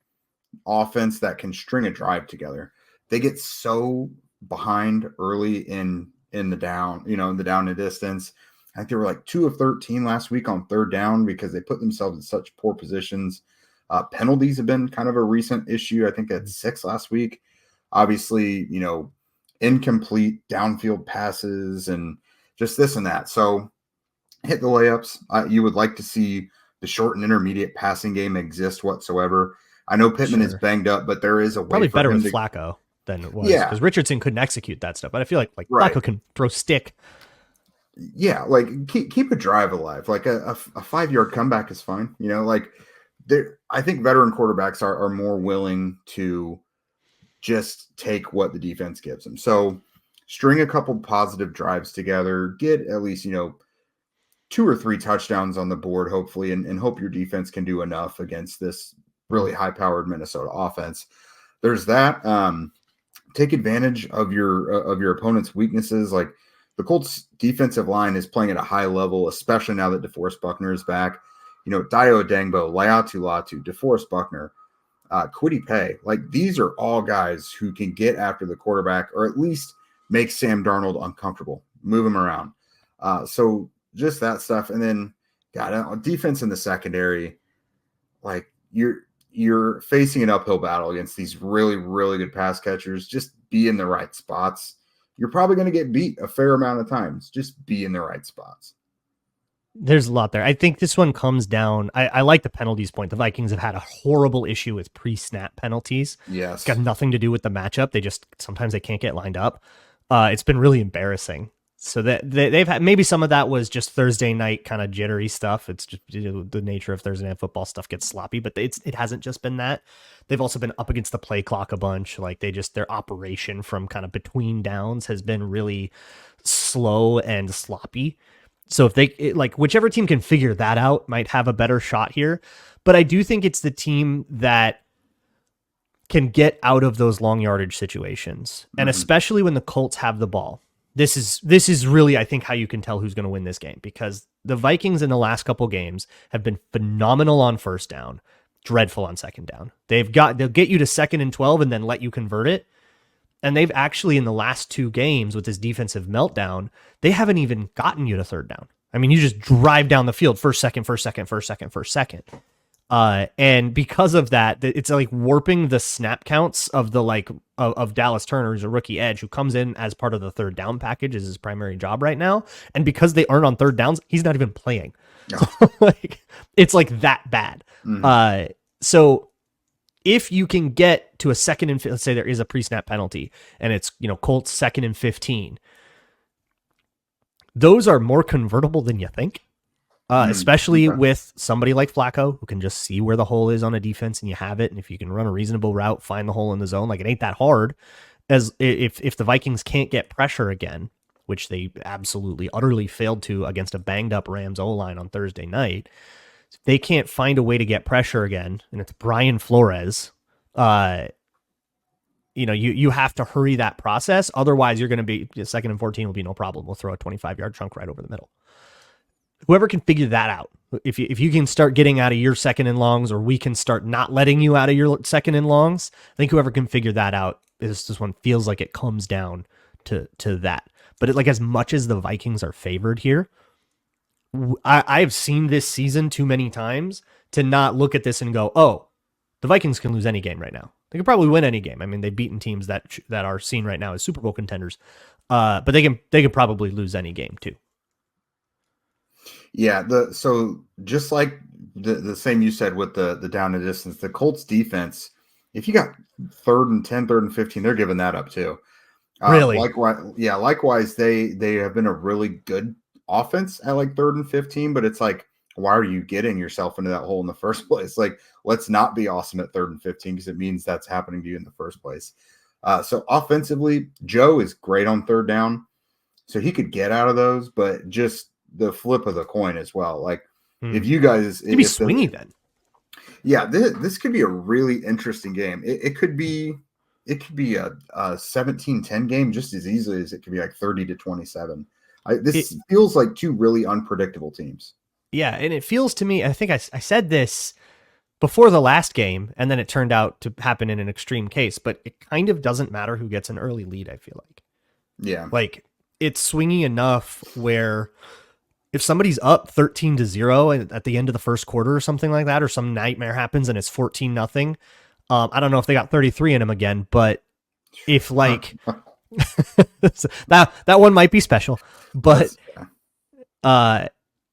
offense that can string a drive together. They get so behind early in the down, in the down and distance. I think they were like 2 of 13 last week on third down because they put themselves in such poor positions. Penalties have been kind of a recent issue. I think they had 6 last week. Obviously, incomplete downfield passes and just this and that. So hit the layups. You would like to see the short and intermediate passing game exist whatsoever. I know Pittman is banged up, but there is a way probably for better him with to, Flacco than it was. Yeah. Because Richardson couldn't execute that stuff. But I feel like Right. Flacco can throw stick. Yeah, like keep a drive alive. Like a 5-yard comeback is fine. I think veteran quarterbacks are more willing to just take what the defense gives them. So string a couple positive drives together, get at least, 2 or 3 touchdowns on the board, hopefully, and hope your defense can do enough against this really high-powered Minnesota offense. There's that. Take advantage of your opponent's weaknesses. Like the Colts defensive line is playing at a high level, especially now that DeForest Buckner is back. Dayo Dangbo, Laiatu Latu, DeForest Buckner, Kwity Paye. Like these are all guys who can get after the quarterback or at least make Sam Darnold uncomfortable, move him around. So just that stuff. And then defense in the secondary, like you're facing an uphill battle against these really, really good pass catchers. Just be in the right spots. You're probably going to get beat a fair amount of times. Just be in the right spots. There's a lot there. I think this one comes down. I like the penalties point. The Vikings have had a horrible issue with pre-snap penalties. Yes. It's got nothing to do with the matchup. Sometimes they can't get lined up. It's been really embarrassing. So that they've had, maybe some of that was just Thursday night kind of jittery stuff. It's just the nature of Thursday night football, stuff gets sloppy, but it hasn't just been that. They've also been up against the play clock a bunch. Like their operation from kind of between downs has been really slow and sloppy. So if whichever team can figure that out might have a better shot here. But I do think it's the team that can get out of those long yardage situations. And especially when the Colts have the ball. This is really, I think, how you can tell who's going to win this game, because the Vikings in the last couple games have been phenomenal on first down, dreadful on second down. They'll get you to 2nd and 12 and then let you convert it. And they've actually, in the last 2 games with this defensive meltdown, they haven't even gotten you to 3rd down. I mean, you just drive down the field first, second. And because of that, it's like warping the snap counts of of Dallas Turner, who's a rookie edge who comes in as part of the 3rd down package is his primary job right now. And because they aren't on 3rd downs, he's not even playing. No. It's like that bad. So if you can get to a 2nd and, let's say there is a pre-snap penalty and it's, Colts 2nd and 15, those are more convertible than you think. Especially with somebody like Flacco who can just see where the hole is on a defense and you have it. And if you can run a reasonable route, find the hole in the zone, like it ain't that hard. As if the Vikings can't get pressure again, which they absolutely, utterly failed to against a banged up Rams O-line on Thursday night, if they can't find a way to get pressure again, and it's Brian Flores, you have to hurry that process. Otherwise, you're going to be 2nd and 14 will be no problem. We'll throw a 25-yard chunk right over the middle. Whoever can figure that out, if you can start getting out of your 2nd and longs, or we can start not letting you out of your 2nd and longs, I think whoever can figure that out, this one feels like it comes down to that. But as much as the Vikings are favored here, I've seen this season too many times to not look at this and go, oh, the Vikings can lose any game right now. They could probably win any game. I mean, they've beaten teams that are seen right now as Super Bowl contenders, but they can probably lose any game too. Yeah, so just like the same you said with the down and distance, the Colts defense, if you got 3rd and 10, 3rd and 15, they're giving that up too. Really? Likewise, they have been a really good offense at like 3rd and 15, but it's like, why are you getting yourself into that hole in the first place? Like, let's not be awesome at 3rd and 15 because it means that's happening to you in the first place. So offensively, Joe is great on 3rd down, so he could get out of those, but just the flip of the coin as well. Like, if you guys, it'd be swingy then. Yeah, this could be a really interesting game. It could be a 17-10 game just as easily as it could be like 30-27. This feels like two really unpredictable teams. Yeah, and it feels to me, I think I said this before the last game, and then it turned out to happen in an extreme case, but it kind of doesn't matter who gets an early lead, I feel like. Yeah. Like, it's swingy enough where if somebody's up 13-0 at the end of the first quarter or something like that, or some nightmare happens and it's 14-0, I don't know if they got 33 in them again, but if like that one might be special, but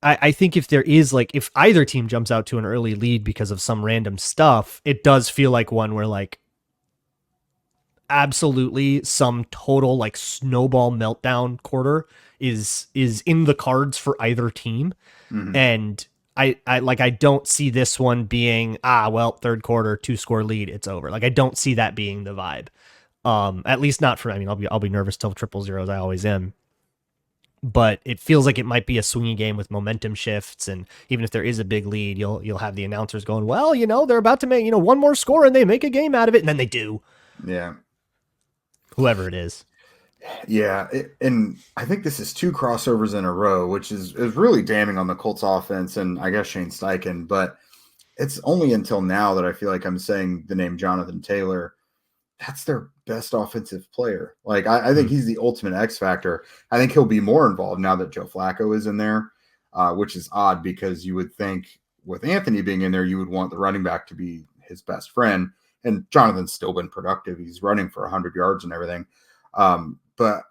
I think if there is like, if either team jumps out to an early lead because of some random stuff, it does feel like one where like absolutely some total like snowball meltdown quarter is in the cards for either team. Mm-hmm. And I don't see this one being, third quarter, 2-score lead, it's over. Like, I don't see that being the vibe. At least not for, I mean, I'll be nervous till 000s. I always am. But it feels like it might be a swingy game with momentum shifts. And even if there is a big lead, you'll have the announcers going, well, they're about to make, one more score and they make a game out of it. And then they do. Yeah. Whoever it is. Yeah, and I think this is 2 crossovers in a row, which is really damning on the Colts offense and I guess Shane Steichen. But it's only until now that I feel like I'm saying the name Jonathan Taylor. That's their best offensive player. Like, I think he's the ultimate X factor. I think he'll be more involved now that Joe Flacco is in there, which is odd because you would think with Anthony being in there, you would want the running back to be his best friend. And Jonathan's still been productive. He's running for 100 yards and everything. But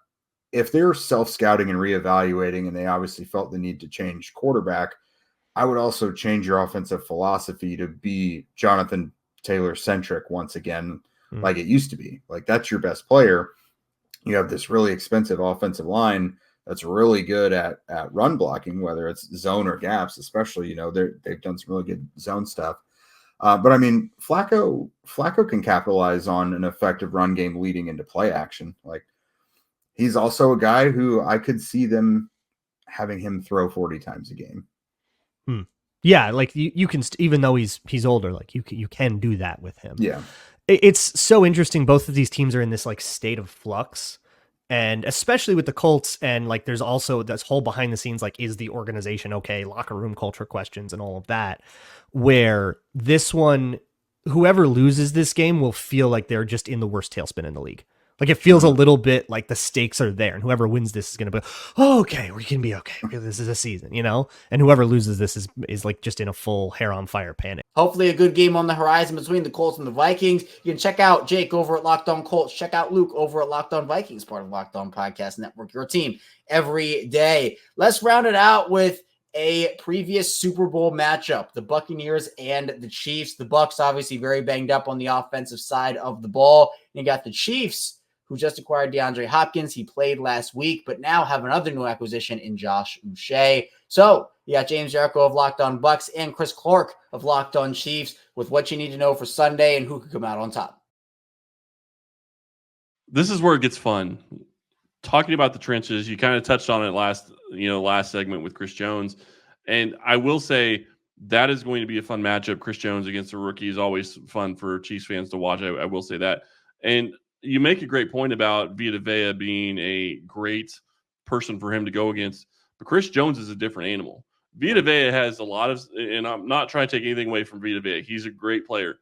if they're self-scouting and reevaluating, and they obviously felt the need to change quarterback, I would also change your offensive philosophy to be Jonathan Taylor-centric once again, like it used to be. Like, that's your best player. You have this really expensive offensive line that's really good at run blocking, whether it's zone or gaps, especially, they've done some really good zone stuff. But I mean, Flacco can capitalize on an effective run game leading into play action. Like, he's also a guy who I could see them having him throw 40 times a game. Yeah, like you can, even though he's older, like you can do that with him. Yeah. It's so interesting. Both of these teams are in this like state of flux, and especially with the Colts, and like there's also this whole behind the scenes, like, is the organization okay, locker room culture questions and all of that, where this one, whoever loses this game will feel like they're just in the worst tailspin in the league. Like, it feels a little bit like the stakes are there, and whoever wins this is going to be, okay, we can be okay. This is a season, and whoever loses this is like just in a full hair on fire panic. Hopefully a good game on the horizon between the Colts and the Vikings. You can check out Jake over at Locked On Colts. Check out Luke over at Locked On Vikings, part of Locked On Podcast Network, your team every day. Let's round it out with a previous Super Bowl matchup, the Buccaneers and the Chiefs. The Bucs obviously very banged up on the offensive side of the ball. And you got the Chiefs, who just acquired DeAndre Hopkins. He played last week, but now have another new acquisition in Josh Uche. So you got James Jericho of Locked On Bucks and Chris Clark of Locked On Chiefs with what you need to know for Sunday and who could come out on top. This is where it gets fun. Talking about the trenches, you kind of touched on it last segment with Chris Jones. And I will say that is going to be a fun matchup. Chris Jones against a rookie is always fun for Chiefs fans to watch. I will say that. And you make a great point about Vita Vea being a great person for him to go against, but Chris Jones is a different animal. Vita Vea has a lot of, and I'm not trying to take anything away from Vita Vea. He's a great player,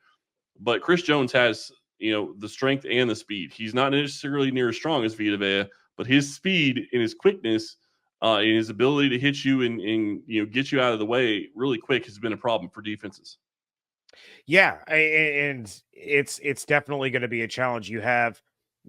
but Chris Jones has, the strength and the speed. He's not necessarily near as strong as Vita Vea, but his speed and his quickness and his ability to hit you and get you out of the way really quick has been a problem for defenses. Yeah, and it's definitely going to be a challenge. You have,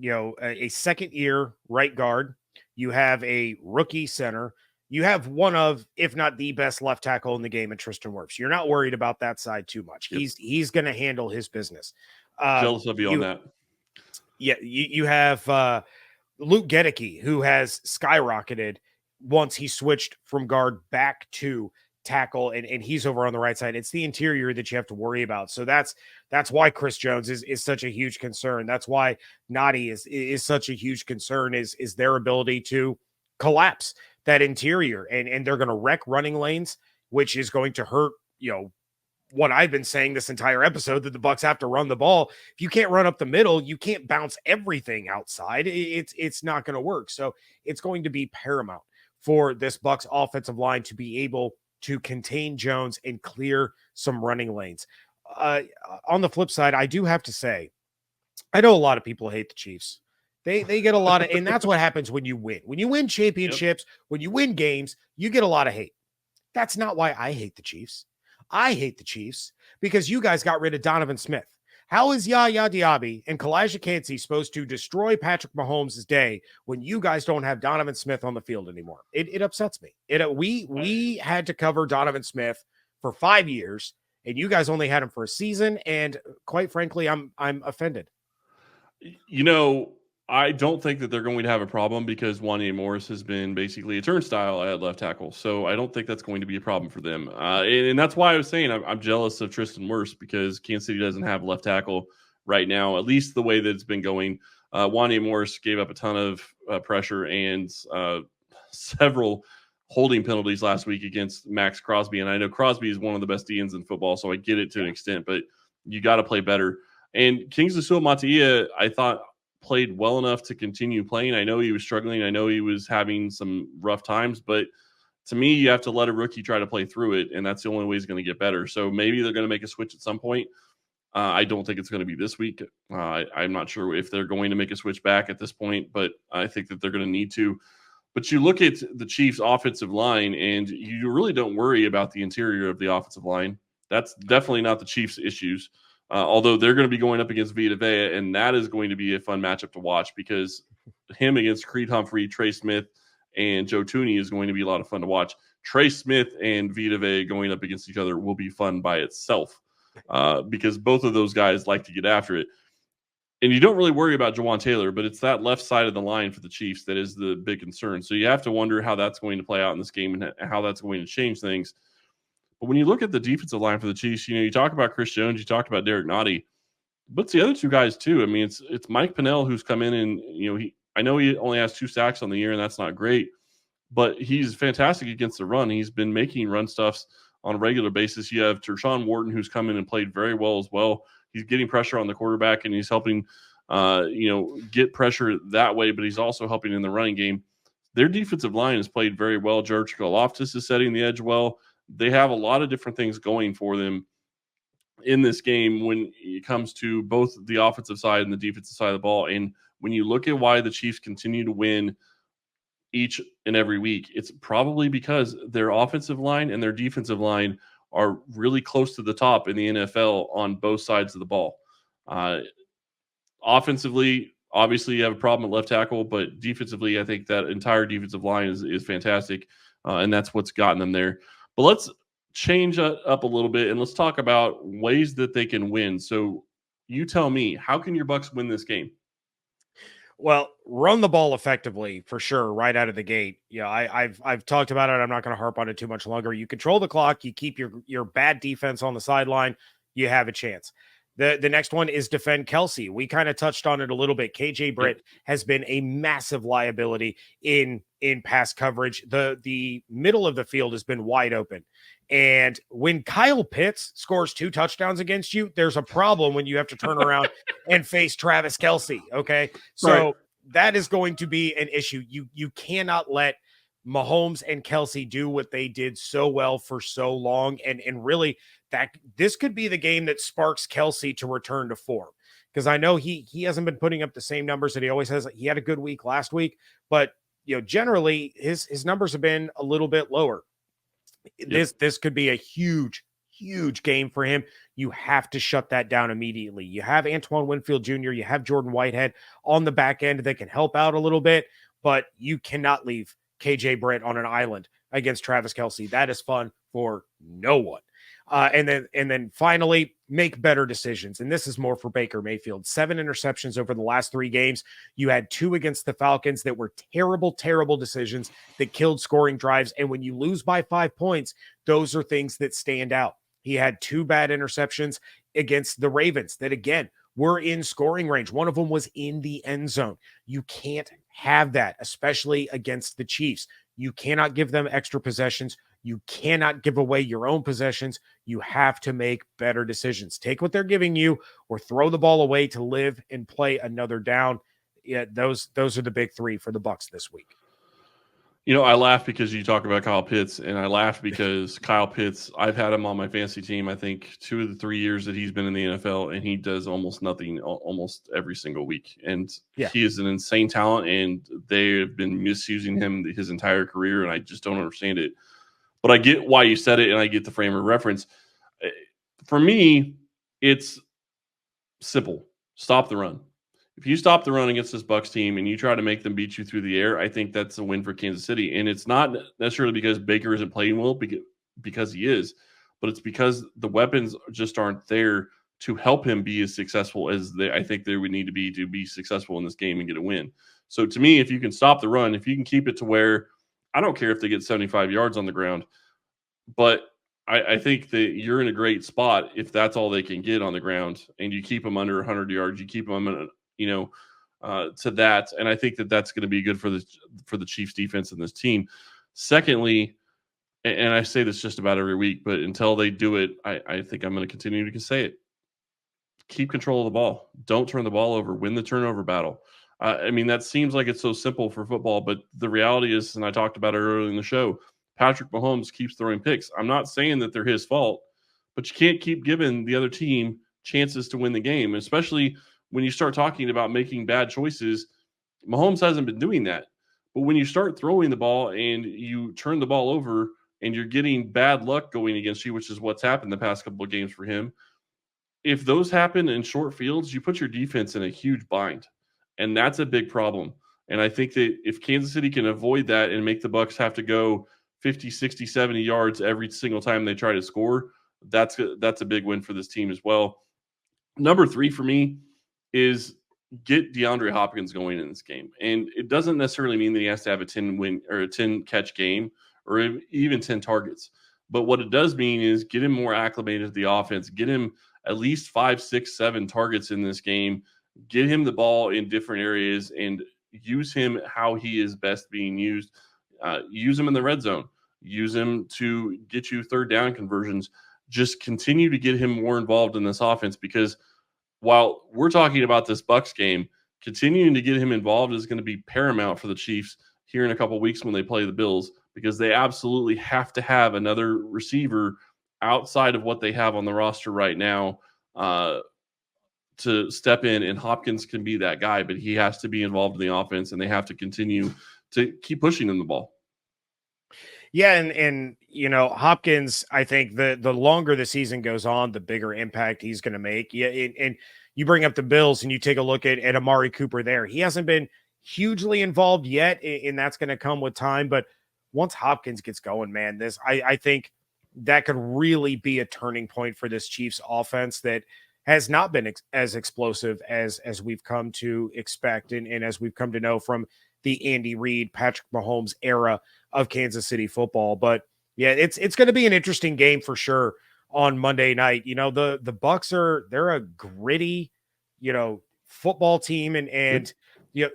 a second-year right guard. You have a rookie center. you have one of, if not the best left tackle in the game in Tristan Wirfs. You're not worried about that side too much. Yep. He's going to handle his business. Jealous of you on that. Yeah, you have Luke Gedeke, who has skyrocketed once he switched from guard back to tackle, and he's over on the right side. It's the interior that you have to worry about. So that's why Chris Jones is such a huge concern. That's why Nadi is such a huge concern, is their ability to collapse that interior, and they're going to wreck running lanes, which is going to hurt, what I've been saying this entire episode, that the Bucs have to run the ball. If you can't run up the middle, you can't bounce everything outside. It's not going to work. So it's going to be paramount for this Bucs offensive line to be able to contain Jones and clear some running lanes. On the flip side, I do have to say, I know a lot of people hate the Chiefs. They get a lot of, and that's what happens when you win. When you win championships, when you win games, you get a lot of hate. That's not why I hate the Chiefs. I hate the Chiefs because you guys got rid of Donovan Smith. How is Yaya Diaby and Kalijah Kancey supposed to destroy Patrick Mahomes' day when you guys don't have Donovan Smith on the field anymore? It upsets me. We had to cover Donovan Smith for 5 years, and you guys only had him for a season. And quite frankly, I'm offended. I don't think that they're going to have a problem because Wanya Morris has been basically a turnstile at left tackle. So I don't think that's going to be a problem for them. And that's why I was saying I'm jealous of Tristan Wirfs because Kansas City doesn't have left tackle right now, at least the way that it's been going. Wanya Morris gave up a ton of pressure and several holding penalties last week against Max Crosby. And I know Crosby is one of the best DNs in football, so I get it to an extent, but you got to play better. And Kingsley Suamataia, I thought, played well enough to continue playing. I know he was struggling. I know he was having some rough times, but to me, you have to let a rookie try to play through it, and that's the only way he's going to get better. So maybe they're going to make a switch at some point. I don't think it's going to be this week. I'm not sure if they're going to make a switch back at this point, but I think that they're going to need to. But you look at the Chiefs' offensive line, and you really don't worry about the interior of the offensive line. That's definitely not the Chiefs' issues. Although they're going to be going up against Vita Vea, and that is going to be a fun matchup to watch because him against Creed Humphrey, Trey Smith, and Joe Thuney is going to be a lot of fun to watch. Trey Smith and Vita Vea going up against each other will be fun by itself because both of those guys like to get after it. And you don't really worry about Jawan Taylor, but it's that left side of the line for the Chiefs that is the big concern. So you have to wonder how that's going to play out in this game and how that's going to change things. But when you look at the defensive line for the Chiefs, you talk about Chris Jones, you talked about Derek Nottie, but it's the other two guys too. I mean, it's Mike Pennell who's come in and, I know he only has 2 sacks on the year and that's not great, but he's fantastic against the run. He's been making run stuffs on a regular basis. You have Tershawn Wharton who's come in and played very well as well. He's getting pressure on the quarterback and he's helping, get pressure that way, but he's also helping in the running game. Their defensive line has played very well. George Karlaftis is setting the edge well. They have a lot of different things going for them in this game when it comes to both the offensive side and the defensive side of the ball. And when you look at why the Chiefs continue to win each and every week, it's probably because their offensive line and their defensive line are really close to the top in the NFL on both sides of the ball. Offensively, obviously you have a problem at left tackle, but defensively, I think that entire defensive line is fantastic. And that's what's gotten them there. But let's change up a little bit and let's talk about ways that they can win. So you tell me, how can your Bucs win this game? Well, run the ball effectively for sure, right out of the gate. I've talked about it. I'm not going to harp on it too much longer. You control the clock, you keep your bad defense on the sideline, you have a chance. The next one is defend Kelsey. We kind of touched on it a little bit. KJ Britt has been a massive liability in pass coverage. The middle of the field has been wide open. And when Kyle Pitts scores 2 touchdowns against you, there's a problem when you have to turn around and face Travis Kelce. Okay. So that is going to be an issue. You cannot let Mahomes and Kelsey do what they did so well for so long. And really that this could be the game that sparks Kelsey to return to form. Because I know he hasn't been putting up the same numbers that he always has. He had a good week last week, but generally his numbers have been a little bit lower. This could be a huge game for him. You have to shut that down immediately. You have Antoine Winfield Jr., you have Jordan Whitehead on the back end that can help out a little bit, but you cannot leave KJ Britt on an island against Travis Kelce. That is fun for no one. And then finally, make better decisions. And this is more for Baker Mayfield. 7 interceptions over the last 3 games. You had 2 against the Falcons that were terrible, terrible decisions that killed scoring drives. And when you lose by 5 points, those are things that stand out. He had 2 bad interceptions against the Ravens that, again, were in scoring range. One of them was in the end zone. You can't have that, especially against the Chiefs. You cannot give them extra possessions. You cannot give away your own possessions. You have to make better decisions. Take what they're giving you or throw the ball away to live and play another down. Yeah, those are the big 3 for the Bucs this week. I laugh because you talk about Kyle Pitts, and I laugh because Kyle Pitts, I've had him on my fantasy team, I think 2 of the 3 years that he's been in the NFL, and he does almost nothing almost every single week. And he is an insane talent, and they have been misusing him his entire career, and I just don't understand it. But I get why you said it, and I get the frame of reference. For me, it's simple. Stop the run. If you stop the run against this Bucs team and you try to make them beat you through the air, I think that's a win for Kansas City. And it's not necessarily because Baker isn't playing well, because he is, but it's because the weapons just aren't there to help him be as successful as I think they would need to be successful in this game and get a win. So to me, if you can stop the run, if you can keep it to where I don't care if they get 75 yards on the ground, but I think that you're in a great spot if that's all they can get on the ground, and you keep them under 100 yards, you keep them to that, and I think that that's going to be good for the Chiefs defense and this team. Secondly, and I say this just about every week, but until they do it, I think I'm going to continue to say it. Keep control of the ball. Don't turn the ball over. Win the turnover battle. I mean, that seems like it's so simple for football, but the reality is, and I talked about it earlier in the show, Patrick Mahomes keeps throwing picks. I'm not saying that they're his fault, but you can't keep giving the other team chances to win the game, especially when you start talking about making bad choices. Mahomes hasn't been doing that. But when you start throwing the ball and you turn the ball over and you're getting bad luck going against you, which is what's happened the past couple of games for him, if those happen in short fields, you put your defense in a huge bind. And that's a big problem. And I think that if Kansas City can avoid that and make the Bucs have to go 50, 60, 70 yards every single time they try to score, that's a big win for this team as well. Number 3 for me is get DeAndre Hopkins going in this game. And it doesn't necessarily mean that he has to have a 10-win or a 10-catch game or even 10 targets. But what it does mean is get him more acclimated to the offense, get him at least 5, 6, 7 targets in this game, get him the ball in different areas, and use him how he is best being used. Use him in the red zone. Use him to get you third down conversions. Just continue to get him more involved in this offense, because while we're talking about this Bucs game, continuing to get him involved is going to be paramount for the Chiefs here in a couple of weeks when they play the Bills, because they absolutely have to have another receiver outside of what they have on the roster right now to step in, and Hopkins can be that guy, but he has to be involved in the offense, and they have to continue to keep pushing him the ball. Yeah, and Hopkins, I think the longer the season goes on, the bigger impact he's going to make. Yeah, and you bring up the Bills and you take a look at Amari Cooper there. He hasn't been hugely involved yet, and that's going to come with time. But once Hopkins gets going, man, I think that could really be a turning point for this Chiefs offense that has not been as explosive as we've come to expect and as we've come to know from the Andy Reid, Patrick Mahomes era of Kansas City football. But yeah, it's going to be an interesting game for sure on Monday night. The Bucs they're a gritty, football team, and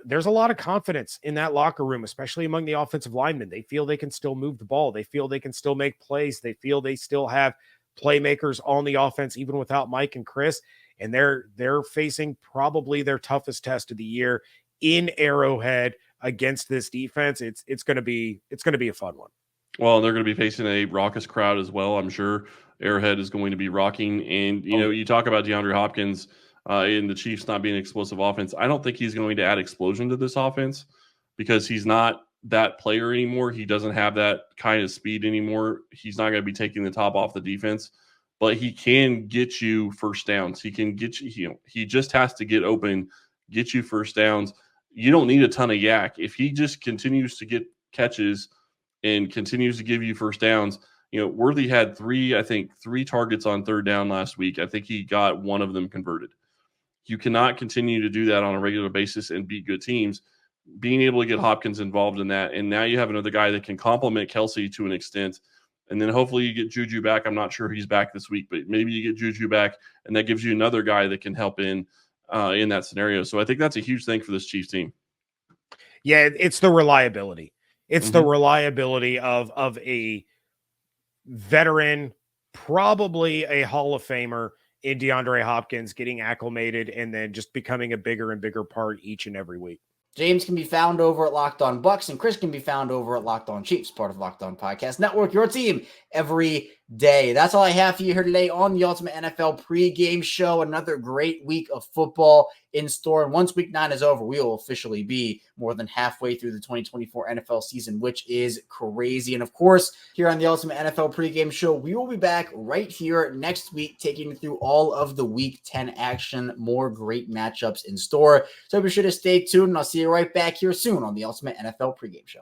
there's a lot of confidence in that locker room, especially among the offensive linemen. They feel they can still move the ball. They feel they can still make plays. They feel they still have playmakers on the offense, even without Mike and Chris. And they're facing probably their toughest test of the year in Arrowhead against this defense. It's going to be a fun one. Well, they're going to be facing a raucous crowd as well. I'm sure Arrowhead is going to be rocking. And, you talk about DeAndre Hopkins and the Chiefs not being an explosive offense. I don't think he's going to add explosion to this offense, because he's not that player anymore. He doesn't have that kind of speed anymore. He's not going to be taking the top off the defense, but he can get you first downs. He can get you, he just has to get open, get you first downs. You don't need a ton of yak. If he just continues to get catches and continues to give you first downs. Worthy had three targets on third down last week. I think he got one of them converted. You cannot continue to do that on a regular basis and beat good teams. Being able to get Hopkins involved in that, and now you have another guy that can complement Kelsey to an extent, and then hopefully you get Juju back. I'm not sure he's back this week, but maybe you get Juju back, and that gives you another guy that can help in that scenario. So I think that's a huge thing for this Chiefs team. Yeah, it's the reliability. It's the reliability of a veteran, probably a Hall of Famer in DeAndre Hopkins getting acclimated and then just becoming a bigger and bigger part each and every week. James can be found over at Locked On Bucks, and Chris can be found over at Locked On Chiefs, part of Locked On Podcast Network, your team every day. That's all I have for you here today on the Ultimate NFL pregame show. Another great week of football in store. And once week 9 is over, we will officially be more than halfway through the 2024 NFL season, which is crazy. And of course, here on the Ultimate NFL pregame show, we will be back right here next week, taking you through all of the week 10 action, more great matchups in store. So be sure to stay tuned, and I'll see you right back here soon on the Ultimate NFL pregame show.